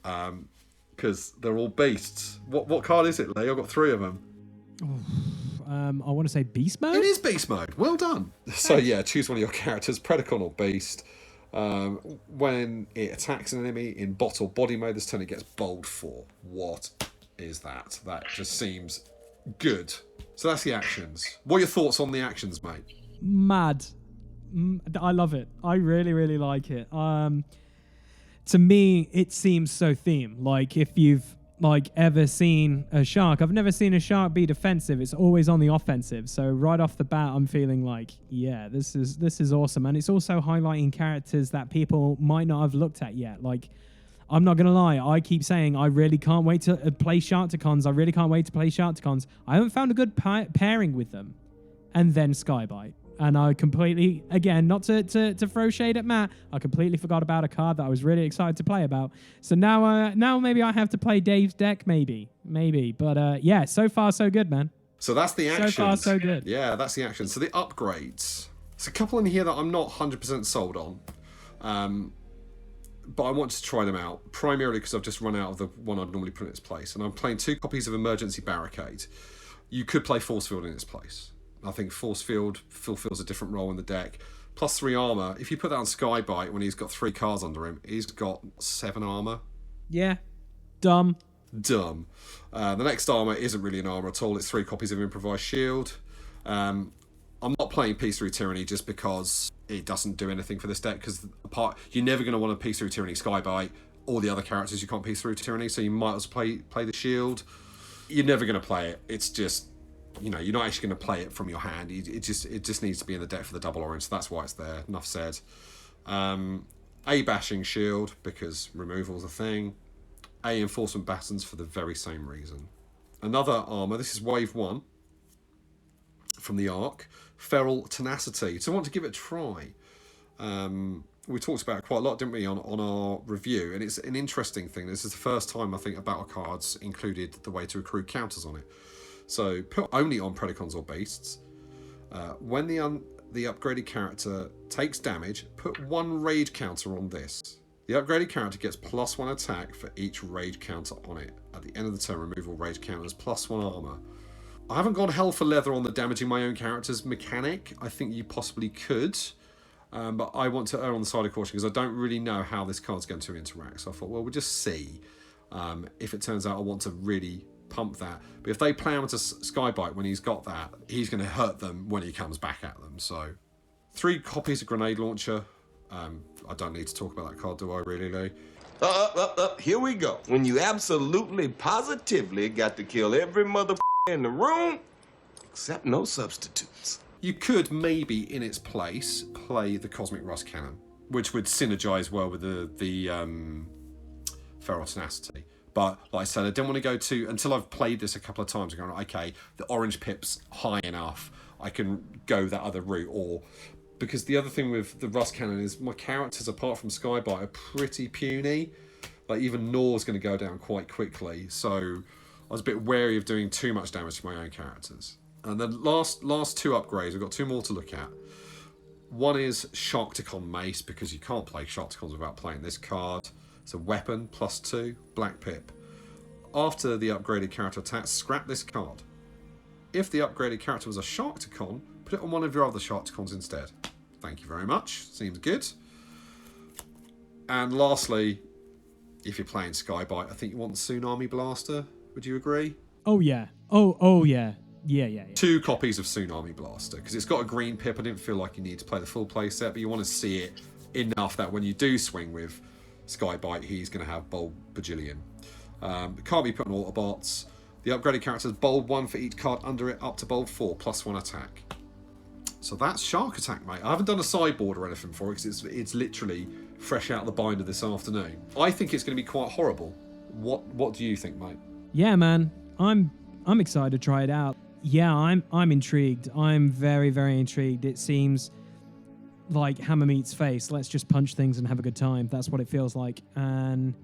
because they're all beasts. What card is it, Lee? I've got 3 of them. I want to say Beast Mode? It is Beast Mode. Well done. So yeah, choose one of your characters, Predacon or Beast. When it attacks an enemy in bot or body mode this turn, it gets bold 4. What is that? That just seems good. So that's the actions. What are your thoughts on the actions, mate? Mad. I love it. I really, really like it. To me, it seems so themed. Like, if you've ever seen a shark, I've never seen a shark be defensive. It's always on the offensive. So right off the bat, I'm feeling like, yeah, this is awesome. And it's also highlighting characters that people might not have looked at yet. Like, I'm not gonna lie, I keep saying I really can't wait to play Sharkticons. I really can't wait to play Sharkticons. I haven't found a good pairing with them. And then Skybite. And I completely, again, not to throw shade at Matt, I completely forgot about a card that I was really excited to play about. So now maybe I have to play Dave's deck, maybe. But yeah, so far so good, man. So that's the action. So far so good. Yeah, that's the action. So the upgrades. There's a couple in here that I'm not 100% sold on. But I want to try them out, primarily because I've just run out of the one I'd normally put in its place. And I'm playing 2 copies of Emergency Barricade. You could play Force Field in its place. I think Force Field fulfills a different role in the deck. Plus 3 armor. If you put that on Skybite when he's got 3 cards under him, he's got 7 armor. Yeah. Dumb. The next armor isn't really an armor at all. It's 3 copies of Improvised Shield. I'm not playing Peace Through Tyranny just because it doesn't do anything for this deck, because you're never going to want to Peace Through Tyranny Skybite. All the other characters you can't Peace Through Tyranny, so you might as well play the Shield. You're never going to play it. It's just, you're not actually going to play it from your hand. It just needs to be in the deck for the double orange, so that's why it's there. Enough said. A Bashing Shield, because removal's a thing. A Enforcement Batons for the very same reason. Another armor, this is Wave 1 from the Arc. Feral Tenacity. So I want to give it a try. We talked about it quite a lot, didn't we, on our review, and it's an interesting thing. This is the first time I think a battle cards included the way to accrue counters on it. So put only on Predacons or Beasts. When the upgraded character takes damage, put 1 rage counter on this. The upgraded character gets +1 attack for each rage counter on it. At the end of the turn, remove all rage counters, +1 armor. I haven't gone hell for leather on the damaging my own characters mechanic. I think you possibly could. But I want to err on the side of caution because I don't really know how this card's going to interact. So I thought, well, we'll just see. If it turns out I want to really pump that. But if they play him into Skybite when he's got that, he's going to hurt them when he comes back at them. So 3 copies of Grenade Launcher. I don't need to talk about that card, do I really, Lee? Here we go. When you absolutely, positively got to kill every mother in the room, except no substitutes. You could maybe, in its place, play the Cosmic Rust Cannon, which would synergize well with the Feral Tenacity. But like I said, I didn't want to go until I've played this a couple of times and gone, okay, the orange pip's high enough, I can go that other route. Or because the other thing with the Rust Cannon is my characters, apart from Skybite, are pretty puny. Like even Nor's going to go down quite quickly. So I was a bit wary of doing too much damage to my own characters. And the last 2 upgrades, we've got 2 more to look at. One is Sharkticon Mace, because you can't play Sharkticons without playing this card. It's a weapon, +2, Black Pip. After the upgraded character attacks, scrap this card. If the upgraded character was a Sharkticon, put it on one of your other Sharkticons instead. Thank you very much. Seems good. And lastly, if you're playing Skybite, I think you want the Tsunami Blaster. Would you agree? Oh, yeah. Oh, yeah. Yeah. 2 copies of Tsunami Blaster, because it's got a green pip. I didn't feel like you need to play the full play set, but you want to see it enough that when you do swing with Skybite, he's going to have Bold Bajillion. It can't be put on Autobots. The upgraded character is Bold 1 for each card under it, up to Bold 4, +1 attack. So that's Shark Attack, mate. I haven't done a sideboard or anything for it, because it's literally fresh out of the binder this afternoon. I think it's going to be quite horrible. What do you think, mate? Yeah, man. I'm excited to try it out. Yeah, I'm intrigued. I'm very, very intrigued. It seems like Hammer meets Face. Let's just punch things and have a good time. That's what it feels like. And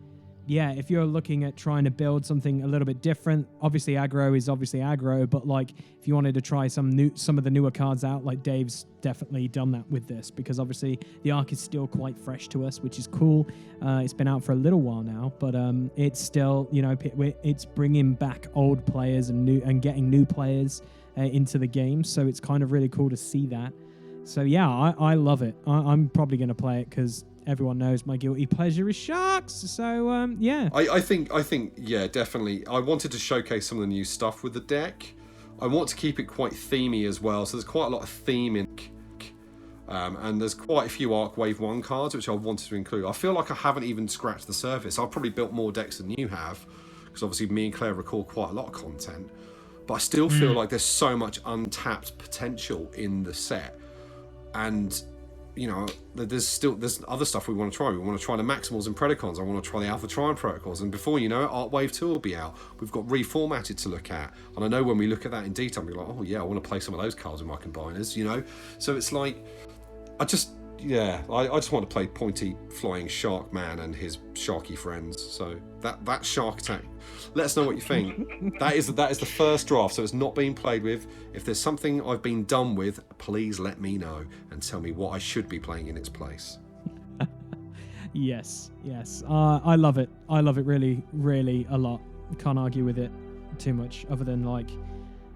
yeah, if you're looking at trying to build something a little bit different, obviously aggro is obviously aggro, but like if you wanted to try some of the newer cards out, like Dave's definitely done that with this, because obviously the arc is still quite fresh to us, which is cool. It's been out for a little while now, but it's still, it's bringing back old players and getting new players into the game. So it's kind of really cool to see that. So yeah, I love it. I'm probably going to play it because everyone knows my guilty pleasure is sharks. So yeah. I think yeah, definitely. I wanted to showcase some of the new stuff with the deck. I want to keep it quite themey as well. So there's quite a lot of theme in. And there's quite a few Arc Wave 1 cards which I wanted to include. I feel like I haven't even scratched the surface. I've probably built more decks than you have, because obviously me and Claire record quite a lot of content. But I still feel like there's so much untapped potential in the set. And, you know, there's other stuff we want to try. We want to try the Maximals and Predacons. I want to try the Alpha Triumph protocols. And before you know it, Arc Wave 2 will be out. We've got reformatted to look at. And I know when we look at that in detail, we'll be like, oh yeah, I want to play some of those cards with my combiners, you know? So it's like, I just want to play pointy flying shark man and his sharky friends. So that shark attack, let us know what you think. that is the first draft, so it's not being played with. If there's something I've been done with, please let me know and tell me what I should be playing in its place. Yes. I love it. I love it really, really a lot. Can't argue with it too much, other than like,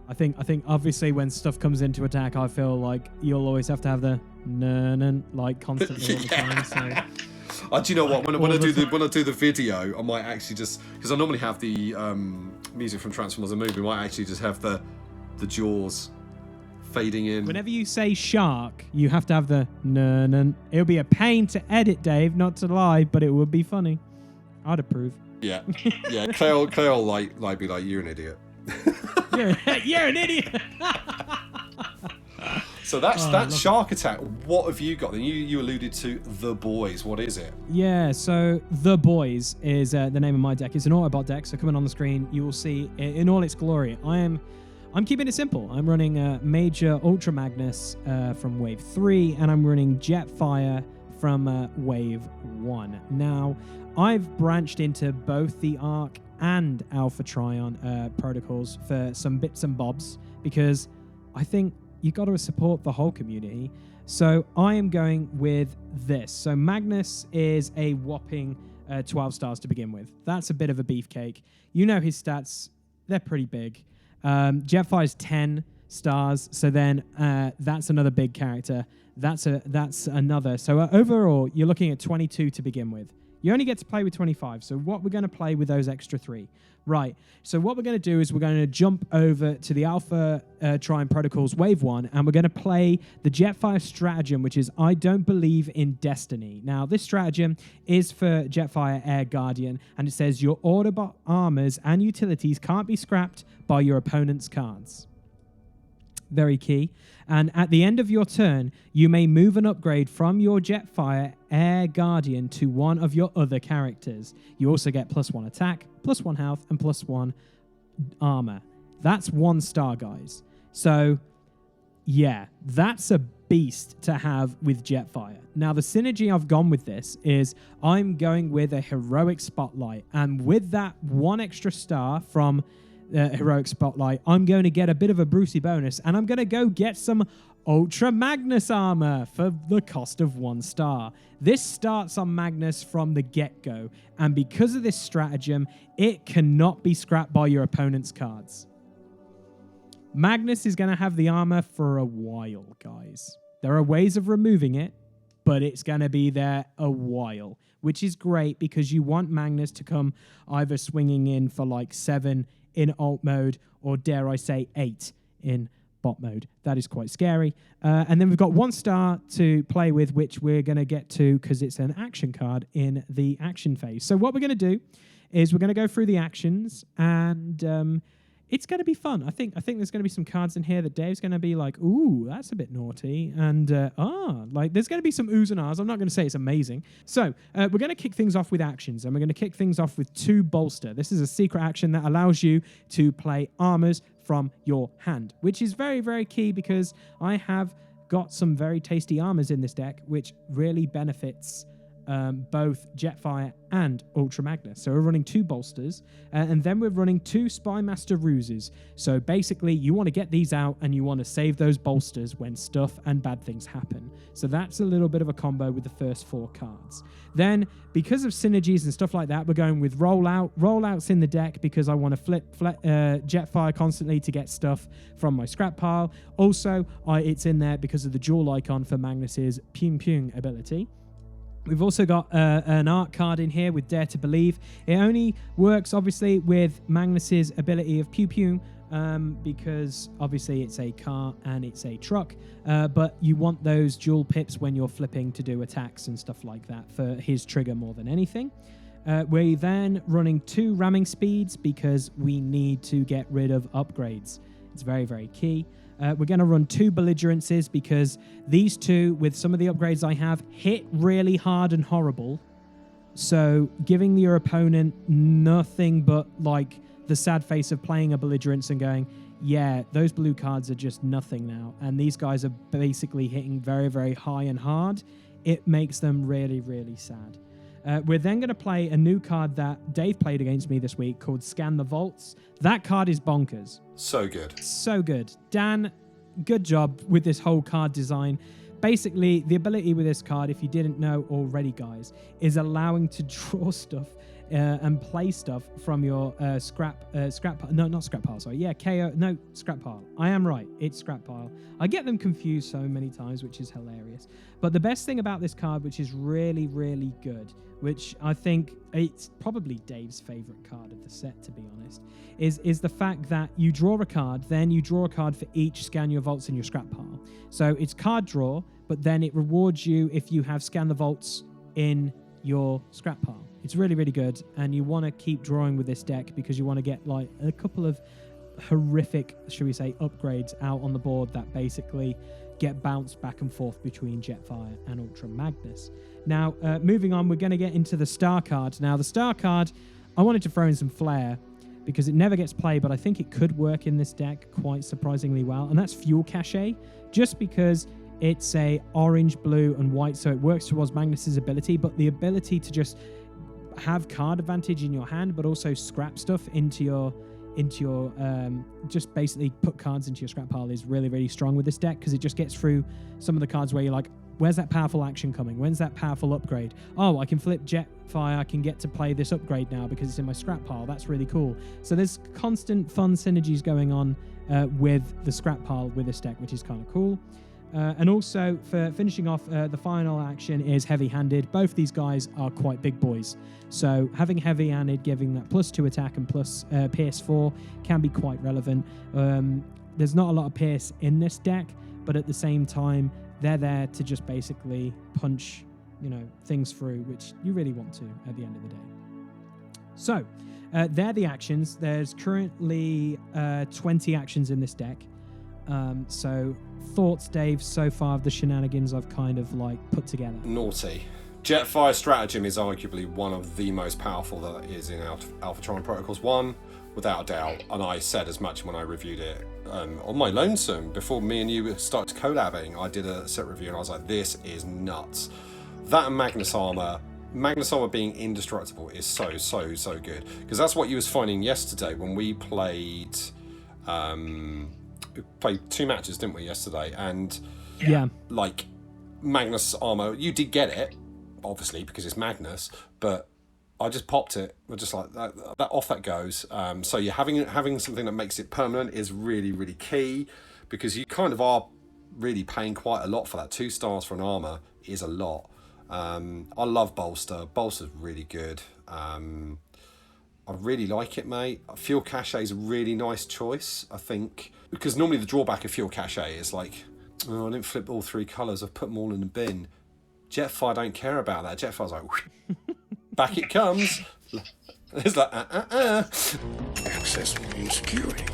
I think obviously when stuff comes into attack, I feel like you'll always have to have the nun like constantly all the time. So do you know what? When I do the video, I might actually just, because I normally have the music from Transformers the movie, I might actually just have the jaws fading in. Whenever you say shark, you have to have the nun. It'll be a pain to edit, Dave, not to lie, but it would be funny. I'd approve. Yeah. Claire will like be like, you're an idiot. You're an idiot. So that's Shark Attack. What have you got? Then you alluded to The Boys. What is it? Yeah, so The Boys is the name of my deck. It's an Autobot deck, so coming on the screen, you will see in all its glory. I'm keeping it simple. I'm running Major Ultra Magnus from Wave 3, and I'm running Jetfire from Wave 1. Now, I've branched into both the Arc and Alpha Trion protocols for some bits and bobs, because I think you got to support the whole community. So I am going with this. So Magnus is a whopping 12 stars to begin with. That's a bit of a beefcake. You know his stats, they're pretty big. Jetfire's 10 stars, so then that's another big character. That's another. So overall, you're looking at 22 to begin with. You only get to play with 25, so what we're going to play with those extra 3. Right, so what we're going to do is we're going to jump over to the Alpha Triumph Protocols Wave 1, and we're going to play the Jetfire stratagem, which is I Don't Believe in Destiny. Now, this stratagem is for Jetfire Air Guardian, and it says your Autobot armors and utilities can't be scrapped by your opponent's cards. Very key. And at the end of your turn, you may move an upgrade from your Jetfire Air Guardian to one of your other characters. You also get +1 attack, +1 health, and +1 armor. That's 1 star, guys. So, yeah, that's a beast to have with Jetfire. Now, the synergy I've gone with this is I'm going with a Heroic Spotlight. And with that 1 extra star from Heroic Spotlight, I'm going to get a bit of a Brucey bonus, and I'm going to go get some Ultra Magnus armor for the cost of 1 star. This starts on Magnus from the get-go, and because of this stratagem, it cannot be scrapped by your opponent's cards. Magnus is going to have the armor for a while, guys. There are ways of removing it, but it's going to be there a while, which is great because you want Magnus to come either swinging in for like 7 in alt mode, or dare I say 8 in bot mode. That is quite scary. And then we've got 1 star to play with, which we're going to get to because it's an action card in the action phase. So what we're going to do is we're going to go through the actions, and it's going to be fun. I think there's going to be some cards in here that Dave's going to be like, ooh, that's a bit naughty. And, like, there's going to be some oohs and ahs. I'm not going to say it's amazing. So, we're going to kick things off with actions, and we're going to kick things off with 2 Bolster. This is a secret action that allows you to play armors from your hand, which is very, very key because I have got some very tasty armors in this deck, which really benefits both Jetfire and Ultra Magnus. So we're running 2 Bolsters, and then we're running 2 Spy Master Ruses. So basically, you want to get these out, and you want to save those Bolsters when stuff and bad things happen. So that's a little bit of a combo with the first 4 cards. Then, because of synergies and stuff like that, we're going with Rollout. Rollout's in the deck because I want to flip Jetfire constantly to get stuff from my scrap pile. Also, it's in there because of the dual icon for Magnus's Pum Pum ability. We've also got an art card in here with Dare to Believe. It only works, obviously, with Magnus's ability of Pew Pew because obviously it's a car and it's a truck, but you want those dual pips when you're flipping to do attacks and stuff like that for his trigger more than anything. We're then running 2 ramming speeds because we need to get rid of upgrades. It's very, very key. We're going to run 2 belligerences because these 2, with some of the upgrades I have, hit really hard and horrible. So giving your opponent nothing but like the sad face of playing a belligerence and going, yeah, those blue cards are just nothing now. And these guys are basically hitting very, very high and hard. It makes them really, really sad. We're then going to play a new card that Dave played against me this week called Scan the Vaults. That card is bonkers. So good. So good. Dan, good job with this whole card design. Basically, the ability with this card, if you didn't know already, guys, is allowing to draw stuff and play stuff from your scrap pile. Sorry. Yeah, KO. No, scrap pile. I am right. It's scrap pile. I get them confused so many times, which is hilarious. But the best thing about this card, which is really, really good, which I think it's probably Dave's favorite card of the set, to be honest, is the fact that you draw a card, then you draw a card for each scan your vaults in your scrap pile. So it's card draw, but then it rewards you if you have scan the vaults in your scrap pile. It's really, really good, and you want to keep drawing with this deck because you want to get like a couple of horrific, should we say, upgrades out on the board that basically get bounced back and forth between Jetfire and Ultra Magnus. Now, moving on, we're going to get into the star card. Now, the star card, I wanted to throw in some flair because it never gets played, but I think it could work in this deck quite surprisingly well, and that's Fuel Cache, just because it's a orange, blue, and white, so it works towards Magnus's ability, but the ability to just have card advantage in your hand, but also scrap stuff into your just basically put cards into your scrap pile is really, really strong with this deck because it just gets through some of the cards where you're like, where's that powerful action coming? When's that powerful upgrade? Oh, I can flip Jetfire. I can get to play this upgrade now because it's in my scrap pile. That's really cool. So there's constant fun synergies going on with the scrap pile with this deck, which is kind of cool. And also, for finishing off, the final action is heavy-handed. Both these guys are quite big boys. So having heavy-handed, giving that +2 attack and plus Pierce 4 can be quite relevant. There's not a lot of Pierce in this deck, but at the same time, they're there to just basically punch, things through, which you really want to at the end of the day. So, they're the actions. There's currently 20 actions in this deck. So thoughts, Dave, so far of the shenanigans I've kind of put together? Naughty. Jetfire Stratagem is arguably one of the most powerful that is in Alphatron Protocols 1, without a doubt, and I said as much when I reviewed it on my lonesome. Before me and you started collabing, I did a set review and I was like, this is nuts. That and Magnus Armor being indestructible is so good, because that's what you was finding yesterday when we played... we played 2 matches, didn't we, yesterday? And Magnus Armor, you did get it, obviously, because it's Magnus, but I just popped it. We're just like that off that goes. So you're having something that makes it permanent is really, really key, because you kind of are really paying quite a lot for that. 2 stars for an armor is a lot. I love Bolster. Bolster's really good. I really like it, mate. Fuel Cache is a really nice choice, I think, because normally the drawback of Fuel Cache is like, oh, I didn't flip all 3 colours, I've put them all in the bin. Jetfire don't care about that. Jetfire's like, back it comes. It's like, Access main security.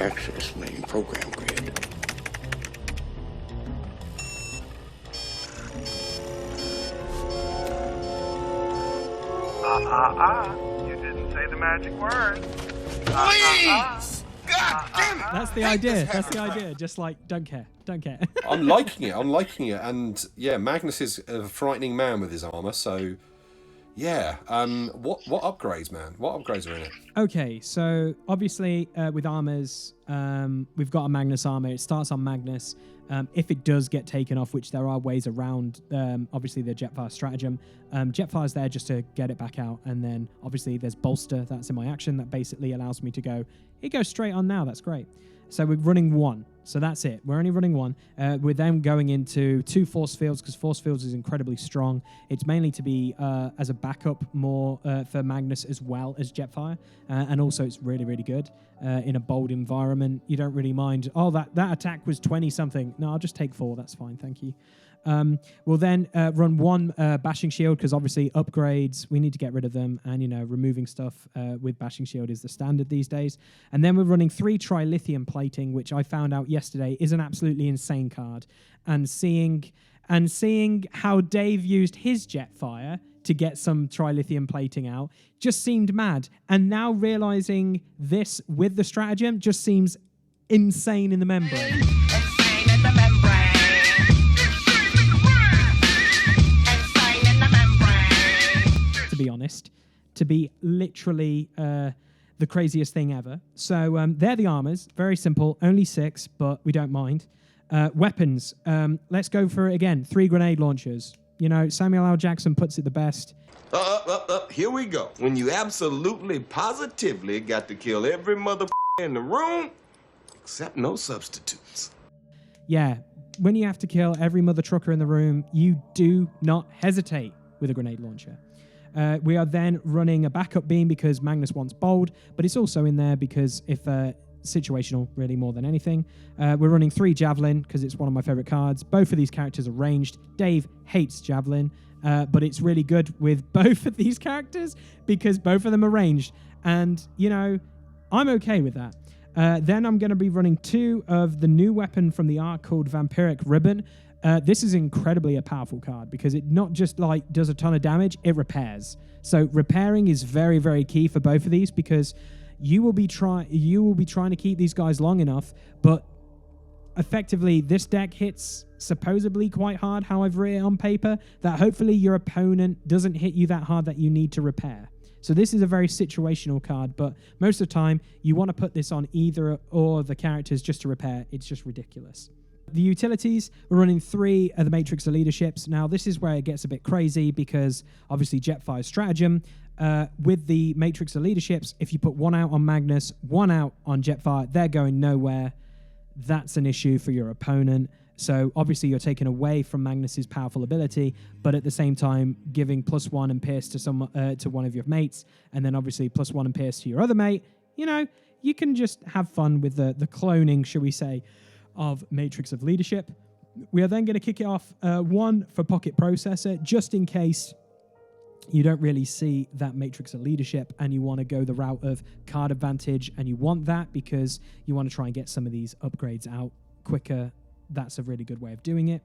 Access main program grid. You didn't say the magic word. Please! God damn it! That's the idea. That's the idea. Just don't care. Don't care. I'm liking it. And yeah, Magnus is a frightening man with his armor. So yeah, what upgrades, man? What upgrades are in it? Okay, so obviously with armors, we've got a Magnus armor. It starts on Magnus. If it does get taken off, which there are ways around, obviously the Jetfire Stratagem. Jetfire's there just to get it back out, and then obviously there's Bolster that's in my action that basically allows me to go, it goes straight on now, that's great. So we're running one. So that's it. We're only running one. We're then going into 2 force fields because force fields is incredibly strong. It's mainly to be as a backup more for Magnus as well as Jetfire. And also it's really, really good in a bold environment. You don't really mind, oh, that attack was 20-something. No, I'll just take 4. That's fine. Thank you. We'll then run 1 bashing shield because obviously upgrades, we need to get rid of them, and removing stuff with bashing shield is the standard these days. And then we're running 3 trilithium plating, which I found out yesterday is an absolutely insane card. And seeing how Dave used his Jetfire to get some trilithium plating out just seemed mad. And now realizing this with the stratagem just seems insane in the membrane. Be honest, to be literally the craziest thing ever. So they're the armors, very simple, only 6, but we don't mind. Weapons, let's go for it again. 3 grenade launchers. Samuel L. Jackson puts it the best. Here we go. When you absolutely positively got to kill every mother in the room, except no substitutes. Yeah, when you have to kill every mother trucker in the room, you do not hesitate with a grenade launcher. We are then running a backup beam because Magnus wants bold, but it's also in there because if situational, really, more than anything. We're running 3 javelin because it's one of my favorite cards. Both of these characters are ranged. Dave hates javelin, but it's really good with both of these characters because both of them are ranged. And, I'm okay with that. Then I'm going to be running 2 of the new weapon from the arc called Vampiric Ribbon. This is incredibly a powerful card because it not just does a ton of damage, it repairs. So repairing is very, very key for both of these because you will be trying to keep these guys long enough, but effectively this deck hits supposedly quite hard, how I've written it on paper, that hopefully your opponent doesn't hit you that hard that you need to repair. So this is a very situational card, but most of the time you want to put this on either or the characters just to repair. It's just ridiculous. The utilities, we're running 3 of the Matrix of Leaderships. Now, this is where it gets a bit crazy because obviously Jetfire's stratagem. With the Matrix of Leaderships, if you put 1 out on Magnus, 1 out on Jetfire, they're going nowhere. That's an issue for your opponent. So obviously you're taking away from Magnus's powerful ability, but at the same time giving +1 and Pierce to one of your mates, and then obviously +1 and Pierce to your other mate. You can just have fun with the cloning, shall we say, of Matrix of Leadership. We are then going to kick it off 1 for Pocket Processor, just in case you don't really see that Matrix of Leadership and you want to go the route of card advantage, and you want that because you want to try and get some of these upgrades out quicker. That's a really good way of doing it.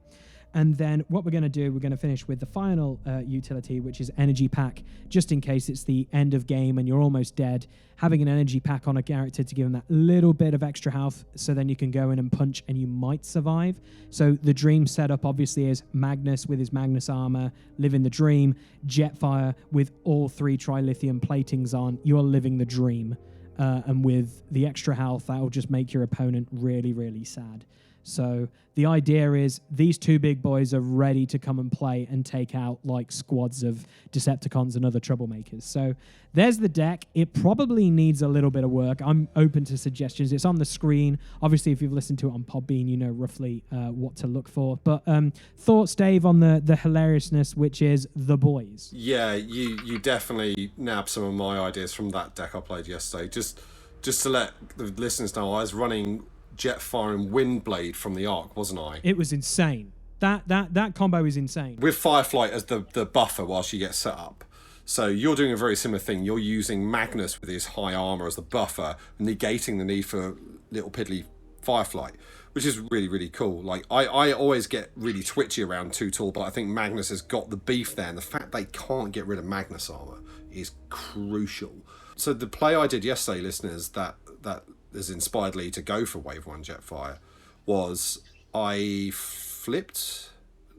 And then what we're going to do, we're going to finish with the final utility, which is Energy Pack, just in case it's the end of game and you're almost dead. Having an Energy Pack on a character to give them that little bit of extra health so then you can go in and punch and you might survive. So the dream setup obviously is Magnus with his Magnus armor, living the dream. Jetfire with all 3 trilithium platings on, you're living the dream. And with the extra health, that will just make your opponent really, really sad. So the idea is these 2 big boys are ready to come and play and take out like squads of Decepticons and other troublemakers. So there's the deck. It probably needs a little bit of work. I'm open to suggestions. It's on the screen. Obviously, if you've listened to it on Podbean, you know roughly what to look for. But thoughts, Dave, on the hilariousness, which is the boys? Yeah, you definitely nabbed some of my ideas from that deck I played yesterday. Just to let the listeners know, I was running Jetfire and Windblade from the Ark, wasn't I? It was insane. That combo is insane. With Fireflight as the buffer while she gets set up. So you're doing a very similar thing. You're using Magnus with his high armor as the buffer, negating the need for little piddly Fireflight, which is really, really cool. Like, I always get really twitchy around Too Tall, but I think Magnus has got the beef there, and the fact they can't get rid of Magnus armor is crucial. So the play I did yesterday, listeners, that has inspired Lee to go for Wave 1 Jetfire was I flipped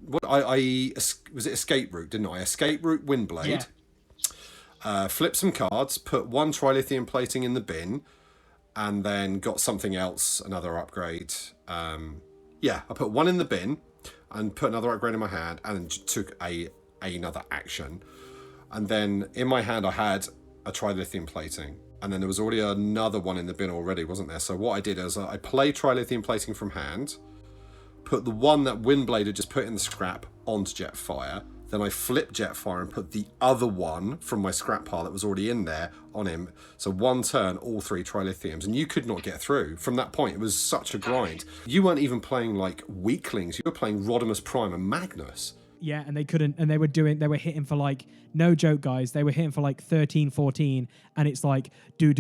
was it Escape Route, didn't I? Escape Route Windblade. Yeah. Flipped some cards, put 1 trilithium plating in the bin, and then got something else, another upgrade. I put 1 in the bin and put another upgrade in my hand and took another action. And then in my hand I had a trilithium plating. and then there was already another one in the bin already, wasn't there? So what I did is I played Trilithium Plating from hand, put the one that Windblade had just put in the scrap onto Jetfire, then I flipped Jetfire and put the other one from my scrap pile that was already in there on him. So one turn, all 3 Trilithiums, and you could not get through. From that point, it was such a grind. You weren't even playing like weaklings. You were playing Rodimus Prime and Magnus. Yeah, and they couldn't, and they were hitting for like, no joke, guys, they were hitting for like 13, 14, and it's like, do,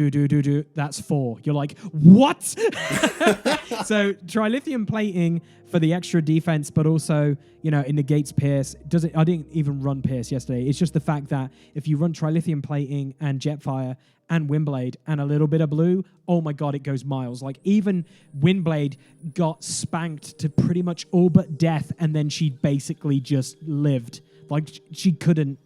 that's 4. You're like, what? So Trilithium Plating for the extra defense, but also, you know, it negates Pierce. I didn't even run Pierce yesterday. It's just the fact that if you run Trilithium Plating and Jetfire and Windblade and a little bit of blue, oh my God, it goes miles. Like, even Windblade got spanked to pretty much all but death, and then she basically just lived. Like, she wouldn't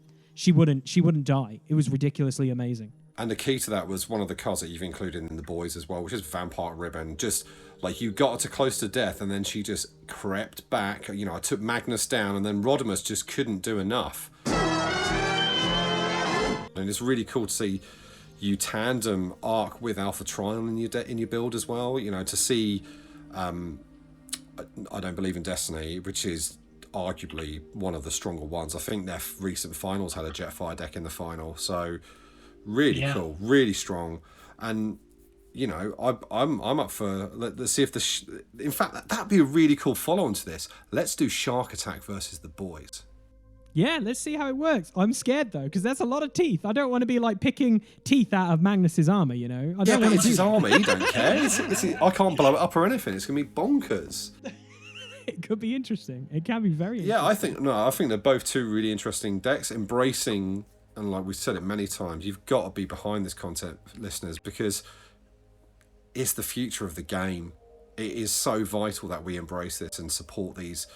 die. It was ridiculously amazing. And the key to that was one of the cards that you've included in the boys as well, which is Vampire Ribbon. Just like, you got her to close to death, and then she just crept back. You know, I took Magnus down, and then Rodimus just couldn't do enough. And it's really cool to see you tandem Arc with Alpha Trion in your build as well. You know, to see, I don't believe in Destiny, which is arguably one of the stronger ones. I think their recent finals had a Jetfire deck in the final, so really cool, really strong. And you know, I'm up for, let's see if in fact that'd be a really cool follow-on to this. Let's do Shark Attack versus the boys. Yeah, let's see how it works. I'm scared though, because that's a lot of teeth. I don't want to be like picking teeth out of Magnus's armor, you know. I don't want it's his armor. He don't care. I can't blow it up or anything. It's gonna be bonkers. It could be interesting. It can be very interesting. Yeah, I think they're both two really interesting decks. Embracing, and like we've said it many times, you've got to be behind this content, listeners, because it's the future of the game. It is so vital that we embrace this and support these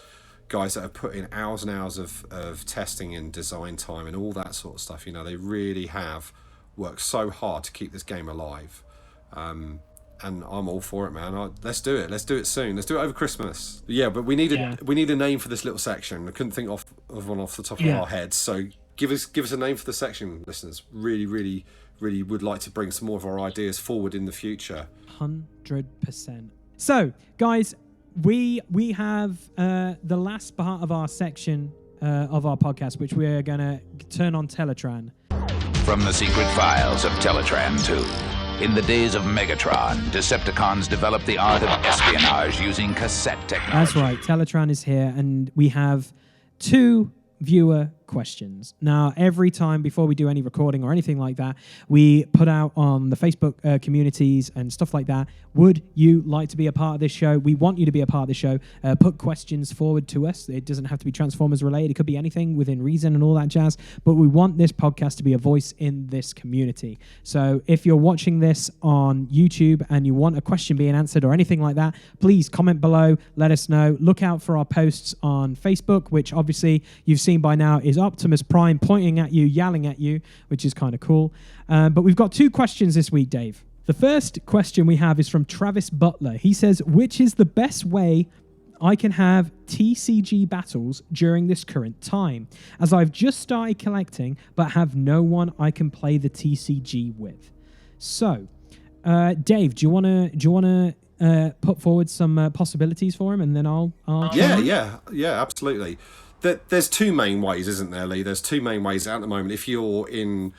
guys that have put in hours and hours of testing and design time and all that sort of stuff. You know, they really have worked so hard to keep this game alive. And I'm all for it, man. Let's do it. Let's do it soon. Let's do it over Christmas. Yeah, but we need a name for this little section. I couldn't think of one off the top of our heads. So give us a name for the section, listeners. Really, really, really would like to bring some more of our ideas forward in the future. 100%. So, guys, we have the last part of our section of our podcast, which we're going to turn on Teletran. From the secret files of Teletran 2. In the days of Megatron, Decepticons developed the art of espionage using cassette technology. That's right, Teletran is here, and we have 2 viewer questions. Now, every time before we do any recording or anything like that, we put out on the Facebook communities and stuff like that, would you like to be a part of this show? We want you to be a part of the show. Put questions forward to us. It doesn't have to be Transformers related. It could be anything within reason and all that jazz, but we want this podcast to be a voice in this community. So if you're watching this on YouTube and you want a question being answered or anything like that, please comment below, let us know. Look out for our posts on Facebook, which obviously you've seen by now is Optimus Prime pointing at you, yelling at you, which is kind of cool. But we've got 2 questions this week, Dave. The first question we have is from Travis Butler. He says, which is the best way I can have TCG battles during this current time, as I've just started collecting but have no one I can play the TCG with? So, Dave, do you want to put forward some possibilities for him, and then I'll Yeah, absolutely. There's 2 main ways, isn't there, Lee? There's 2 main ways at the moment. If you're in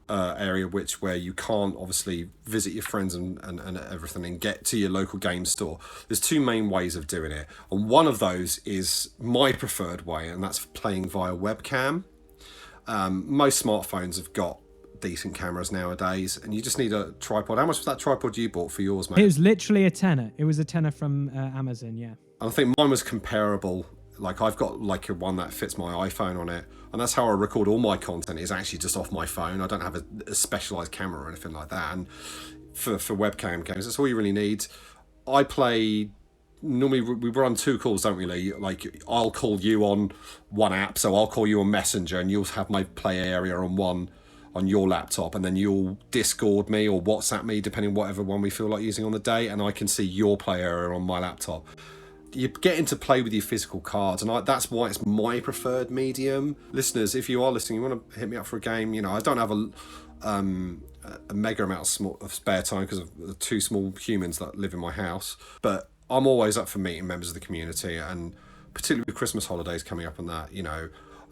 area where you can't obviously visit your friends and everything and get to your local game store, there's 2 main ways of doing it. And one of those is my preferred way, and that's playing via webcam. Most smartphones have got decent cameras nowadays, and you just need a tripod. How much was that tripod you bought for yours, mate? It was literally a tenner. It was a tenner from Amazon, yeah. I think mine was comparable. Like, I've got like a one that fits my iPhone on it, and that's how I record all my content, is actually just off my phone. I don't have a specialized camera or anything like that. And for webcam games, that's all you really need. I play, normally we run 2 calls, don't we, Lee? Like, I'll call you on one app, so I'll call you on Messenger, and you'll have my play area on your laptop, and then you'll Discord me or WhatsApp me, depending whatever one we feel like using on the day, and I can see your play area on my laptop. You're getting to play with your physical cards, and that's why it's my preferred medium. Listeners, if you are listening, you want to hit me up for a game, you know, I don't have a mega amount of spare time because of the 2 small humans that live in my house. But I'm always up for meeting members of the community, and particularly with Christmas holidays coming up and that,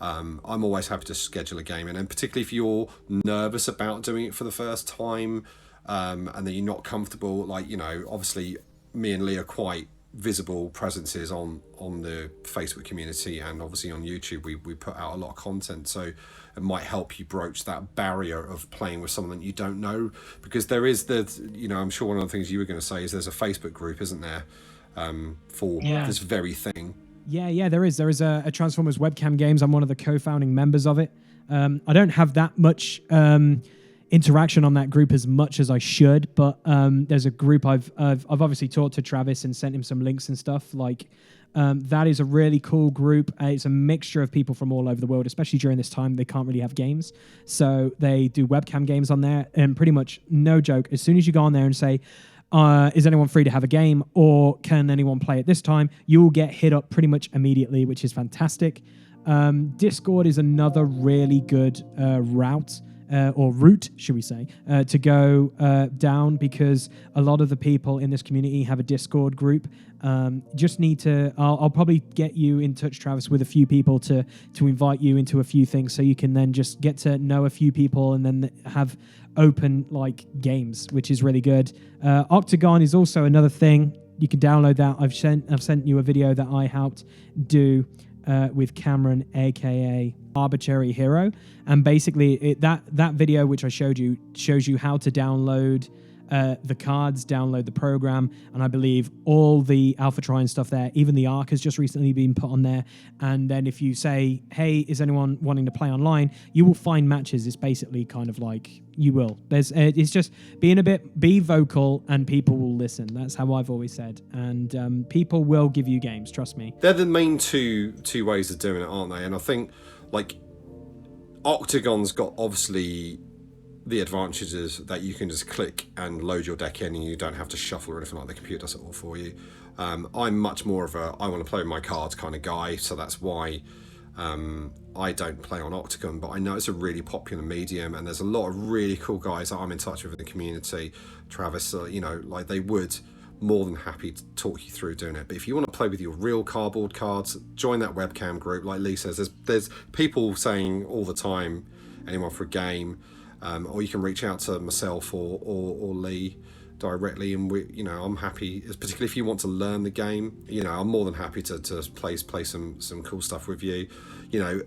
I'm always happy to schedule a game in. And particularly if you're nervous about doing it for the first time, and then you're not comfortable, obviously me and Lee are quite visible presences on the Facebook community, and obviously on YouTube we put out a lot of content, so it might help you broach that barrier of playing with someone that you don't know, because there is I'm sure one of the things you were going to say is there's a Facebook group, isn't there, for this very thing. Yeah, there is a Transformers webcam games. I'm one of the co-founding members of it. I don't have that much interaction on that group as much as I should, but there's a group I've obviously talked to Travis and sent him some links and stuff. That is a really cool group. It's a mixture of people from all over the world, especially during this time. They can't really have games, so they do webcam games on there. And pretty much, no joke, as soon as you go on there and say, is anyone free to have a game, or can anyone play at this time, you will get hit up pretty much immediately, which is fantastic. Discord is another really good route, or route, should we say, to go down, because a lot of the people in this community have a Discord group. Just need to, I'll probably get you in touch, Travis, with a few people to invite you into a few things, so you can then just get to know a few people and then have open games, which is really good. Octagon is also another thing. You can download that. I've sent you a video that I helped do with Cameron, aka Arbitrary Hero, and basically that video which I showed you shows you how to download the cards, download the program, and I believe all the Alpha Trion stuff there, even the Arc has just recently been put on there. And then if you say, hey, is anyone wanting to play online, you will find matches. It's basically kind of you will. It's just be vocal, and people will listen. That's how I've always said, and people will give you games, trust me. They're the main two ways of doing it, aren't they? And I think Octagon's got obviously the advantages that you can just click and load your deck in, and you don't have to shuffle or anything. The computer does it all for you. I'm much more of I want to play with my cards kind of guy, so that's why I don't play on Octagon, but I know it's a really popular medium, and there's a lot of really cool guys that I'm in touch with in the community. Travis, they would more than happy to talk you through doing it. But if you want to play with your real cardboard cards, join that webcam group. Like Lee says, there's people saying all the time, anyone for a game. Or you can reach out to myself or Lee directly, and I'm happy, particularly if you want to learn the game. I'm more than happy to play some cool stuff with you.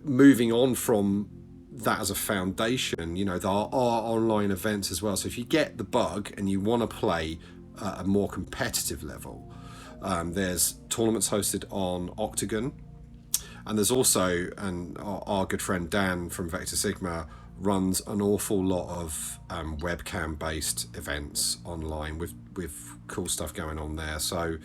Moving on from that as a foundation, there are online events as well. So if you get the bug and you want to play at a more competitive level, there's tournaments hosted on Octagon, and there's also our good friend Dan from Vector Sigma runs an awful lot of webcam-based events online with cool stuff going on there. So,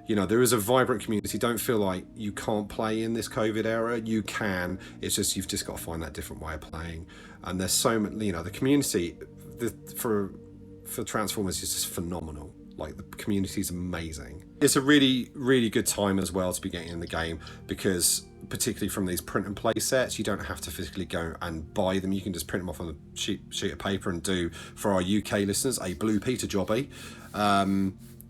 there is a vibrant community. Don't feel like you can't play in this COVID era. You can. It's just you've just got to find that different way of playing. And there's so many. The community for Transformers is just phenomenal. The community is amazing. It's a really, really good time as well to be getting in the game, because particularly from these print and play sets, you don't have to physically go and buy them. You can just print them off on a sheet of paper and do, for our UK listeners, a Blue Peter jobby.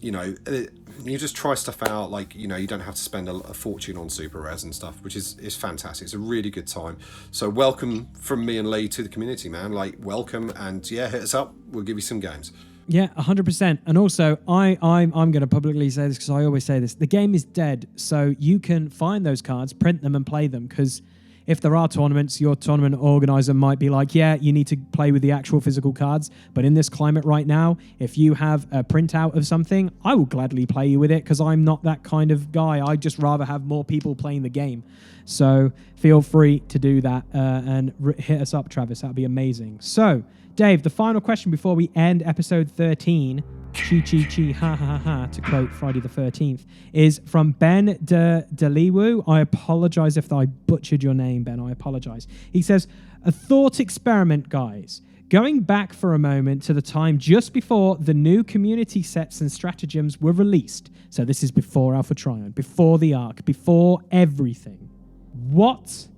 You just try stuff out. You don't have to spend a fortune on super rares and stuff, which is fantastic. It's a really good time. So welcome from me and Lee to the community, man. Welcome, and hit us up. We'll give you some games. Yeah, 100%. And also, I'm going to publicly say this because I always say this. The game is dead, so you can find those cards, print them, and play them, because if there are tournaments, your tournament organizer might be like, yeah, you need to play with the actual physical cards. But in this climate right now, if you have a printout of something, I will gladly play you with it, because I'm not that kind of guy. I'd just rather have more people playing the game. So feel free to do that and hit us up, Travis. That'd be amazing. So, Dave, the final question before we end episode 13, chi chi chi ha ha ha, to quote Friday the 13th, is from Ben Deliwu. I apologize if I butchered your name, Ben. I apologize. He says, a thought experiment, guys. Going back for a moment to the time just before the new community sets and stratagems were released. So this is before Alpha Trion, before the Arc, before everything. What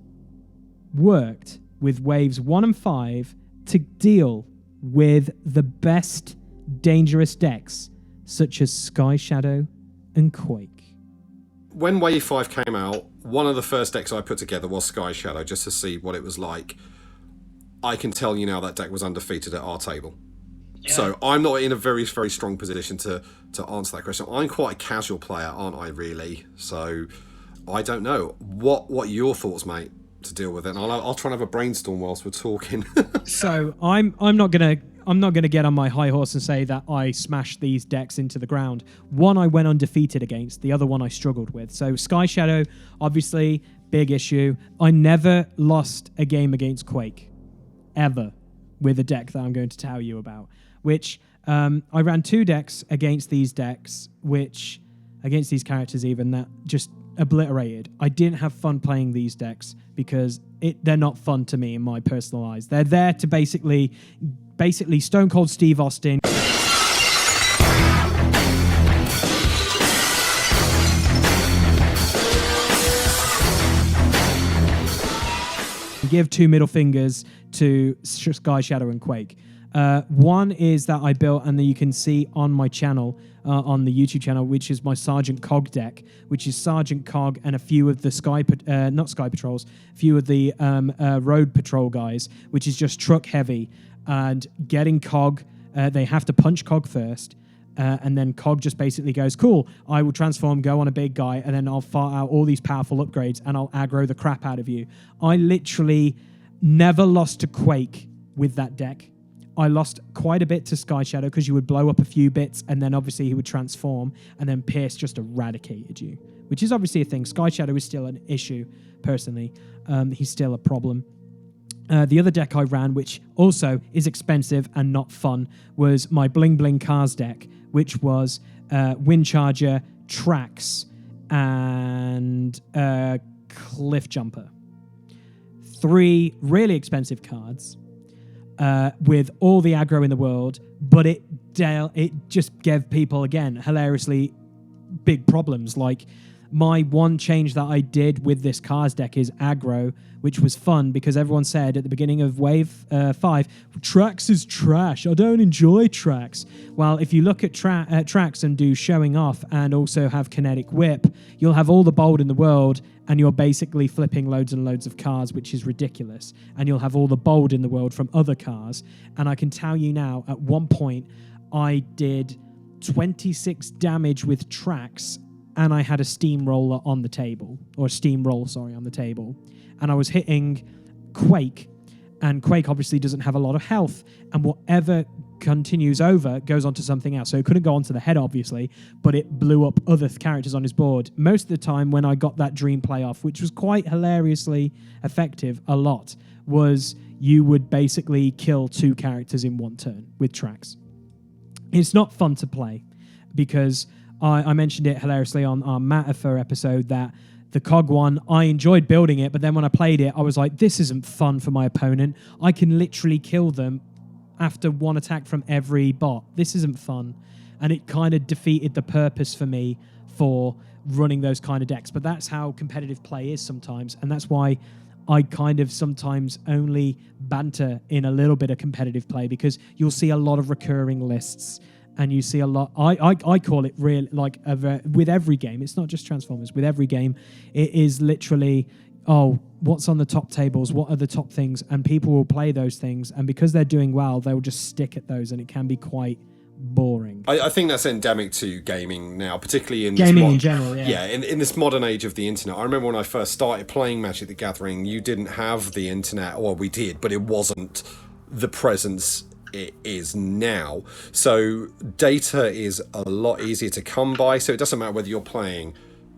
worked with waves 1 and 5 to deal with the best dangerous decks, such as Sky Shadow and Quake. When Wave 5 came out, one of the first decks I put together was Sky Shadow, just to see what it was like. I can tell you now that deck was undefeated at our table. Yeah. So I'm not in a very, very strong position to answer that question. I'm quite a casual player, aren't I, really? So I don't know. What are your thoughts, mate, to deal with it? And I'll try and have a brainstorm whilst we're talking. So I'm not gonna get on my high horse and say that I smashed these decks into the ground. One I went undefeated against, the other one I struggled with. So Sky Shadow, obviously, big issue. I never lost a game against Quake, ever, with a deck that I'm going to tell you about. Which I ran 2 decks against these characters even, that just obliterated. I didn't have fun playing these decks because they're not fun to me in my personal eyes. They're there to basically Stone Cold Steve Austin. Give 2 middle fingers to Sky Shadow and Quake. One is that I built, and that you can see on my channel, on the YouTube channel, which is my Sergeant Cog deck, which is Sergeant Cog and a few of the not Sky Patrols, a few of the Road Patrol guys, which is just truck heavy. And getting Cog, they have to punch Cog first, and then Cog just basically goes, cool, I will transform, go on a big guy, and then I'll fire out all these powerful upgrades, and I'll aggro the crap out of you. I literally never lost to Quake with that deck. I lost quite a bit to Sky Shadow because you would blow up a few bits, and then obviously he would transform, and then Pierce just eradicated you, which is obviously a thing. Sky Shadow is still an issue, personally. He's still a problem. The other deck I ran, which also is expensive and not fun, was my Bling Bling Cars deck, which was Windcharger, Trax, and Cliff Jumper. 3 really expensive cards with all the aggro in the world, but it just gave people, again, hilariously big problems. Like, my one change that I did with this cars deck is aggro, which was fun because everyone said at the beginning of Wave 5, Trax is trash. I don't enjoy Trax. Well, if you look at Trax and do showing off and also have kinetic whip, you'll have all the bold in the world, and you're basically flipping loads and loads of cars, which is ridiculous. And you'll have all the bold in the world from other cars. And I can tell you now, at one point, I did 26 damage with Trax, and I had a steamroller on the table, or a steamroll, sorry, on the table. And I was hitting Quake, and Quake obviously doesn't have a lot of health, and whatever continues over goes on to something else. So it couldn't go onto the head, obviously, but it blew up other characters on his board. Most of the time when I got that dream play off, which was quite hilariously effective a lot, was you would basically kill 2 characters in one turn with Trax. It's not fun to play because I mentioned it hilariously on our Metaphor episode that the Cog one, I enjoyed building it, but then when I played it, I was like, this isn't fun for my opponent. I can literally kill them after 1 attack from every bot. This isn't fun. And it kind of defeated the purpose for me for running those kind of decks. But that's how competitive play is sometimes. And that's why I kind of sometimes only banter in a little bit of competitive play, because you'll see a lot of recurring lists. And you see a lot. I call it real, like with every game. It's not just Transformers. With every game, it is literally, oh, what's on the top tables? What are the top things? And people will play those things, and because they're doing well, they'll just stick at those, and it can be quite boring. I think that's endemic to gaming now, particularly in gaming in general. Yeah, in this modern age of the internet. I remember when I first started playing Magic the Gathering, you didn't have the internet. Well, we did, but it wasn't the presence it is now. So data is a lot easier to come by, so it doesn't matter whether you're playing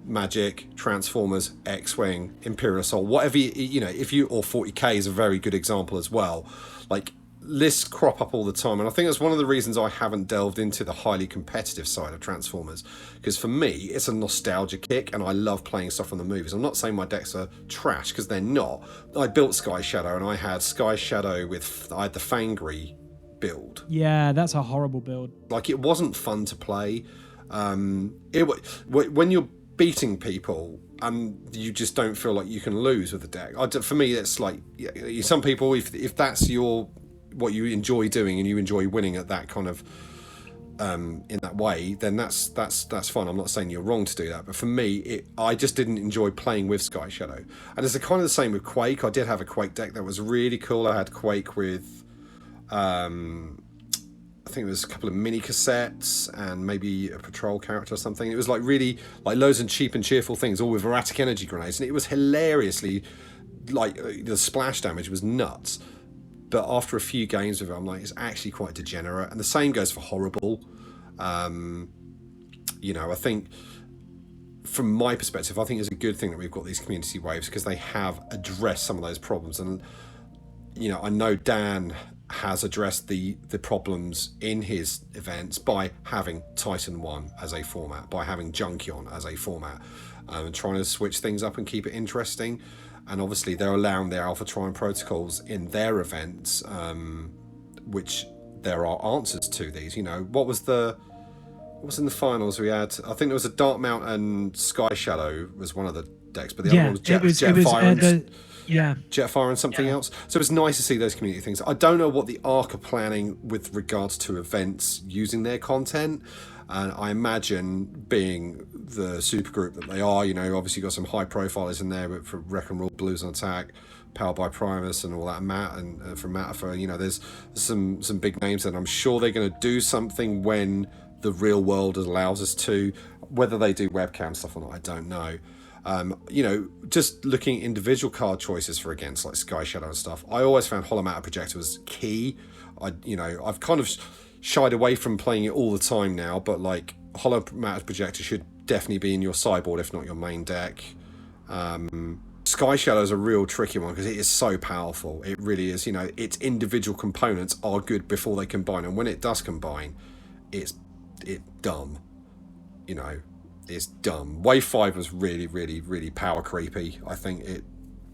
Magic, Transformers, X-Wing, Imperial Assault, whatever you know, if you, or 40k is a very good example as well. Like, lists crop up all the time, and I think that's one of the reasons I haven't delved into the highly competitive side of Transformers, because for me it's a nostalgia kick and I love playing stuff from the movies. I'm not saying my decks are trash, because they're not. I built Sky Shadow, and I had Sky Shadow with, I had the Fangry build. Yeah, that's a horrible build. Like, it wasn't fun to play. When you're beating people and you just don't feel like you can lose with the deck. For me, it's like, some people, if that's your enjoy doing and you enjoy winning at that kind of in that way, then that's fine. I'm not saying you're wrong to do that, but for me, I just didn't enjoy playing with Sky Shadow. And it's kind of the same with Quake. I did have a Quake deck that was really cool. I had Quake with I think it was a couple of mini cassettes and maybe a patrol character or something. It was like really like loads of cheap and cheerful things, all with erratic energy grenades, and it was hilariously like the splash damage was nuts. But after a few games with it, I'm like, it's actually quite degenerate. And the same goes for Horrible. You know, I think from my perspective, I think it's a good thing that we've got these community waves because they have addressed some of those problems. And, you know, I know Dan has addressed the problems in his events by having Titan 1 as a format, by having Junkion as a format, and trying to switch things up and keep it interesting. And obviously they're allowing their Alpha Trion protocols in their events, which there are answers to these. You know, what was in the finals we had? I think there was a Dark Mount and Sky Shadow was one of the decks, but the other one was Jetfire and something else. So it's nice to see those community things. I don't know what the ARC are planning with regards to events using their content. And I imagine, being the supergroup that they are, you know, obviously got some high profilers in there, but for Wreck and Roll, Blues on Attack, Powered by Primus and all that, Matt, and from Matafor, you know, there's some big names, and I'm sure they're going to do something when the real world allows us to. Whether they do webcam stuff or not, I don't know. You know, just looking at individual card choices for against like Sky Shadow and stuff, I always found Hollow Matter Projector was key. I've kind of shied away from playing it all the time now, but like Hollow Matter Projector should definitely be in your sideboard, if not your main deck. Sky Shadow is a real tricky one because it is so powerful. It really is. You know, its individual components are good before they combine, and when it does combine, it's dumb. You know, it's dumb. Wave 5 was really, really, really power creepy. I think it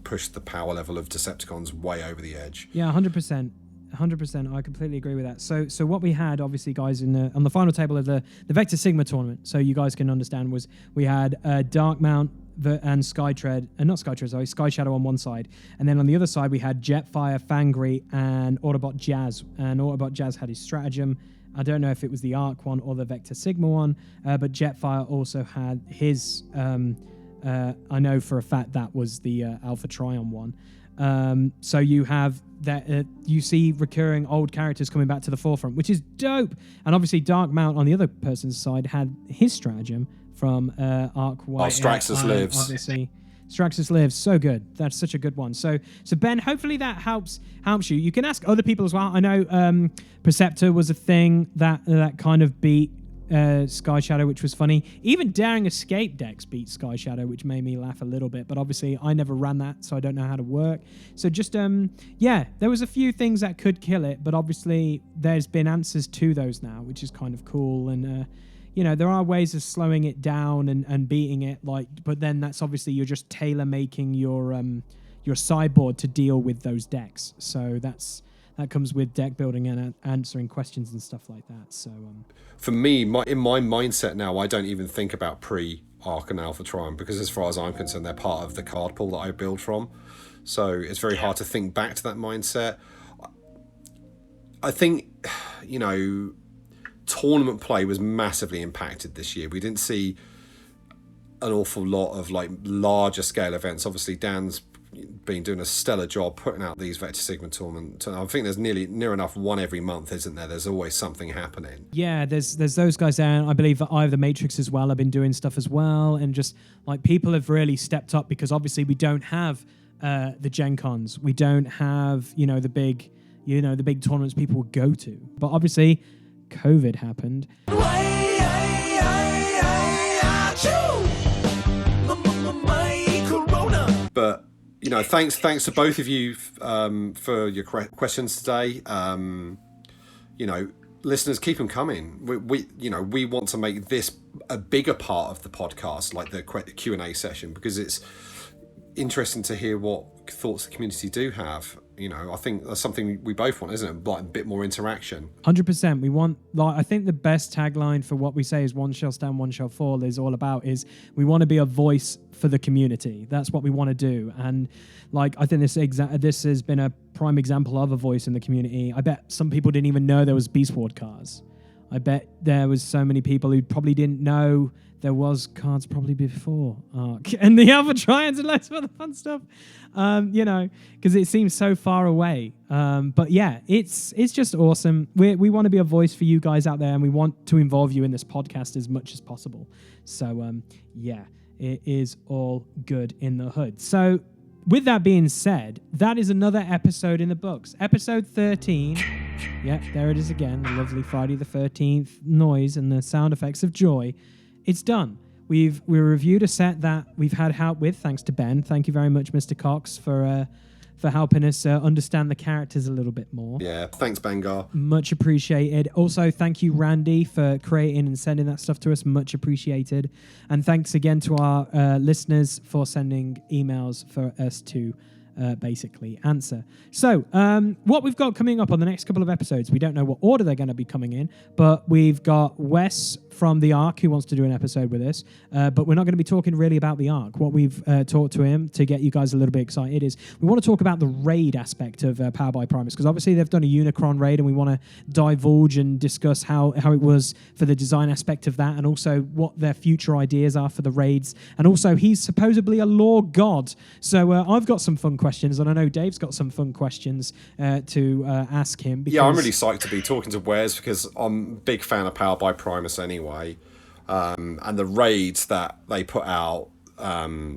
pushed the power level of Decepticons way over the edge. Yeah, 100%. 100%. I completely agree with that. So what we had, obviously, guys, on the final table of the Vector Sigma tournament, so you guys can understand, was we had Dark Mount and Sky Shadow on one side, and then on the other side we had Jetfire, Fangry, and Autobot Jazz. And Autobot Jazz had his stratagem. I don't know if it was the Arc one or the Vector Sigma one, but Jetfire also had his. I know for a fact that was the Alpha Trion one. So you have that. You see recurring old characters coming back to the forefront, which is dope. And obviously, Dark Mount on the other person's side had his stratagem from Arc White. Straxus Lives. Obviously, Straxus Lives. So good. That's such a good one. So Ben, hopefully that helps you. You can ask other people as well. I know Preceptor was a thing that kind of beat Sky Shadow, which was funny. Even Daring Escape decks beat Sky Shadow, which made me laugh a little bit, but obviously I never ran that, so I don't know how to work. So just there was a few things that could kill it, but obviously there's been answers to those now, which is kind of cool. And you know, there are ways of slowing it down and beating it, but then that's obviously you're just tailor making your sideboard to deal with those decks. So that comes with deck building and answering questions and stuff like that. So for me, in my mindset now, I don't even think about pre-Arc and Alpha Trion, because as far as I'm concerned, they're part of the card pool that I build from. So it's very hard to think back to that mindset. I think, you know, tournament play was massively impacted this year. We didn't see an awful lot of like larger scale events. Obviously, Dan's been doing a stellar job putting out these Vector Sigma tournament. I think there's near enough one every month, isn't there? There's always something happening. Yeah, there's those guys there. I believe that Eye of the Matrix as well have been doing stuff as well, and just like people have really stepped up, because obviously we don't have the Gen Cons. We don't have the big tournaments people would go to. But obviously COVID happened. But thanks to both of you for your questions today. Listeners, keep them coming. We want to make this a bigger part of the podcast, like the Q&A session, because it's interesting to hear what thoughts the community do have. You know, I think that's something we both want, isn't it? Like a bit more interaction. 100%. We want, like, I think the best tagline for what we say is "One shall stand, one shall fall" is all about is we want to be a voice for the community. That's what we want to do. And like, I think this has been a prime example of a voice in the community. I bet some people didn't even know there was Beast Ward cards. I bet there was so many people who probably didn't know there was cards probably before Arc and the Alpha Trions and loads of other fun stuff, you know, because it seems so far away. But yeah, it's just awesome. We want to be a voice for you guys out there, and we want to involve you in this podcast as much as possible. So yeah, it is all good in the hood. So with that being said, that is another episode in the books. Episode 13. Yep, there it is again. The lovely Friday the 13th noise and the sound effects of joy. It's done. We reviewed a set that we've had help with, thanks to Ben. Thank you very much, Mr. Cox, for helping us understand the characters a little bit more. Yeah, thanks, Bengar. Much appreciated. Also, thank you, Randy, for creating and sending that stuff to us. Much appreciated. And thanks again to our listeners for sending emails for us to basically answer. So what we've got coming up on the next couple of episodes, we don't know what order they're going to be coming in, but we've got Wes from the Arc who wants to do an episode with us, but we're not going to be talking really about the Arc. What we've talked to him to get you guys a little bit excited is we want to talk about the raid aspect of Power by Primus, because obviously they've done a Unicron raid and we want to divulge and discuss how it was for the design aspect of that, and also what their future ideas are for the raids. And also he's supposedly a lore god, so I've got some fun questions, and I know Dave's got some fun questions to ask him. Yeah, I'm really psyched to be talking to Wes, because I'm a big fan of Power by Primus anyway. And the raids that they put out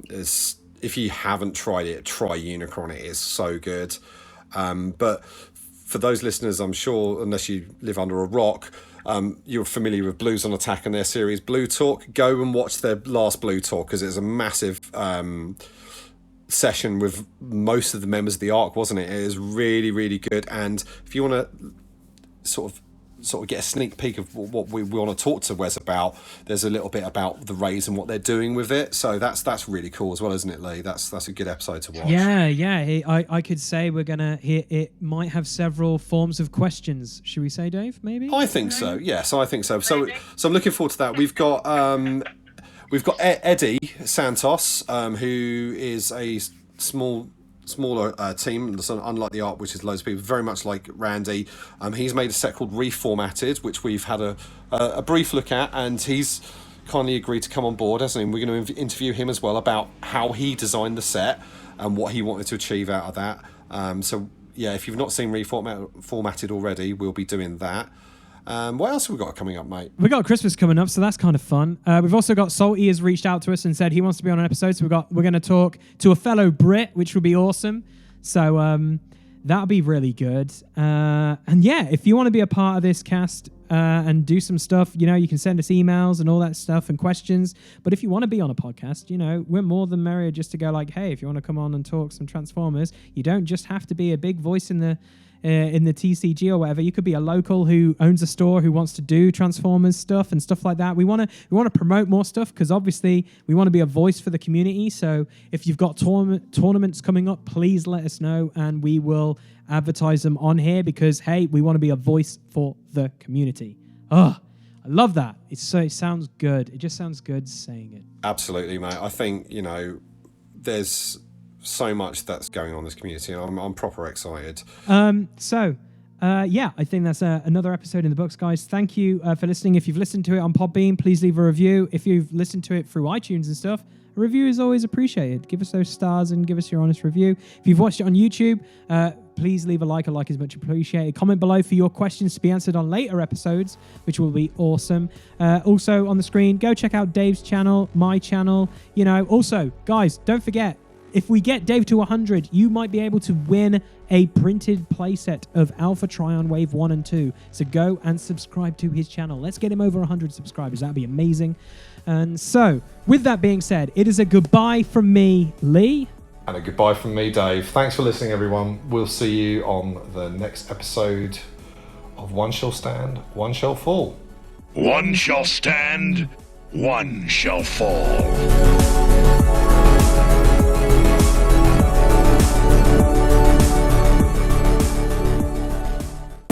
is, if you haven't tried it, try Unicron. It is so good. But for those listeners, I'm sure, unless you live under a rock, you're familiar with Blues on Attack and their series Blue Talk. Go and watch their last Blue Talk, because it's a massive session with most of the members of the Arc, wasn't it? It is really, really good. And if you want to sort of get a sneak peek of what we want to talk to Wes about, there's a little bit about the raids and what they're doing with it. So that's really cool as well, isn't it, Lee? That's a good episode to watch. Yeah. I could say we're gonna. It might have several forms of questions. Should we say, Dave? Maybe. I think so. Yes, I think so. So I'm looking forward to that. We've got Eddie Santos, who is a smaller team, so unlike the Arc, which is loads of people, very much like Randy. He's made a set called Reformatted, which we've had a brief look at, and he's kindly agreed to come on board, hasn't he? We're going to interview him as well about how he designed the set and what he wanted to achieve out of that. So yeah, if you've not seen Reformatted already, we'll be doing that. What else have we got coming up, mate? We've got Christmas coming up, so that's kind of fun. We've also got Salty has reached out to us and said he wants to be on an episode, so we're going to talk to a fellow Brit, which will be awesome. So that'll be really good. And yeah, if you want to be a part of this cast and do some stuff, you can send us emails and all that stuff and questions. But if you want to be on a podcast, we're more than merrier just to go like, hey, if you want to come on and talk some Transformers, you don't just have to be a big voice in the TCG or whatever. You could be a local who owns a store who wants to do Transformers stuff and stuff like that. We want to promote more stuff, because obviously we want to be a voice for the community. So if you've got tournaments coming up, please let us know and we will advertise them on here, because hey, we want to be a voice for the community. I love that. It sounds good. It just sounds good saying it. Absolutely, mate. I think there's so much that's going on in this community, and I'm proper excited. Yeah, I think that's another episode in the books, guys. Thank you for listening. If you've listened to it on Podbean, please leave a review. If you've listened to it through iTunes and stuff, a review is always appreciated. Give us those stars and give us your honest review. If you've watched it on YouTube, please leave a like. A like is much appreciated. Comment below for your questions to be answered on later episodes, which will be awesome. Also on the screen, go check out Dave's channel, my channel. Also, guys, don't forget, if we get Dave to 100, you might be able to win a printed playset of Alpha Trion Wave 1 and 2. So go and subscribe to his channel. Let's get him over 100 subscribers. That'd be amazing. And so, with that being said, it is a goodbye from me, Lee. And a goodbye from me, Dave. Thanks for listening, everyone. We'll see you on the next episode of One Shall Stand, One Shall Fall. One shall stand, one shall fall.